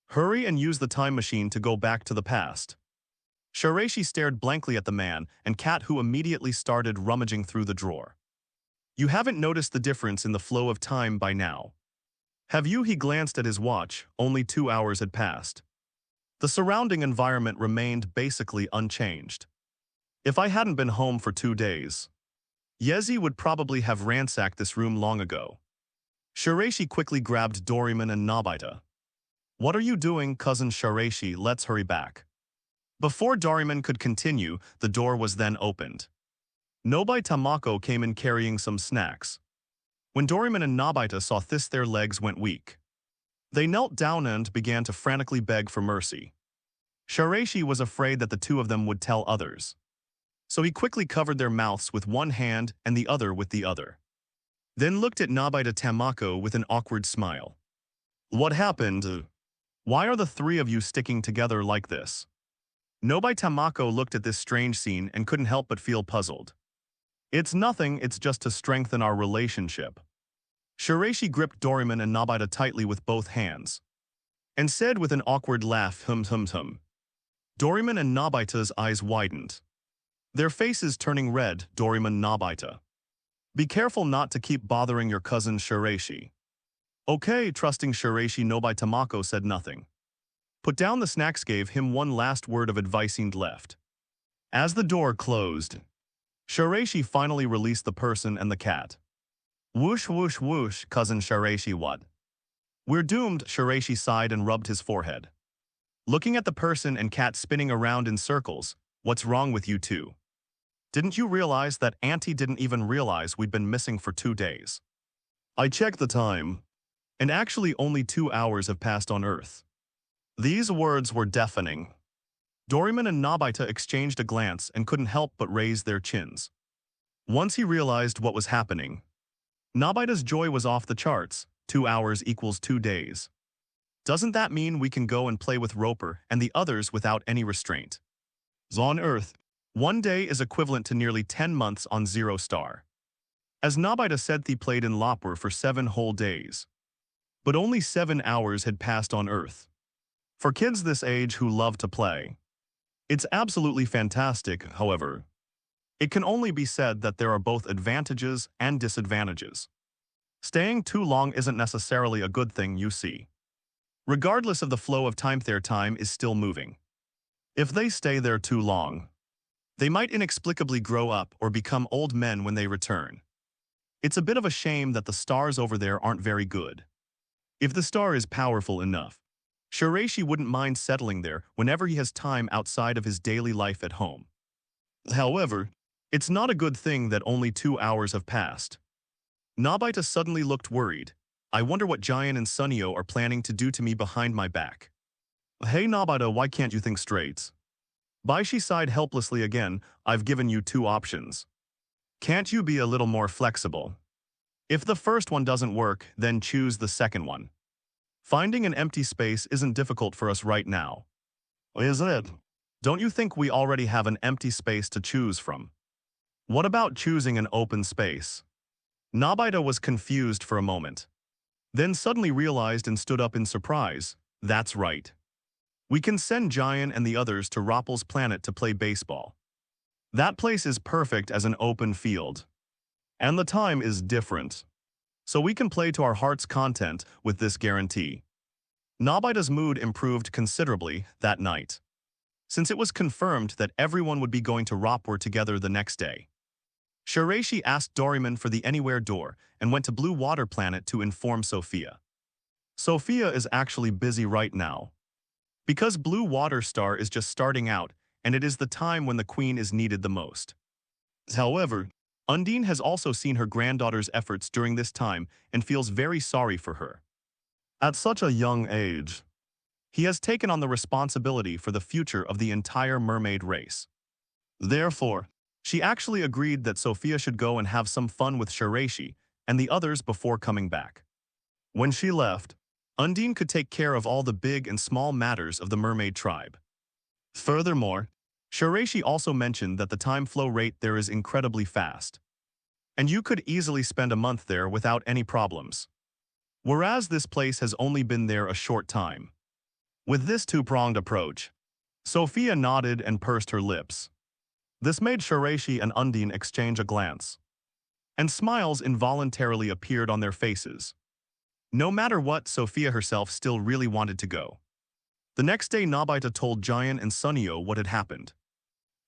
Hurry and use the time machine to go back to the past. Shiraishi stared blankly at the man and cat, who immediately started rummaging through the drawer. You haven't noticed the difference in the flow of time by now, have you? He glanced at his watch. Only 2 hours had passed. The surrounding environment remained basically unchanged. If I hadn't been home for 2 days, Yezi would probably have ransacked this room long ago. Shiraishi quickly grabbed Doraemon and Nobita. What are you doing, cousin Shiraishi? Let's hurry back. Before Doraemon could continue, the door was then opened. Nobita Tamako came in carrying some snacks. When Doraemon and Nobita saw this, their legs went weak. They knelt down and began to frantically beg for mercy. Shiraishi was afraid that the 2 of them would tell others, so he quickly covered their mouths with one hand and the other with the other. Then looked at Nobita Tamako with an awkward smile. What happened? Why are the 3 of you sticking together like this? Nobita Tamako looked at this strange scene and couldn't help but feel puzzled. It's nothing, it's just to strengthen our relationship. Shiraishi gripped Doraemon and Nobita tightly with both hands, and said with an awkward laugh, hum hum hum. Doraemon and Nobita's eyes widened, their faces turning red. Doraemon, Nobita, be careful not to keep bothering your cousin Shiraishi. Okay, trusting Shiraishi, Nobita Tamako said nothing. Put down the snacks, gave him one last word of advice and left. As the door closed, Shiraishi finally released the person and the cat. Whoosh whoosh whoosh, cousin Shiraishi what? We're doomed, Shiraishi sighed and rubbed his forehead. Looking at the person and cat spinning around in circles, what's wrong with you two? Didn't you realize that Auntie didn't even realize we'd been missing for 2 days? I checked the time, and actually only 2 hours have passed on Earth. These words were deafening. Doraemon and Nobita exchanged a glance and couldn't help but raise their chins. Once he realized what was happening, Nobita's joy was off the charts. 2 hours equals 2 days. Doesn't that mean we can go and play with Roper and the others without any restraint? On Earth, 1 day is equivalent to nearly 10 months on Zero Star. As Nobita said, they played in Lopper for 7 whole days. But only 7 hours had passed on Earth. For kids this age who love to play, it's absolutely fantastic. However, it can only be said that there are both advantages and disadvantages. Staying too long isn't necessarily a good thing, you see. Regardless of the flow of time, their time is still moving. If they stay there too long, they might inexplicably grow up or become old men when they return. It's a bit of a shame that the stars over there aren't very good. If the star is powerful enough, Shiraishi wouldn't mind settling there whenever he has time outside of his daily life at home. However, it's not a good thing that only 2 hours have passed. Nobita suddenly looked worried. I wonder what Giant and Sunio are planning to do to me behind my back. Hey Nobita, why can't you think straight? Baishi sighed helplessly again. I've given you 2 options. Can't you be a little more flexible? If the first one doesn't work, then choose the second one. Finding an empty space isn't difficult for us right now. Is it? Don't you think we already have an empty space to choose from? What about choosing an open space? Nobita was confused for a moment. Then suddenly realized and stood up in surprise. That's right. We can send Giant and the others to Roppel's planet to play baseball. That place is perfect as an open field. And the time is different. So we can play to our heart's content with this guarantee. Nobita's mood improved considerably that night, since it was confirmed that everyone would be going to Roppor together the next day. Shiraishi asked Doraemon for the Anywhere door and went to Blue Water Planet to inform Sophia. Sophia is actually busy right now, because Blue Water Star is just starting out and it is the time when the Queen is needed the most. However, Undine has also seen her granddaughter's efforts during this time and feels very sorry for her. At such a young age, he has taken on the responsibility for the future of the entire mermaid race. Therefore, she actually agreed that Sophia should go and have some fun with Shiraishi and the others before coming back. When she left, Undine could take care of all the big and small matters of the mermaid tribe. Furthermore, Shiraishi also mentioned that the time flow rate there is incredibly fast, and you could easily spend a month there without any problems. Whereas this place has only been there a short time. With this two-pronged approach, Sophia nodded and pursed her lips. This made Shiraishi and Undine exchange a glance, and smiles involuntarily appeared on their faces. No matter what, Sophia herself still really wanted to go. The next day, Nobita told Giant and Sunio what had happened,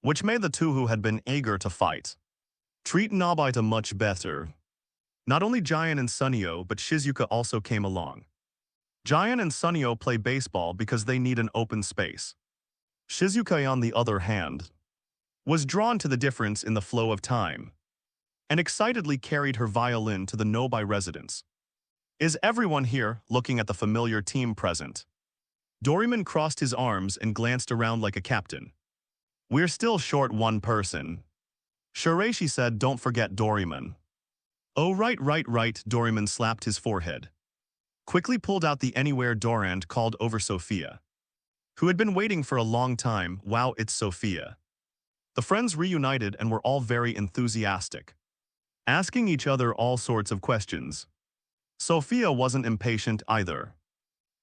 which made the two who had been eager to fight treat Nobita much better. Not only Giant and Sunio, but Shizuka also came along. Giant and Sunio play baseball because they need an open space. Shizuka, on the other hand, was drawn to the difference in the flow of time, and excitedly carried her violin to the Nobai residence. Is everyone here looking at the familiar team present? Doraemon crossed his arms and glanced around like a captain. We're still short one person. Shiraishi said, don't forget Doraemon. Oh right, Doraemon slapped his forehead. Quickly pulled out the Anywhere door and called over Sophia, who had been waiting for a long time. Wow, it's Sophia. The friends reunited and were all very enthusiastic, asking each other all sorts of questions. Sophia wasn't impatient either,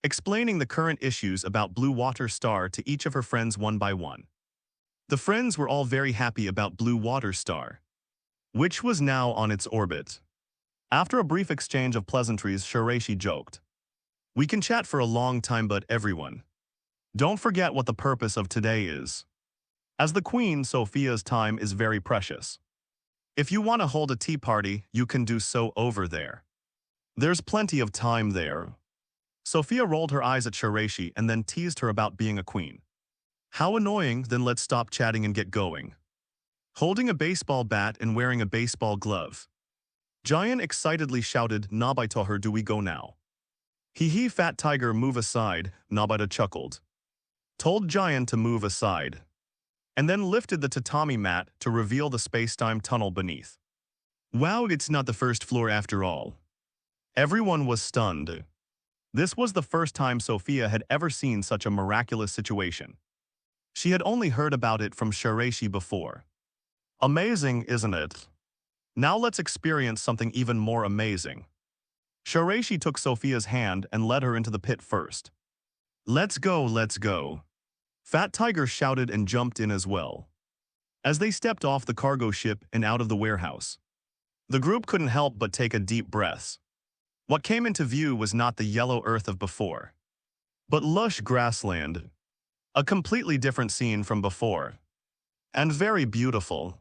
explaining the current issues about Blue Water Star to each of her friends one by one. The friends were all very happy about Blue Water Star, which was now on its orbit. After a brief exchange of pleasantries, Shiraishi joked, we can chat for a long time, but everyone, don't forget what the purpose of today is. As the Queen, Sophia's time is very precious. If you want to hold a tea party, you can do so over there. There's plenty of time there. Sophia rolled her eyes at Shiraishi and then teased her about being a queen. How annoying, then let's stop chatting and get going. Holding a baseball bat and wearing a baseball glove. Giant excitedly shouted, Nobita her, do we go now? Hee fat tiger, move aside, Nobita chuckled. Told Giant to move aside. And then lifted the tatami mat to reveal the space-time tunnel beneath. Wow, it's not the first floor after all. Everyone was stunned. This was the first time Sophia had ever seen such a miraculous situation. She had only heard about it from Shiraishi before. Amazing, isn't it? Now let's experience something even more amazing. Shiraishi took Sophia's hand and led her into the pit first. Let's go, let's go. Fat Tiger shouted and jumped in as well. As they stepped off the cargo ship and out of the warehouse, the group couldn't help but take a deep breath. What came into view was not the yellow earth of before, but lush grassland. A completely different scene from before. And very beautiful.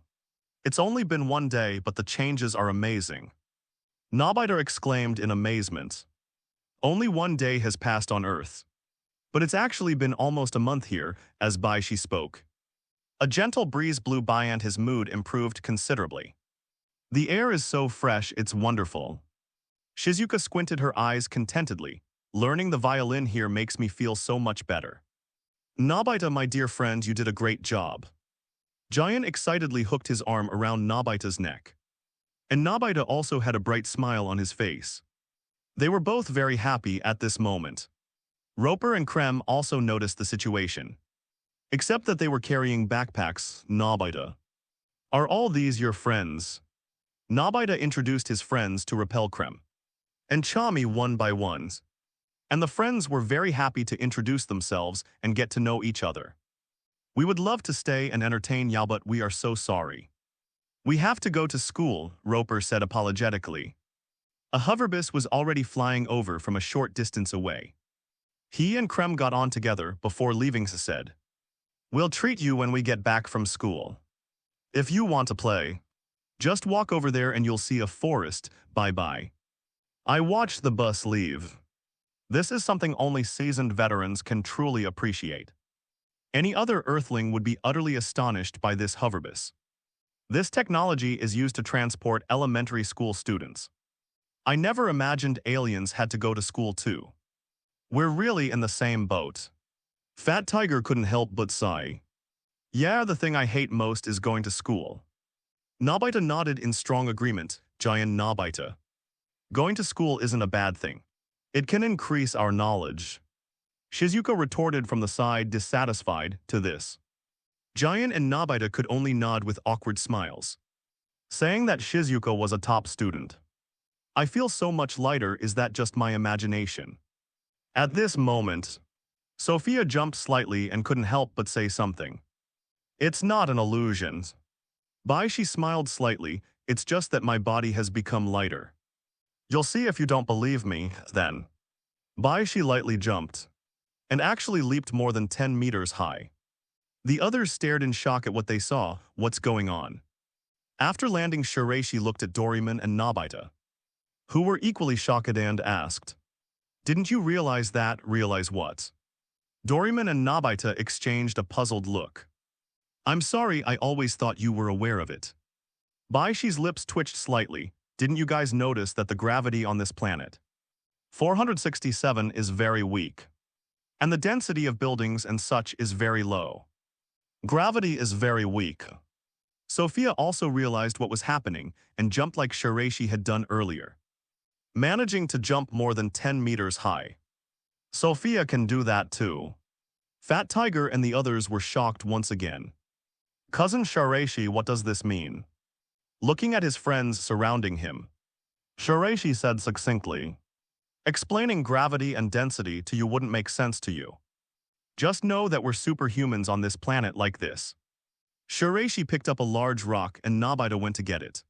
It's only been one day, but the changes are amazing. Nobita exclaimed in amazement. Only one day has passed on Earth. But it's actually been almost a month here, as Baishi spoke. A gentle breeze blew by and his mood improved considerably. The air is so fresh, it's wonderful. Shizuka squinted her eyes contentedly. Learning the violin here makes me feel so much better. Nobita, my dear friend, you did a great job. Giant excitedly hooked his arm around Nobita's neck. And Nobita also had a bright smile on his face. They were both very happy at this moment. Roper and Krem also noticed the situation. Except that they were carrying backpacks. Nobita. Are all these your friends? Nobita introduced his friends to repel Krem and Chami one by one. And the friends were very happy to introduce themselves and get to know each other. We would love to stay and entertain y'all, but we are so sorry. We have to go to school, Roper said apologetically. A hoverbus was already flying over from a short distance away. He and Krem got on together before leaving. Said, we'll treat you when we get back from school. If you want to play, just walk over there and you'll see a forest. Bye-bye. I watched the bus leave. This is something only seasoned veterans can truly appreciate. Any other Earthling would be utterly astonished by this hoverbus. This technology is used to transport elementary school students. I never imagined aliens had to go to school too. We're really in the same boat. Fat Tiger couldn't help but sigh. Yeah, the thing I hate most is going to school. Nobita nodded in strong agreement. Giant Nobita. Going to school isn't a bad thing. It can increase our knowledge. Shizuka retorted from the side, dissatisfied to this. Giant and Nobita could only nod with awkward smiles, saying that Shizuka was a top student. I feel so much lighter, is that just my imagination? At this moment, Sophia jumped slightly and couldn't help but say something. It's not an illusion. Baishi smiled slightly, it's just that my body has become lighter. You'll see if you don't believe me, then. Baishi lightly jumped, and actually leaped more than 10 meters high. The others stared in shock at what they saw. What's going on? After landing, Shiraishi looked at Doraemon and Nobita, who were equally shocked and asked, didn't you realize that? Realize what? Doraemon and Nobita exchanged a puzzled look. I'm sorry, I always thought you were aware of it. Baishi's lips twitched slightly. Didn't you guys notice that the gravity on this planet 467 is very weak? And the density of buildings and such is very low. Gravity is very weak. Sophia also realized what was happening and jumped like Shiraishi had done earlier, managing to jump more than 10 meters high. Sophia can do that too. Fat Tiger and the others were shocked once again. Cousin Shiraishi, what does this mean? Looking at his friends surrounding him, Shiraishi said succinctly, explaining gravity and density to you wouldn't make sense to you. Just know that we're superhumans on this planet like this. Shiraishi picked up a large rock and Nobita went to get it.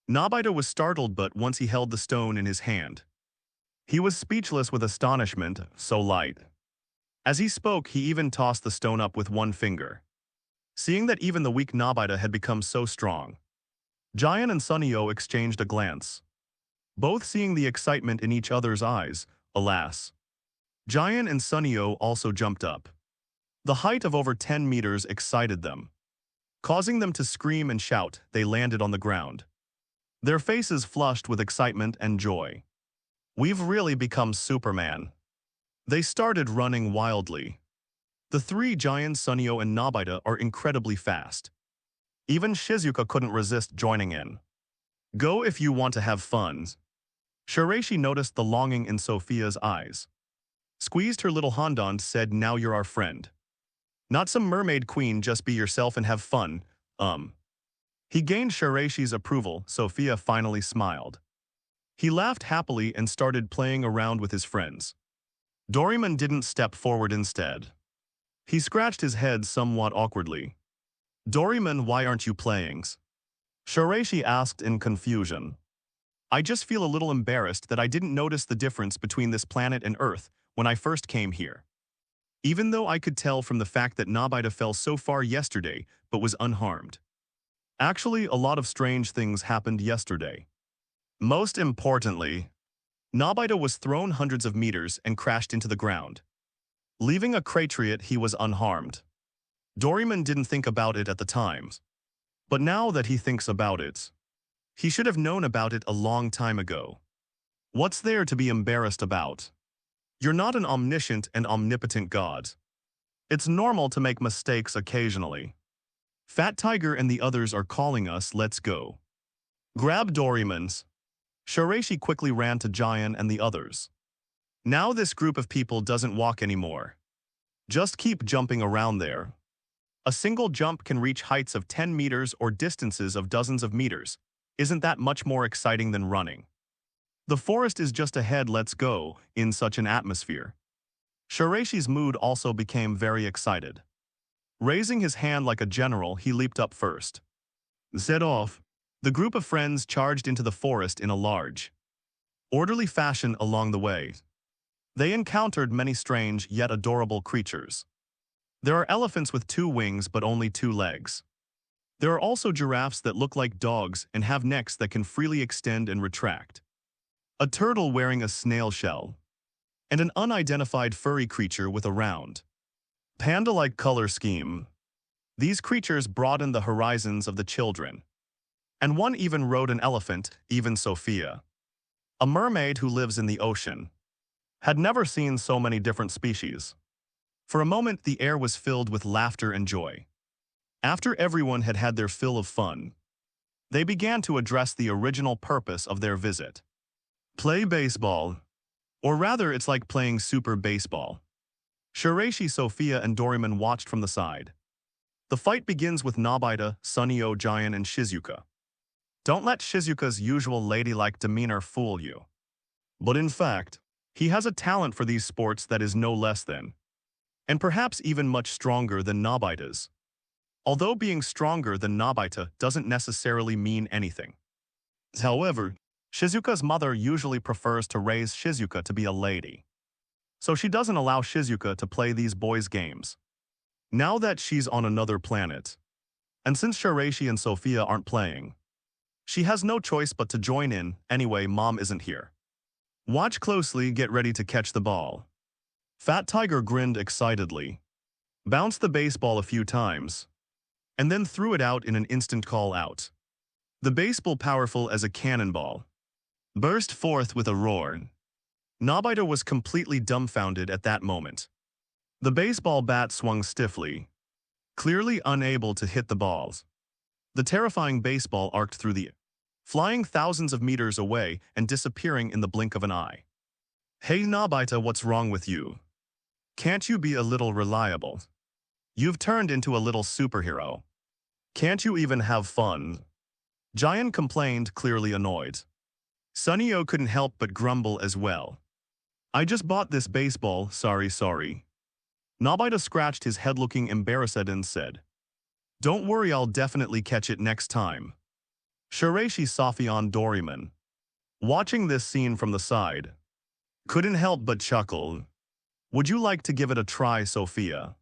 Nobita was startled, but once he held the stone in his hand, he was speechless with astonishment, so light. As he spoke, he even tossed the stone up with one finger. Seeing that even the weak Nobita had become so strong, Giant and Sunio exchanged a glance, both seeing the excitement in each other's eyes. Alas, Giant and Sunio also jumped up. The height of over 10 meters excited them. Causing them to scream and shout, they landed on the ground, their faces flushed with excitement and joy. We've really become Superman. They started running wildly. The three giants, Sunio and Nobita, are incredibly fast. Even Shizuka couldn't resist joining in. Go if you want to have fun. Shiraishi noticed the longing in Sophia's eyes. Squeezed her little hand and said, now you're our friend. Not some mermaid queen, just be yourself and have fun. He gained Shiraishi's approval. Sophia finally smiled. He laughed happily and started playing around with his friends. Doraemon didn't step forward instead. He scratched his head somewhat awkwardly. Doraemon, why aren't you playing? Shiraishi asked in confusion. I just feel a little embarrassed that I didn't notice the difference between this planet and Earth when I first came here. Even though I could tell from the fact that Nobita fell so far yesterday but was unharmed. Actually, a lot of strange things happened yesterday. Most importantly, Nobita was thrown hundreds of meters and crashed into the ground. Leaving a craterite, he was unharmed. Doraemon didn't think about it at the time. But now that he thinks about it, he should have known about it a long time ago. What's there to be embarrassed about? You're not an omniscient and omnipotent god. It's normal to make mistakes occasionally. Fat Tiger and the others are calling us, let's go. Grab Doraemon's. Shiraishi quickly ran to Giant and the others. Now this group of people doesn't walk anymore. Just keep jumping around there. A single jump can reach heights of 10 meters or distances of dozens of meters. Isn't that much more exciting than running? The forest is just ahead, let's go, in such an atmosphere. Shiraishi's mood also became very excited. Raising his hand like a general, he leaped up first. Set off. The group of friends charged into the forest in a large, orderly fashion along the way. They encountered many strange yet adorable creatures. There are elephants with 2 wings but only 2 legs. There are also giraffes that look like dogs and have necks that can freely extend and retract. A turtle wearing a snail shell. And an unidentified furry creature with a round, panda-like color scheme. These creatures broaden the horizons of the children. And one even rode an elephant, even Sophia. A mermaid who lives in the ocean. Had never seen so many different species. For a moment, the air was filled with laughter and joy. After everyone had had their fill of fun, they began to address the original purpose of their visit. Play baseball. Or rather, it's like playing super baseball. Shiraishi, Sophia, and Doraemon watched from the side. The fight begins with Nobita, Sunio, Giant, and Shizuka. Don't let Shizuka's usual ladylike demeanor fool you. But in fact, he has a talent for these sports that is no less than, and perhaps even much stronger than Nobita's. Although being stronger than Nobita doesn't necessarily mean anything. However, Shizuka's mother usually prefers to raise Shizuka to be a lady. So she doesn't allow Shizuka to play these boys' games. Now that she's on another planet, and since Shiraishi and Sophia aren't playing, she has no choice but to join in. Anyway, mom isn't here. Watch closely, get ready to catch the ball. Fat Tiger grinned excitedly, bounced the baseball a few times, and then threw it out in an instant call out. The baseball, powerful as a cannonball, burst forth with a roar. Nobita was completely dumbfounded at that moment. The baseball bat swung stiffly, clearly unable to hit the balls. The terrifying baseball arced through the air, flying thousands of meters away and disappearing in the blink of an eye. Hey Nobita, what's wrong with you? Can't you be a little reliable? You've turned into a little superhero. Can't you even have fun? Giant complained, clearly annoyed. Sunio couldn't help but grumble as well. I just bought this baseball, sorry. Nobita scratched his head looking embarrassed and said, don't worry, I'll definitely catch it next time. Shiraishi, Sophia, and Doraemon, watching this scene from the side, couldn't help but chuckle. Would you like to give it a try, Sophia?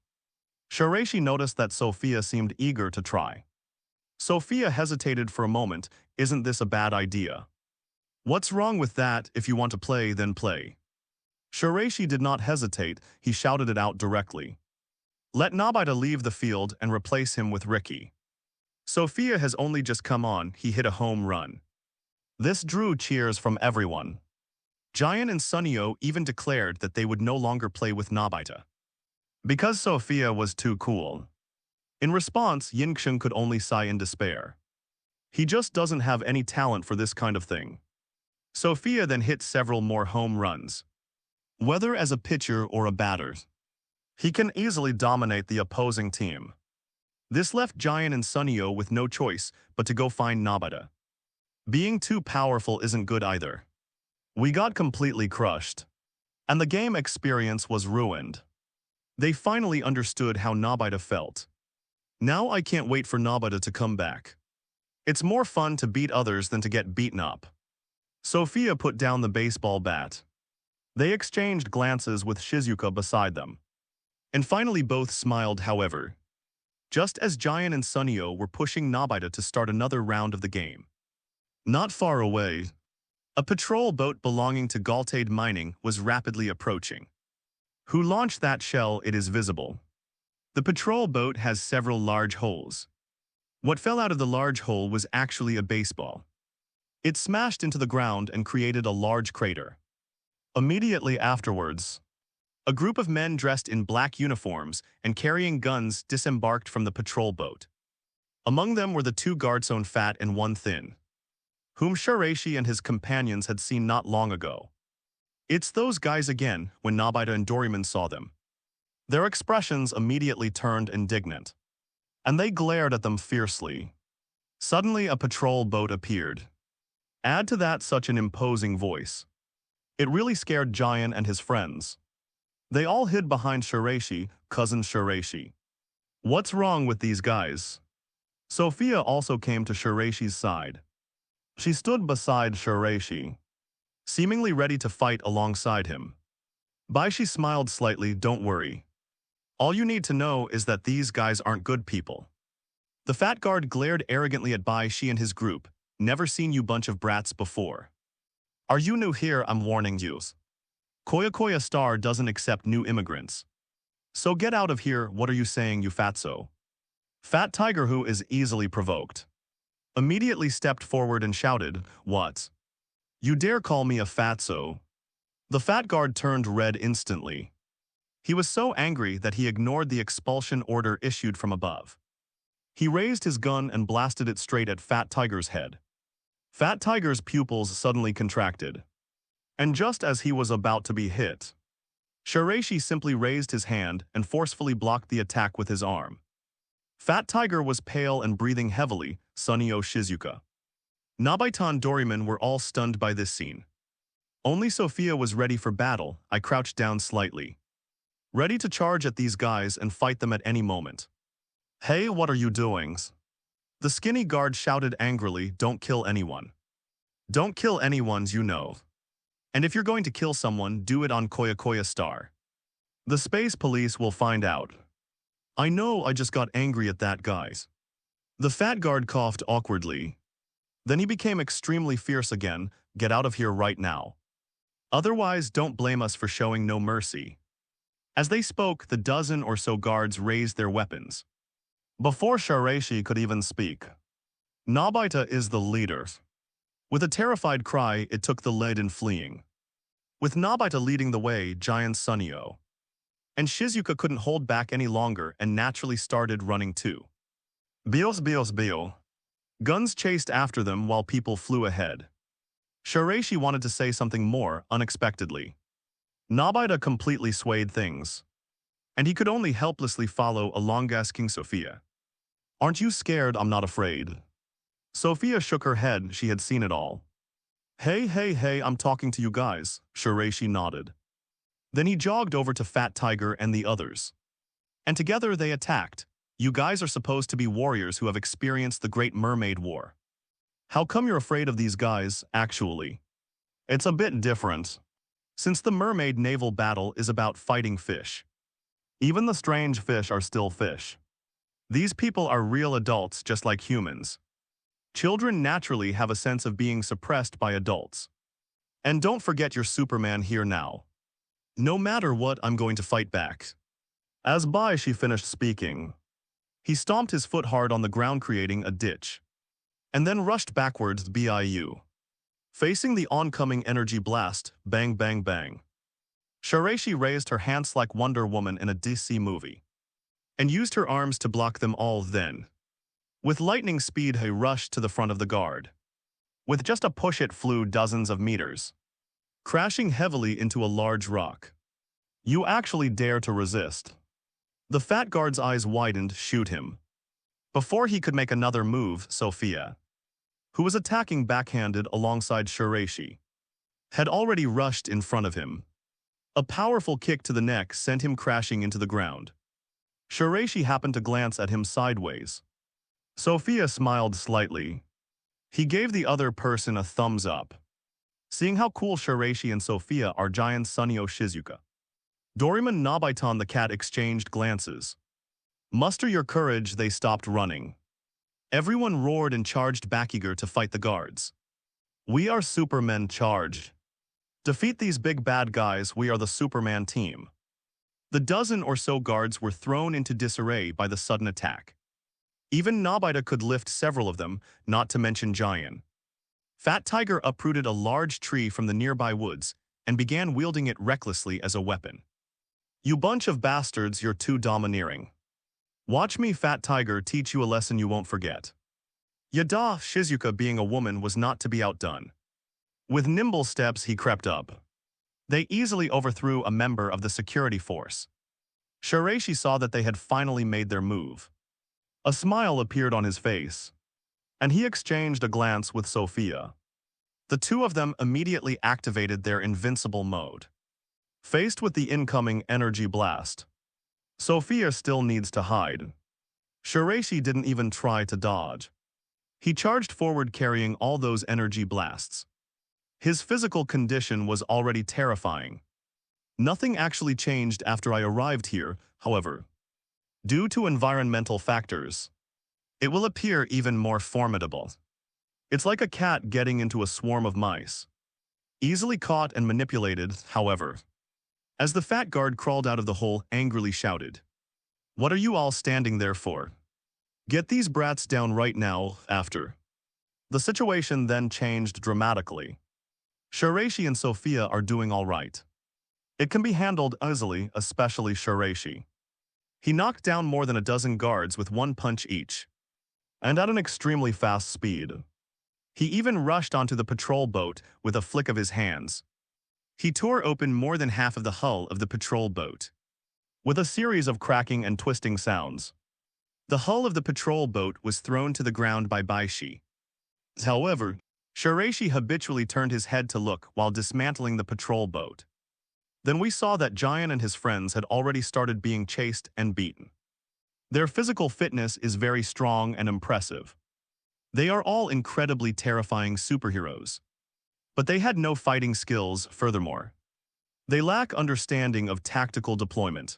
Shiraishi noticed that Sophia seemed eager to try. Sophia hesitated for a moment. Isn't this a bad idea? What's wrong with that? If you want to play, then play. Shiraishi did not hesitate, he shouted it out directly. Let Nobita leave the field and replace him with Ricky. Sophia has only just come on, he hit a home run. This drew cheers from everyone. Giant and Sunio even declared that they would no longer play with Nobita, because Sophia was too cool. In response, Yingxun could only sigh in despair. He just doesn't have any talent for this kind of thing. Sophia then hit several more home runs. Whether as a pitcher or a batter, he can easily dominate the opposing team. This left Giant and Sunio with no choice but to go find Nobita. Being too powerful isn't good either. We got completely crushed, and the game experience was ruined. They finally understood how Nobita felt. Now I can't wait for Nobita to come back. It's more fun to beat others than to get beaten up. Sophia put down the baseball bat. They exchanged glances with Shizuka beside them. And finally both smiled, however, just as Giant and Sunio were pushing Nobita to start another round of the game. Not far away, a patrol boat belonging to Galtade Mining was rapidly approaching. Who launched that shell? It is visible. The patrol boat has several large holes. What fell out of the large hole was actually a baseball. It smashed into the ground and created a large crater. Immediately afterwards, a group of men dressed in black uniforms and carrying guns disembarked from the patrol boat. Among them were the two guards, one fat and one thin, whom Shiraishi and his companions had seen not long ago. It's those guys again. When Nobita and Doraemon saw them, their expressions immediately turned indignant, and they glared at them fiercely. Suddenly a patrol boat appeared. Add to that such an imposing voice. It really scared Giant and his friends. They all hid behind Shiraishi, cousin Shiraishi. What's wrong with these guys? Sophia also came to Shiraishi's side. She stood beside Shiraishi, seemingly ready to fight alongside him. She smiled slightly. Don't worry. All you need to know is that these guys aren't good people. The fat guard glared arrogantly at Shi and his group. Never seen you bunch of brats before. Are you new here? I'm warning you. Koya Star doesn't accept new immigrants. So get out of here. What are you saying, you fatso? Fat Tiger, who is easily provoked, immediately stepped forward and shouted, What? You dare call me a fatso? The fat guard turned red instantly. He was so angry that he ignored the expulsion order issued from above. He raised his gun and blasted it straight at Fat Tiger's head. Fat Tiger's pupils suddenly contracted. And just as he was about to be hit, Shiraishi simply raised his hand and forcefully blocked the attack with his arm. Fat Tiger was pale and breathing heavily. Sunio, Shizuka, Nobita and Doraemon were all stunned by this scene. Only Sophia was ready for battle. I crouched down slightly, ready to charge at these guys and fight them at any moment. Hey, what are you doing? The skinny guard shouted angrily. Don't kill anyone. Don't kill anyone, you know. And if you're going to kill someone, do it on Koya Star. The space police will find out. I know, I just got angry at that, guys. The fat guard coughed awkwardly. Then he became extremely fierce again. Get out of here right now. Otherwise, don't blame us for showing no mercy. As they spoke, the dozen or so guards raised their weapons. Before Shiraishi could even speak, Nobita is the leader. With a terrified cry, it took the lead in fleeing. With Nobita leading the way, Giant Sunio and Shizuka couldn't hold back any longer and naturally started running too. Bio. Guns chased after them while people flew ahead. Shiraishi wanted to say something more, unexpectedly. Nobita completely swayed things, and he could only helplessly follow along, asking Sophia, Aren't you scared? I'm not afraid. Sophia shook her head. She had seen it all. Hey, I'm talking to you guys. Shiraishi nodded. Then he jogged over to Fat Tiger and the others. And together they attacked. You guys are supposed to be warriors who have experienced the Great Mermaid War. How come you're afraid of these guys, actually? It's a bit different, since the mermaid naval battle is about fighting fish. Even the strange fish are still fish. These people are real adults just like humans. Children naturally have a sense of being suppressed by adults. And don't forget your Superman here now. No matter what, I'm going to fight back. As Shiraishi finished speaking, he stomped his foot hard on the ground, creating a ditch, and then rushed backwards BIU. Facing the oncoming energy blast, bang bang bang. Shiraishi raised her hands like Wonder Woman in a DC movie, and used her arms to block them all then. With lightning speed, he rushed to the front of the guard. With just a push, it flew dozens of meters, crashing heavily into a large rock. You actually dare to resist? The fat guard's eyes widened. Shoot him. Before he could make another move, Sophia, who was attacking backhanded alongside Shiraishi, had already rushed in front of him. A powerful kick to the neck sent him crashing into the ground. Shiraishi happened to glance at him sideways. Sophia smiled slightly. He gave the other person a thumbs up. Seeing how cool Shiraishi and Sophia are, giant Sunio Shizuka, Doraemon Nobita the cat exchanged glances. Muster your courage, they stopped running. Everyone roared and charged back, eager to fight the guards. We are Supermen, charge. Defeat these big bad guys, we are the Superman team. The dozen or so guards were thrown into disarray by the sudden attack. Even Nobita could lift several of them, not to mention Giant. Fat Tiger uprooted a large tree from the nearby woods and began wielding it recklessly as a weapon. You bunch of bastards, you're too domineering. Watch me, Fat Tiger, teach you a lesson you won't forget. Yada, Shizuka, being a woman, was not to be outdone. With nimble steps, he crept up. They easily overthrew a member of the security force. Shiraishi saw that they had finally made their move. A smile appeared on his face, and he exchanged a glance with Sophia. The two of them immediately activated their invincible mode. Faced with the incoming energy blast, Sophia still needs to hide. Shiraishi didn't even try to dodge. He charged forward, carrying all those energy blasts. His physical condition was already terrifying. Nothing actually changed after I arrived here, however. Due to environmental factors, it will appear even more formidable. It's like a cat getting into a swarm of mice. Easily caught and manipulated, however. As the fat guard crawled out of the hole, angrily shouted, "What are you all standing there for? Get these brats down right now, after." The situation then changed dramatically. Shiraishi and Sophia are doing all right. It can be handled easily, especially Shiraishi. He knocked down more than a dozen guards with one punch each, and at an extremely fast speed. He even rushed onto the patrol boat with a flick of his hands. He tore open more than half of the hull of the patrol boat, with a series of cracking and twisting sounds. The hull of the patrol boat was thrown to the ground by Baishi. However, Shiraishi habitually turned his head to look while dismantling the patrol boat. Then we saw that Giant and his friends had already started being chased and beaten. Their physical fitness is very strong and impressive. They are all incredibly terrifying superheroes. But they had no fighting skills, furthermore. They lack understanding of tactical deployment.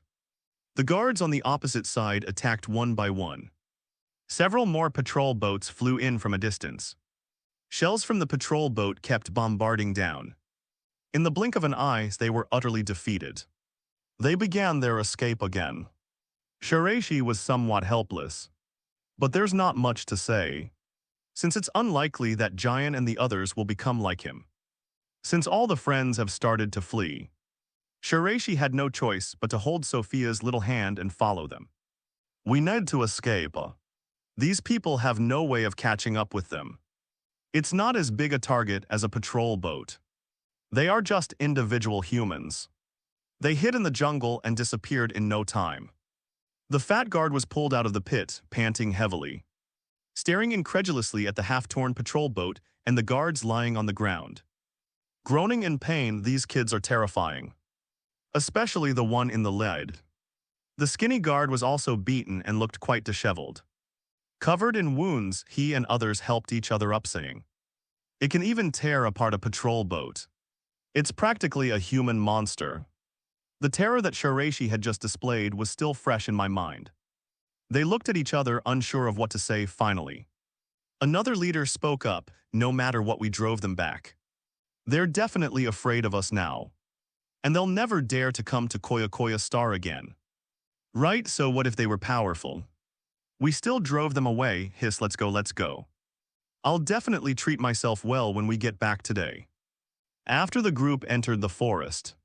The guards on the opposite side attacked one by one. Several more patrol boats flew in from a distance. Shells from the patrol boat kept bombarding down. In the blink of an eye, they were utterly defeated. They began their escape again. Shiraishi was somewhat helpless. But there's not much to say, since it's unlikely that Giant and the others will become like him. Since all the friends have started to flee, Shiraishi had no choice but to hold Sophia's little hand and follow them. We need to escape. These people have no way of catching up with them. It's not as big a target as a patrol boat. They are just individual humans. They hid in the jungle and disappeared in no time. The fat guard was pulled out of the pit, panting heavily, staring incredulously at the half-torn patrol boat and the guards lying on the ground. Groaning in pain, these kids are terrifying. Especially the one in the lead. The skinny guard was also beaten and looked quite disheveled. Covered in wounds, he and others helped each other up, saying, "It can even tear apart a patrol boat. It's practically a human monster." The terror that Shiraishi had just displayed was still fresh in my mind. They looked at each other, unsure of what to say finally. Another leader spoke up, no matter what we drove them back. They're definitely afraid of us now. And they'll never dare to come to Koya Koya Star again. Right, so what if they were powerful? We still drove them away, hiss, let's go, let's go. I'll definitely treat myself well when we get back today. After the group entered the forest,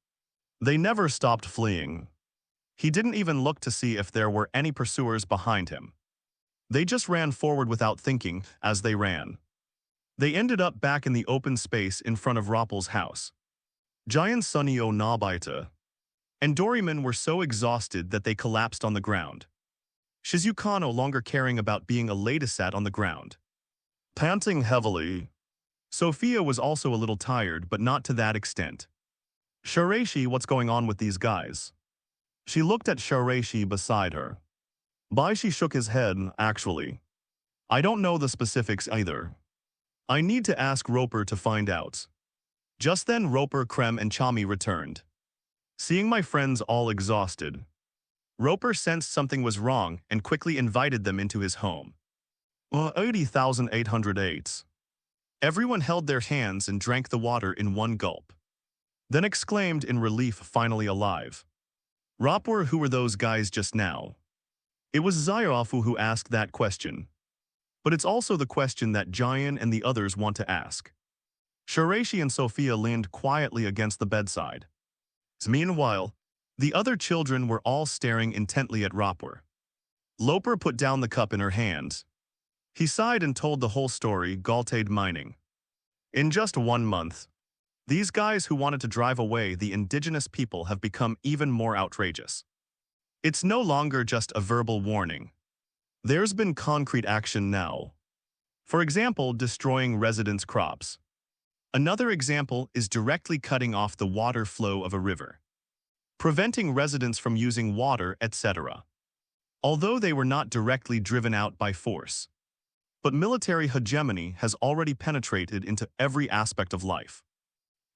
they never stopped fleeing. He didn't even look to see if there were any pursuers behind him. They just ran forward without thinking as they ran. They ended up back in the open space in front of Rappel's house. Giant Sunio Nobita and Doryman were so exhausted that they collapsed on the ground. Shizuka no longer caring about being a ladysat on the ground. Panting heavily, Sophia was also a little tired, but not to that extent. Shiraishi, what's going on with these guys? She looked at Shiraishi beside her. She shook his head, actually. I don't know the specifics either. I need to ask Roper to find out. Just then Roper, Krem, and Chami returned. Seeing my friends all exhausted, Roper sensed something was wrong and quickly invited them into his home. 80,808. Everyone held their hands and drank the water in one gulp. Then exclaimed in relief, finally alive. Roper, who were those guys just now? It was Zairofu who asked that question. But it's also the question that Giant and the others want to ask. Shiraishi and Sophia leaned quietly against the bedside. Meanwhile, the other children were all staring intently at Roper. Loper put down the cup in her hand. He sighed and told the whole story, Galtade mining. In just 1 month, these guys who wanted to drive away the indigenous people have become even more outrageous. It's no longer just a verbal warning. There's been concrete action now. For example, destroying residents' crops. Another example is directly cutting off the water flow of a river, preventing residents from using water, etc. Although they were not directly driven out by force. But military hegemony has already penetrated into every aspect of life.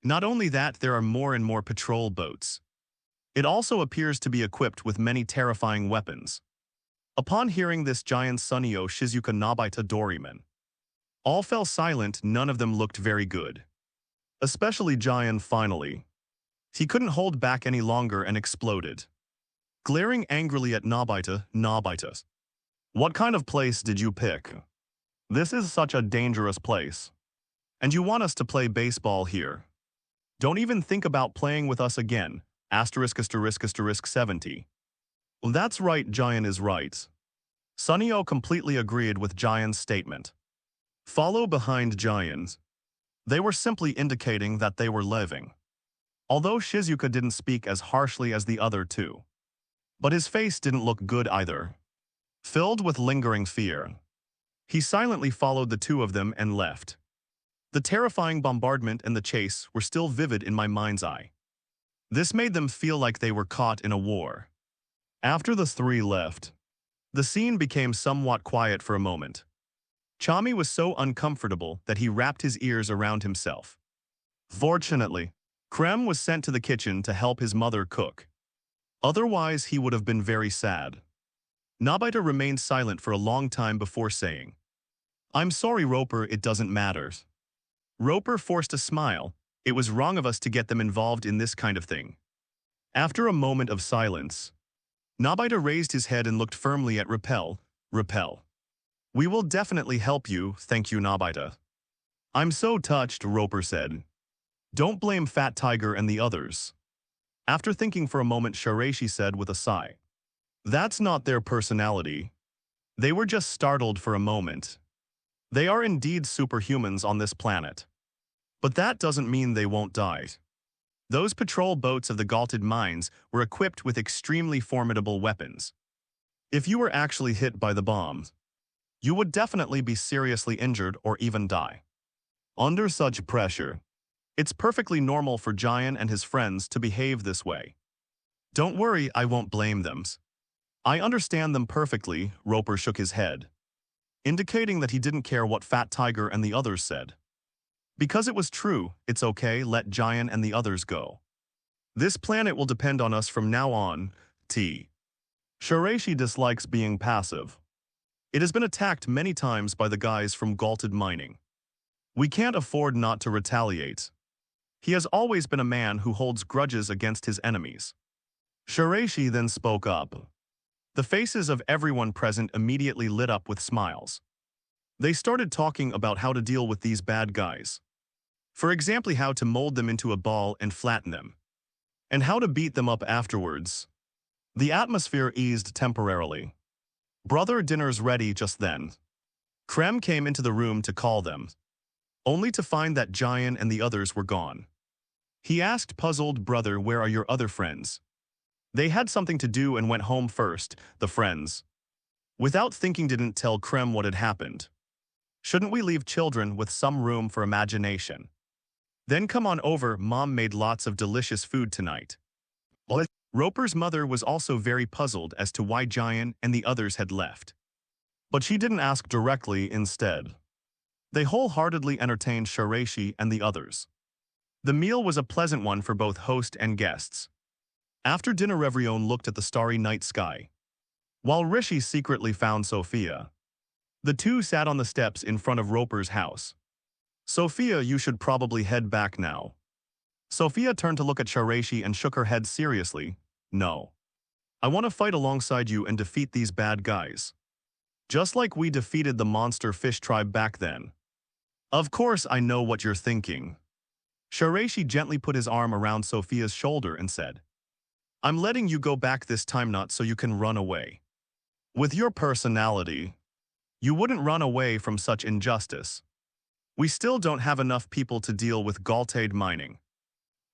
Not only that, there are more and more patrol boats. It also appears to be equipped with many terrifying weapons. Upon hearing this, Giant Sunio, Shizuka, Nobita, Doryman all fell silent. None of them looked very good. Especially Giant finally. He couldn't hold back any longer and exploded. Glaring angrily at Nobita, Nobita. What kind of place did you pick? This is such a dangerous place. And you want us to play baseball here. Don't even think about playing with us again. ***** 70. Well, that's right, Giant is right. Sunio completely agreed with Giant's statement. Follow behind Giant. They were simply indicating that they were leaving. Although Shizuka didn't speak as harshly as the other two. But his face didn't look good either. Filled with lingering fear, he silently followed the two of them and left. The terrifying bombardment and the chase were still vivid in my mind's eye. This made them feel like they were caught in a war. After the three left, the scene became somewhat quiet for a moment. Chami was so uncomfortable that he wrapped his ears around himself. Fortunately, Krem was sent to the kitchen to help his mother cook. Otherwise, he would have been very sad. Nobita remained silent for a long time before saying, I'm sorry, Roper, it doesn't matter. Roper forced a smile. It was wrong of us to get them involved in this kind of thing. After a moment of silence, Nobita raised his head and looked firmly at Rappel. Rappel. We will definitely help you, thank you, Nobita. I'm so touched, Roper said. Don't blame Fat Tiger and the others. After thinking for a moment, Shiraishi said with a sigh. That's not their personality. They were just startled for a moment. They are indeed superhumans on this planet. But that doesn't mean they won't die. Those patrol boats of the Galted mines were equipped with extremely formidable weapons. If you were actually hit by the bombs, you would definitely be seriously injured or even die. Under such pressure, it's perfectly normal for Giant and his friends to behave this way. Don't worry, I won't blame them. I understand them perfectly, Roper shook his head, indicating that he didn't care what Fat Tiger and the others said. Because it was true, it's okay, let Giant and the others go. This planet will depend on us from now on, T. Shiraishi dislikes being passive. It has been attacked many times by the guys from Galted Mining. We can't afford not to retaliate. He has always been a man who holds grudges against his enemies. Shiraishi then spoke up. The faces of everyone present immediately lit up with smiles. They started talking about how to deal with these bad guys. For example, how to mold them into a ball and flatten them. And how to beat them up afterwards. The atmosphere eased temporarily. Brother, dinner's ready just then. Krem came into the room to call them, only to find that Giant and the others were gone. He asked puzzled, brother, where are your other friends? They had something to do and went home first, the friends. Without thinking, didn't tell Krem what had happened. Shouldn't we leave children with some room for imagination? Then come on over, Mom made lots of delicious food tonight. What? Roper's mother was also very puzzled as to why Giant and the others had left. But she didn't ask directly instead. They wholeheartedly entertained Shiraishi and the others. The meal was a pleasant one for both host and guests. After dinner, everyone looked at the starry night sky, while Rishi secretly found Sophia. The two sat on the steps in front of Roper's house. Sophia, you should probably head back now. Sophia turned to look at Shiraishi and shook her head seriously. No. I want to fight alongside you and defeat these bad guys. Just like we defeated the monster fish tribe back then. Of course I know what you're thinking. Shiraishi gently put his arm around Sophia's shoulder and said, I'm letting you go back this time, not so you can run away. With your personality, you wouldn't run away from such injustice. We still don't have enough people to deal with Galted Mining.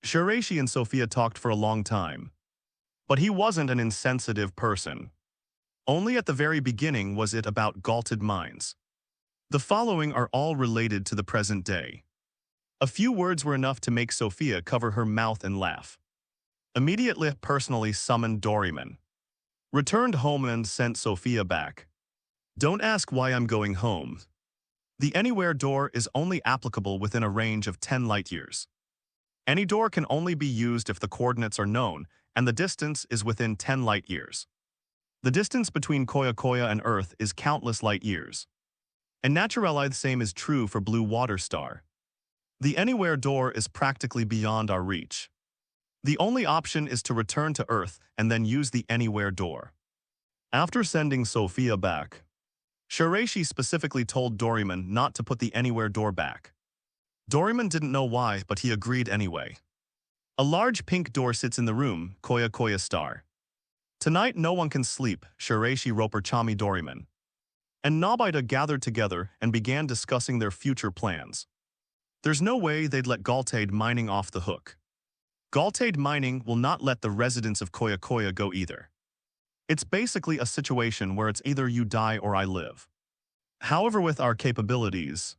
Shiraishi and Sophia talked for a long time. But he wasn't an insensitive person. Only at the very beginning was it about Galted Mines. The following are all related to the present day. A few words were enough to make Sophia cover her mouth and laugh. Immediately personally summoned Doryman. Returned home and sent Sophia back. Don't ask why I'm going home. The anywhere door is only applicable within a range of 10 light years. Any door can only be used if the coordinates are known and the distance is within 10 light years. The distance between Koya Koya and Earth is countless light years. And naturally the same is true for Blue Water Star. The anywhere door is practically beyond our reach. The only option is to return to Earth and then use the anywhere door. After sending Sophia back, Shiraishi specifically told Doryman not to put the anywhere door back. Doryman didn't know why, but he agreed anyway. A large pink door sits in the room, Koya Koya Star. Tonight no one can sleep, Shiraishi, Roper, Chami, Doryman. And Nobita gathered together and began discussing their future plans. There's no way they'd let Galted Mining off the hook. Galted Mining will not let the residents of Koya Koya go either. It's basically a situation where it's either you die or I live. However, with our capabilities,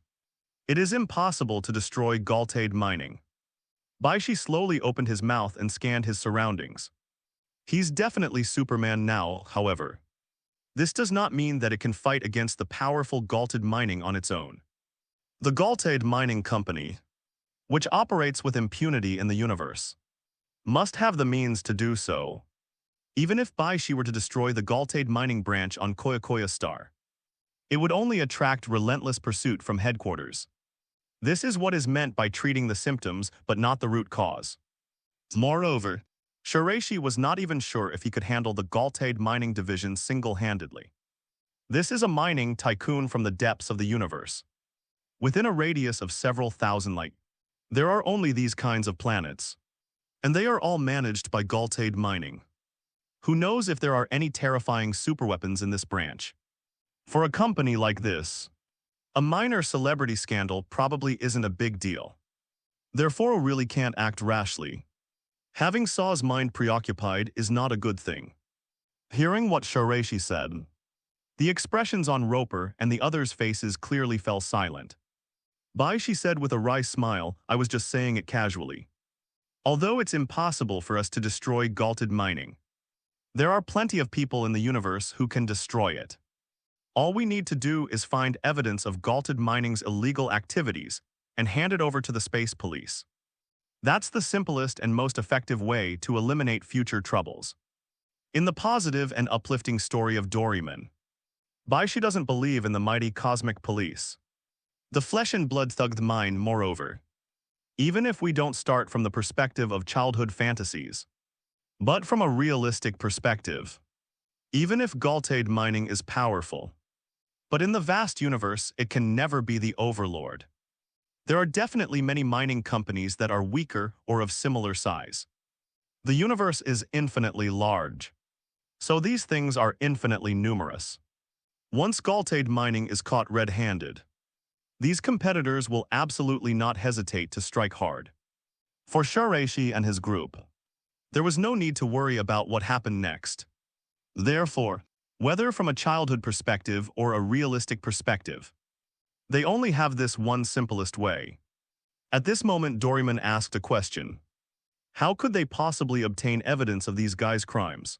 it is impossible to destroy Galted Mining. Baishi slowly opened his mouth and scanned his surroundings. He's definitely Superman now, however. This does not mean that it can fight against the powerful Galted Mining on its own. The Galted Mining Company, which operates with impunity in the universe, must have the means to do so. Even if Baishi were to destroy the Galted Mining branch on Koya Koya Star, it would only attract relentless pursuit from headquarters. This is what is meant by treating the symptoms but not the root cause. Moreover, Shiraishi was not even sure if he could handle the Galted Mining division single-handedly. This is a mining tycoon from the depths of the universe. Within a radius of several thousand light, there are only these kinds of planets, and they are all managed by Galted Mining. Who knows if there are any terrifying superweapons in this branch? For a company like this, a minor celebrity scandal probably isn't a big deal. Therefore, really can't act rashly. Having Saw's mind preoccupied is not a good thing. Hearing what Shiraishi said, the expressions on Roper and the others' faces clearly fell silent. Baishi said with a wry smile, I was just saying it casually. Although it's impossible for us to destroy Galted Mining, there are plenty of people in the universe who can destroy it. All we need to do is find evidence of Galted Mining's illegal activities and hand it over to the space police. That's the simplest and most effective way to eliminate future troubles. In the positive and uplifting story of Doryman, Baishi doesn't believe in the mighty cosmic police. The flesh and blood thugged mind, moreover. Even if we don't start from the perspective of childhood fantasies, but from a realistic perspective. Even if Galtade mining is powerful, but in the vast universe, it can never be the overlord. There are definitely many mining companies that are weaker or of similar size. The universe is infinitely large, so these things are infinitely numerous. Once Galtade mining is caught red-handed, these competitors will absolutely not hesitate to strike hard. For Shiraishi and his group, there was no need to worry about what happened next. Therefore, whether from a childhood perspective or a realistic perspective, they only have this one simplest way. At this moment, Doryman asked a question. How could they possibly obtain evidence of these guys' crimes?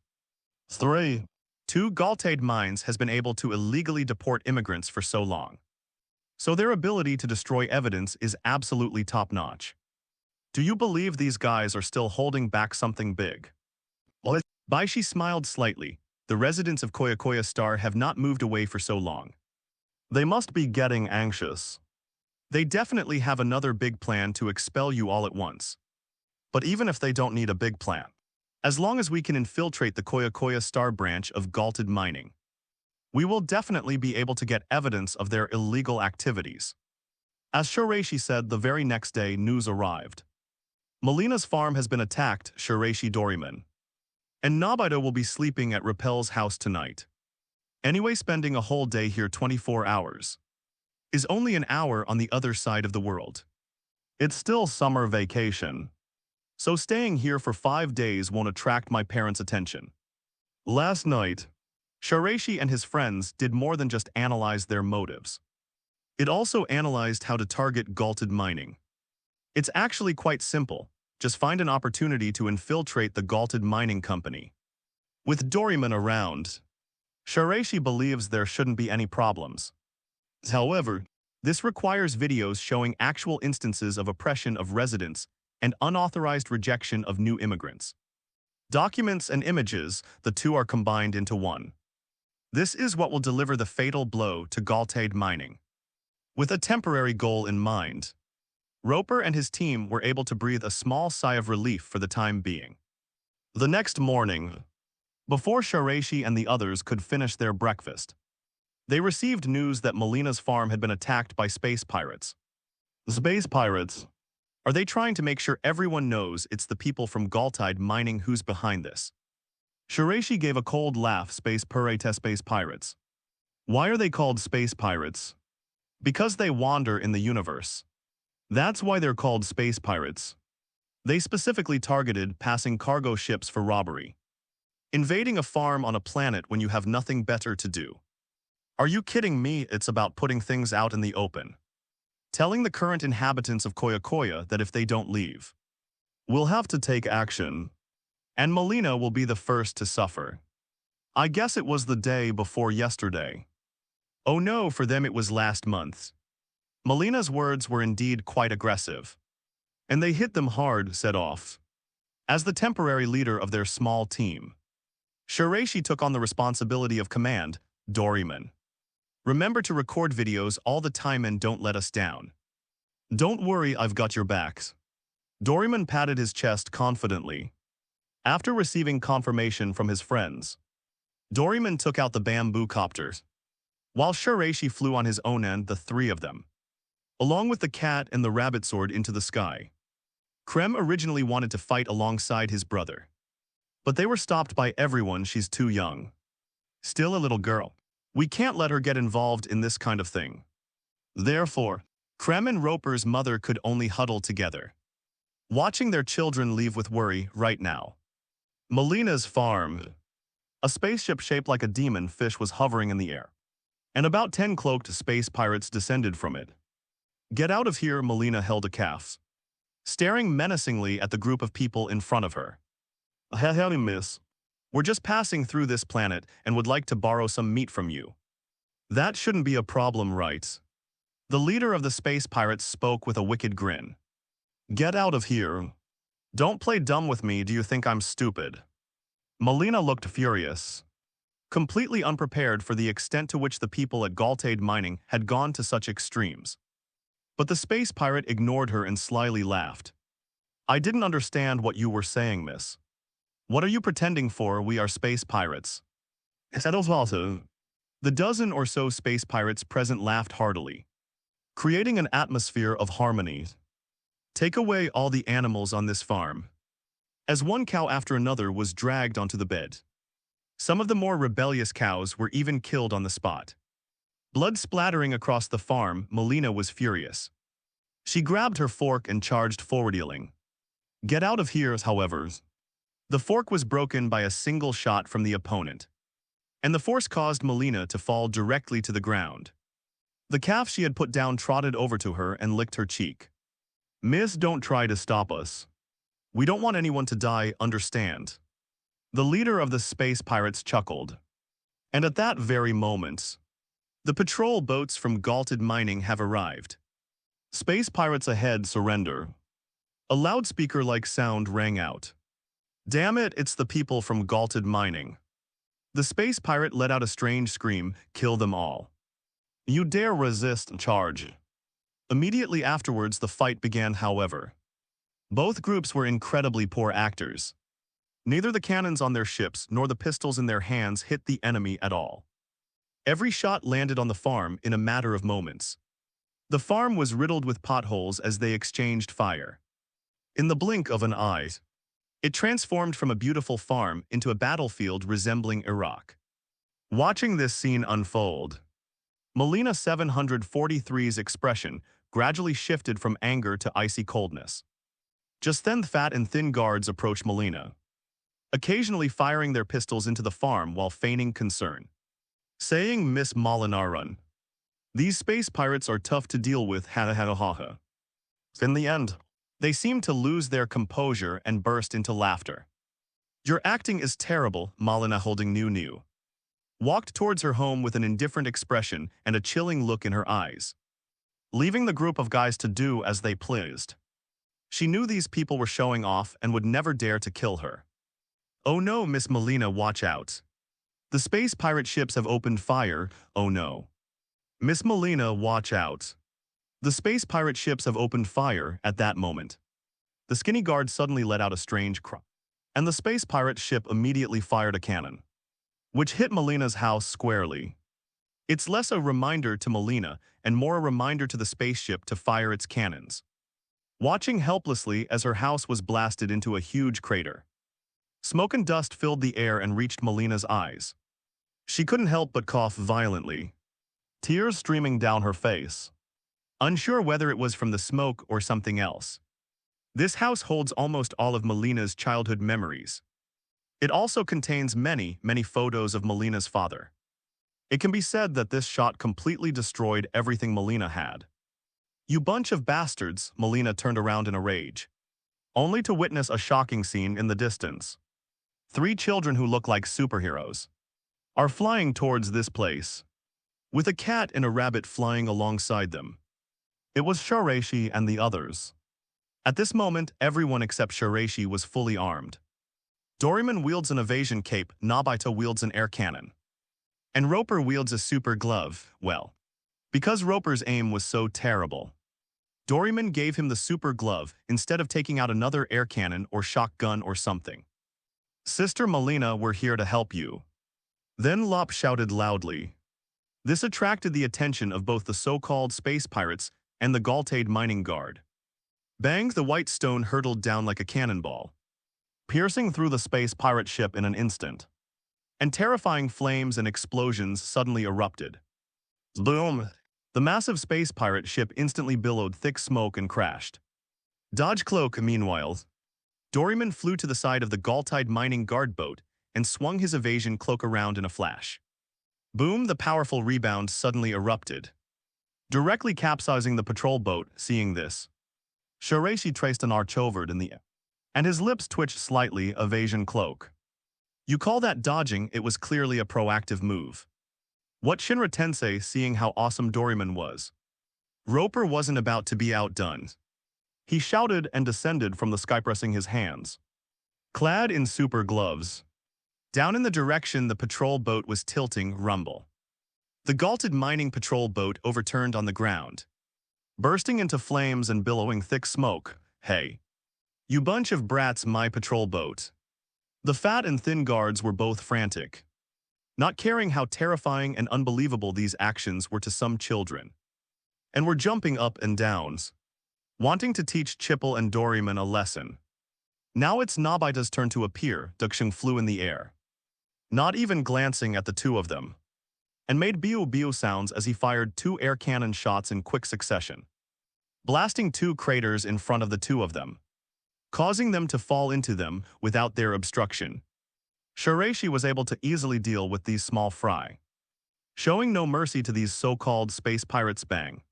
3. Two Galtade mines has been able to illegally deport immigrants for so long, so their ability to destroy evidence is absolutely top-notch. Do you believe these guys are still holding back something big? Baishi smiled slightly. The residents of Koyakoya Star have not moved away for so long. They must be getting anxious. They definitely have another big plan to expel you all at once. But even if they don't need a big plan, as long as we can infiltrate the Koyakoya Star branch of Galtade mining, we will definitely be able to get evidence of their illegal activities. As Shiraishi said, the very next day news arrived. Melina's farm has been attacked, Shiraishi Doryman. And Nobita will be sleeping at Rappel's house tonight. Anyway, spending a whole day here 24 hours is only an hour on the other side of the world. It's still summer vacation, so staying here for 5 days won't attract my parents' attention. Last night, Shiraishi and his friends did more than just analyze their motives. It also analyzed how to target Galtade mining. It's actually quite simple. Just find an opportunity to infiltrate the Galtade mining company. With Doryman around, Shiraishi believes there shouldn't be any problems. However, this requires videos showing actual instances of oppression of residents and unauthorized rejection of new immigrants. Documents and images, the two are combined into one. This is what will deliver the fatal blow to Galtade mining. With a temporary goal in mind, Roper and his team were able to breathe a small sigh of relief for the time being. The next morning, before Shiraishi and the others could finish their breakfast, they received news that Melina's farm had been attacked by space pirates. Space pirates? Are they trying to make sure everyone knows it's the people from Galtade mining who's behind this? Shiraishi gave a cold laugh. Space pirates. Why are they called space pirates? Because they wander in the universe. That's why they're called space pirates. They specifically targeted passing cargo ships for robbery. Invading a farm on a planet when you have nothing better to do. Are you kidding me? It's about putting things out in the open. Telling the current inhabitants of Koyakoya that if they don't leave, we'll have to take action. And Melina will be the first to suffer. I guess it was the day before yesterday. Oh no, for them it was last month. Melina's words were indeed quite aggressive. And they hit them hard, said off. As the temporary leader of their small team, Shiraishi took on the responsibility of command. Doryman, remember to record videos all the time and don't let us down. Don't worry, I've got your backs. Doryman patted his chest confidently. After receiving confirmation from his friends, Doryman took out the bamboo copters, while Shiraishi flew on his own end, the three of them, along with the cat and the rabbit, soared into the sky. Krem originally wanted to fight alongside his brother, but they were stopped by everyone. She's too young. Still a little girl. We can't let her get involved in this kind of thing. Therefore, Krem and Roper's mother could only huddle together, watching their children leave with worry right now. Melina's farm. A spaceship shaped like a demon fish was hovering in the air, and about 10 cloaked space pirates descended from it. Get out of here, Melina held a calf, staring menacingly at the group of people in front of her. Howdy, miss. We're just passing through this planet and would like to borrow some meat from you. That shouldn't be a problem, right? The leader of the space pirates spoke with a wicked grin. Get out of here. Don't play dumb with me. Do you think I'm stupid? Melina looked furious, completely unprepared for the extent to which the people at Galtade Mining had gone to such extremes. But the space pirate ignored her and slyly laughed. I didn't understand what you were saying, miss. What are you pretending for? We are space pirates. Settles also. The dozen or so space pirates present laughed heartily, creating an atmosphere of harmony. Take away all the animals on this farm. As one cow after another was dragged onto the bed. Some of the more rebellious cows were even killed on the spot. Blood splattering across the farm, Melina was furious. She grabbed her fork and charged forward, yelling, "Get out of here," however. The fork was broken by a single shot from the opponent, and the force caused Melina to fall directly to the ground. The calf she had put down trotted over to her and licked her cheek. "Miss, don't try to stop us. We don't want anyone to die, understand?" The leader of the space pirates chuckled. And at that very moment, the patrol boats from Galtade Mining have arrived. Space pirates ahead, surrender. A loudspeaker-like sound rang out. Damn it, it's the people from Galtade Mining. The space pirate let out a strange scream, "Kill them all. You dare resist and charge." Immediately afterwards, the fight began, however. Both groups were incredibly poor actors. Neither the cannons on their ships nor the pistols in their hands hit the enemy at all. Every shot landed on the farm in a matter of moments. The farm was riddled with potholes as they exchanged fire. In the blink of an eye, it transformed from a beautiful farm into a battlefield resembling Iraq. Watching this scene unfold, Melina 743's expression gradually shifted from anger to icy coldness. Just then, the fat and thin guards approached Melina, occasionally firing their pistols into the farm while feigning concern, saying, "Miss Molinarun, these space pirates are tough to deal with, ha. In the end, they seemed to lose their composure and burst into laughter. Your acting is terrible, Melina, holding New, walked towards her home with an indifferent expression and a chilling look in her eyes, leaving the group of guys to do as they pleased. She knew these people were showing off and would never dare to kill her. Oh no, Miss Melina, watch out. The space pirate ships have opened fire, oh no. Miss Melina, watch out. The space pirate ships have opened fire. At that moment, the skinny guard suddenly let out a strange cry, and the space pirate ship immediately fired a cannon, which hit Melina's house squarely. It's less a reminder to Melina and more a reminder to the spaceship to fire its cannons, watching helplessly as her house was blasted into a huge crater. Smoke and dust filled the air and reached Melina's eyes. She couldn't help but cough violently, tears streaming down her face, unsure whether it was from the smoke or something else. This house holds almost all of Melina's childhood memories. It also contains many photos of Melina's father. It can be said that this shot completely destroyed everything Melina had. You bunch of bastards, Melina turned around in a rage, only to witness a shocking scene in the distance. 3 children who look like superheroes are flying towards this place, with a cat and a rabbit flying alongside them. It was Shiraishi and the others. At this moment, everyone except Shiraishi was fully armed. Doryman wields an evasion cape, Nobita wields an air cannon, and Roper wields a super glove. Well, because Roper's aim was so terrible, Doryman gave him the super glove instead of taking out another air cannon or shotgun or something. Sister Melina, we're here to help you. Then Lop shouted loudly. This attracted the attention of both the so-called space pirates and the Galtade Mining Guard. Bang, the white stone hurtled down like a cannonball, piercing through the space pirate ship in an instant. And terrifying flames and explosions suddenly erupted. Boom! The massive space pirate ship instantly billowed thick smoke and crashed. Dodge cloak, meanwhile. Doryman flew to the side of the Galtade Mining Guard boat and swung his evasion cloak around in a flash. Boom, the powerful rebound suddenly erupted, directly capsizing the patrol boat. Seeing this, Shiraishi traced an arch over it in the air, and his lips twitched slightly. Evasion cloak. You call that dodging? It was clearly a proactive move. What Shinra Tensei, seeing how awesome Doryman was. Roper wasn't about to be outdone. He shouted and descended from the sky, pressing his hands, clad in super gloves, Down in the direction the patrol boat was tilting, rumble. The Galted mining patrol boat overturned on the ground, bursting into flames and billowing thick smoke. Hey, you bunch of brats, my patrol boat. The fat and thin guards were both frantic, not caring how terrifying and unbelievable these actions were to some children, and were jumping up and down, wanting to teach Chipple and Doryman a lesson. Now it's Nobita's turn to appear. Duxing flew in the air, not even glancing at the two of them, and made biu-biu sounds as he fired 2 air cannon shots in quick succession, blasting 2 craters in front of the two of them, causing them to fall into them without their obstruction. Shiraishi was able to easily deal with these small fry, showing no mercy to these so-called space pirates. Bang.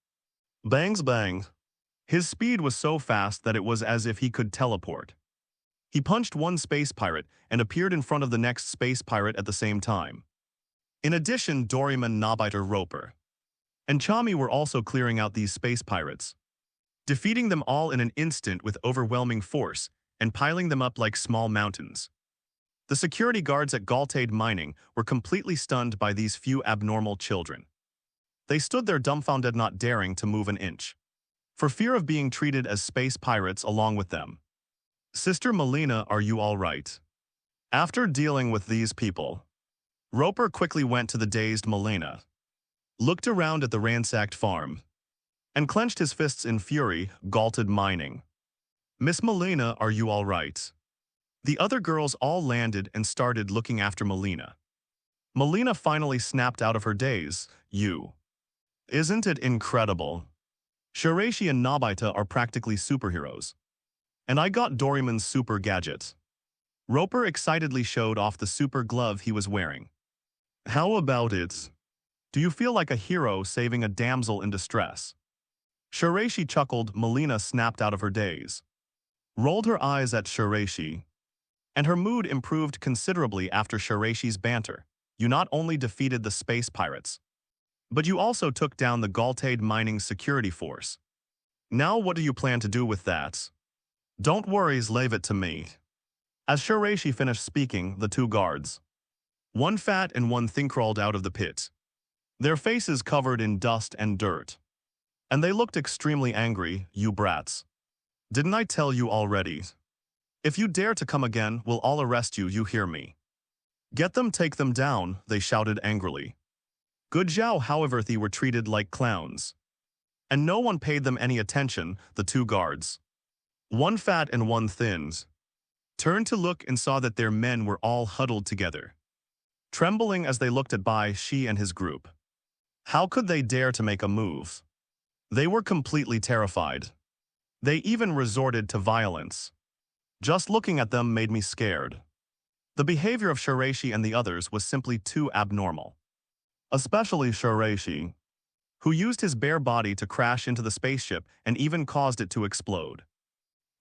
Bangs bang. His speed was so fast that it was as if he could teleport. He punched one space pirate and appeared in front of the next space pirate at the same time. In addition, Doryman, Nobita, Roper, and Chami were also clearing out these space pirates, defeating them all in an instant with overwhelming force and piling them up like small mountains. The security guards at Galted Mining were completely stunned by these few abnormal children. They stood there dumbfounded, not daring to move an inch, for fear of being treated as space pirates along with them. Sister Melina, are you all right? After dealing with these people, Roper quickly went to the dazed Melina, looked around at the ransacked farm, and clenched his fists in fury. Galted Mining. Miss Melina, are you all right? The other girls all landed and started looking after Melina. Melina finally snapped out of her daze. You. Isn't it incredible? Shiraishi and Nobita are practically superheroes. And I got Doryman's super gadget. Roper excitedly showed off the super glove he was wearing. How about it? Do you feel like a hero saving a damsel in distress? Shiraishi chuckled. Melina snapped out of her daze, rolled her eyes at Shiraishi, and her mood improved considerably after Shiraishi's banter. You not only defeated the space pirates, but you also took down the Galted Mining security force. Now what do you plan to do with that? Don't worry, leave it to me. As Shiraishi finished speaking, the 2 guards, one fat and one thin, crawled out of the pit, their faces covered in dust and dirt. And they looked extremely angry. You brats. Didn't I tell you already? If you dare to come again, we'll all arrest you, you hear me? Get them, take them down, they shouted angrily. Good Zhao, however, they were treated like clowns, and no one paid them any attention. The 2 guards, one fat and one thin, turned to look and saw that their men were all huddled together, trembling as they looked at Bai Shi and his group. How could they dare to make a move? They were completely terrified. They even resorted to violence. Just looking at them made me scared. The behavior of Shiraishi and the others was simply too abnormal. Especially Shiraishi, who used his bare body to crash into the spaceship and even caused it to explode.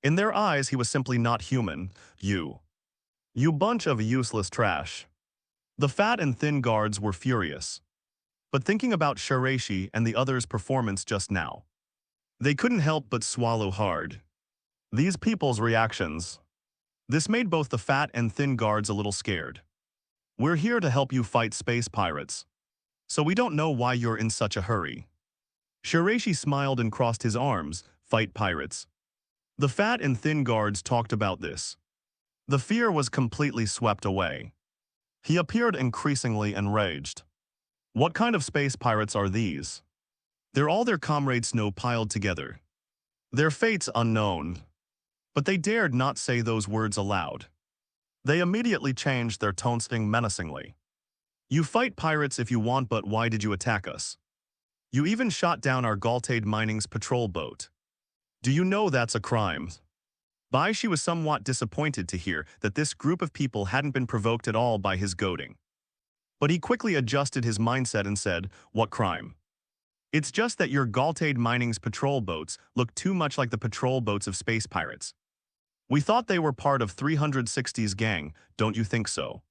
In their eyes, he was simply not human. You bunch of useless trash. The fat and thin guards were furious. But thinking about Shiraishi and the others' performance just now, they couldn't help but swallow hard. These people's reactions. This made both the fat and thin guards a little scared. We're here to help you fight space pirates, so we don't know why you're in such a hurry. Shiraishi smiled and crossed his arms. Fight pirates. The fat and thin guards talked about this. The fear was completely swept away. He appeared increasingly enraged. What kind of space pirates are these? They're all their comrades know piled together. Their fates unknown. But they dared not say those words aloud. They immediately changed their tone, saying menacingly. You fight pirates if you want, but why did you attack us? You even shot down our Galted Mining's patrol boat. Do you know that's a crime? Bai Shi was somewhat disappointed to hear that this group of people hadn't been provoked at all by his goading. But he quickly adjusted his mindset and said, what crime? It's just that your Galted Mining's patrol boats look too much like the patrol boats of space pirates. We thought they were part of 360's gang, don't you think so?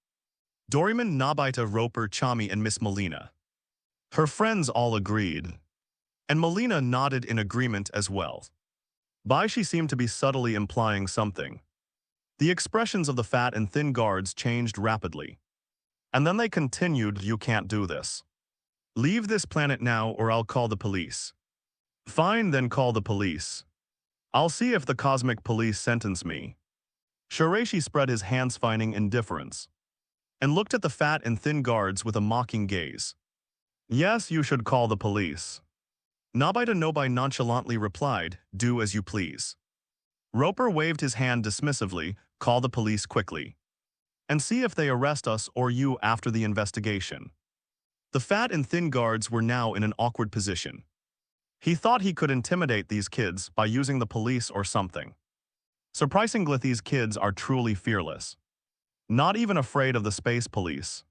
Doryman, Nobita, Roper, Chami, and Miss Melina. Her friends all agreed. And Melina nodded in agreement as well. Bai Shi seemed to be subtly implying something. The expressions of the fat and thin guards changed rapidly. And then they continued, "You can't do this. Leave this planet now or I'll call the police." "Fine, then call the police. I'll see if the cosmic police sentence me." Shiraishi spread his hands, feigning indifference, and looked at the fat and thin guards with a mocking gaze. "Yes, you should call the police." Nobita nonchalantly replied, "Do as you please." Roper waved his hand dismissively, "Call the police quickly. And see if they arrest us or you after the investigation." The fat and thin guards were now in an awkward position. He thought he could intimidate these kids by using the police or something. Surprisingly, these kids are truly fearless. Not even afraid of the space police.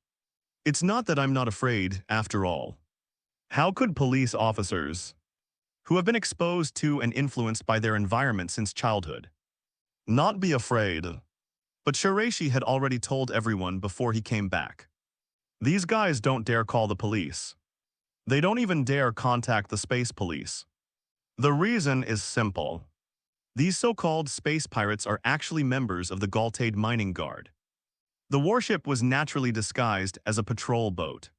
It's not that I'm not afraid, after all. How could police officers, who have been exposed to and influenced by their environment since childhood, not be afraid? But Shiraishi had already told everyone before he came back. These guys don't dare call the police. They don't even dare contact the space police. The reason is simple. These so-called space pirates are actually members of the Cultivation mining guard. The warship was naturally disguised as a patrol boat.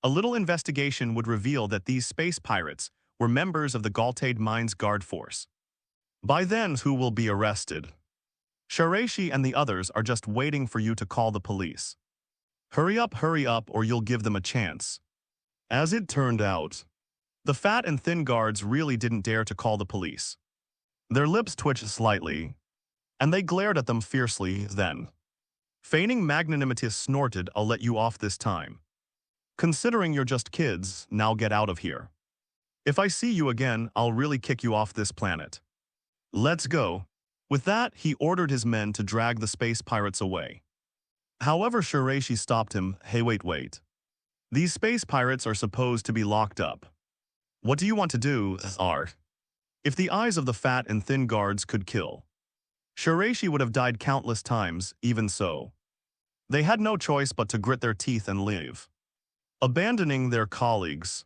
A little investigation would reveal that these space pirates were members of the Cultivation Mines Guard force. By then, who will be arrested? Shiraishi and the others are just waiting for you to call the police. Hurry up, or you'll give them a chance. As it turned out, the fat and thin guards really didn't dare to call the police. Their lips twitched slightly, and they glared at them fiercely. Then, feigning magnanimity, snorted, "I'll let you off this time. Considering you're just kids, now get out of here. If I see you again, I'll really kick you off this planet. Let's go." With that, he ordered his men to drag the space pirates away. However, Shiraishi stopped him. "Hey, wait. These space pirates are supposed to be locked up. What do you want to do, Art?" If the eyes of the fat and thin guards could kill, Shiraishi would have died countless times. Even so, they had no choice but to grit their teeth and leave. Abandoning their colleagues,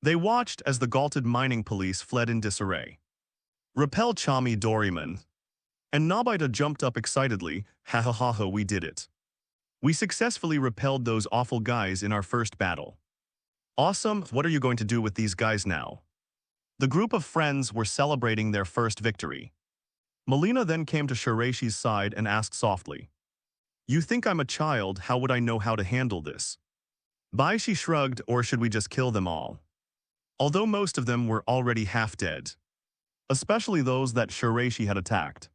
they watched as the Cultivation mining police fled in disarray. "Repel Chami Doryman." And Nobita jumped up excitedly. "Ha ha ha ha, we did it. We successfully repelled those awful guys in our first battle. Awesome, what are you going to do with these guys now?" The group of friends were celebrating their first victory. Melina then came to Shiraishi's side and asked softly, "You think I'm a child? How would I know how to handle this?" She shrugged. "Or should we just kill them all?" Although most of them were already half dead, especially those that Shiraishi had attacked.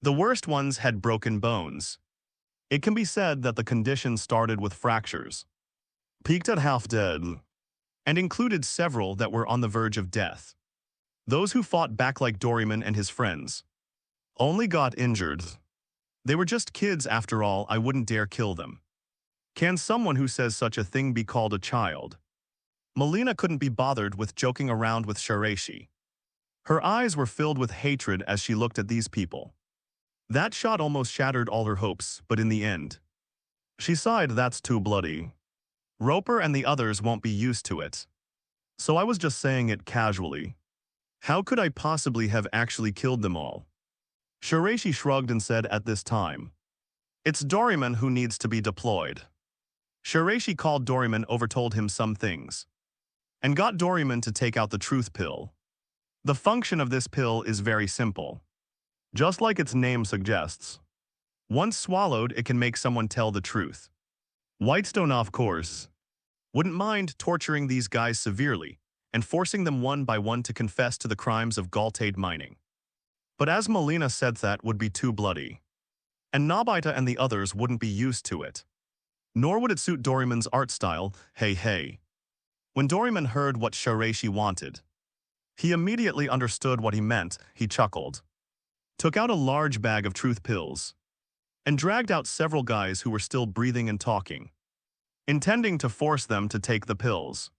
The worst ones had broken bones. It can be said that the condition started with fractures, peaked at half dead, and included several that were on the verge of death. Those who fought back like Doryman and his friends only got injured. They were just kids after all. I wouldn't dare kill them. Can someone who says such a thing be called a child? Melina couldn't be bothered with joking around with Shiraishi. Her eyes were filled with hatred as she looked at these people. That shot almost shattered all her hopes, but in the end, she sighed. "That's too bloody. Roper and the others won't be used to it. So I was just saying it casually. How could I possibly have actually killed them all?" Shiraishi shrugged and said, "At this time, it's Doryman who needs to be deployed." Shiraishi called Doryman over, told him some things, and got Doryman to take out the truth pill. The function of this pill is very simple. Just like its name suggests, once swallowed, it can make someone tell the truth. Whitestone, of course, wouldn't mind torturing these guys severely and forcing them one by one to confess to the crimes of Cultivation mining. But as Melina said, that would be too bloody. And Nobita and the others wouldn't be used to it. Nor would it suit Doryman's art style. Hey. When Doryman heard what Shiraishi wanted, he immediately understood what he meant. He chuckled, took out a large bag of truth pills, and dragged out several guys who were still breathing and talking, intending to force them to take the pills.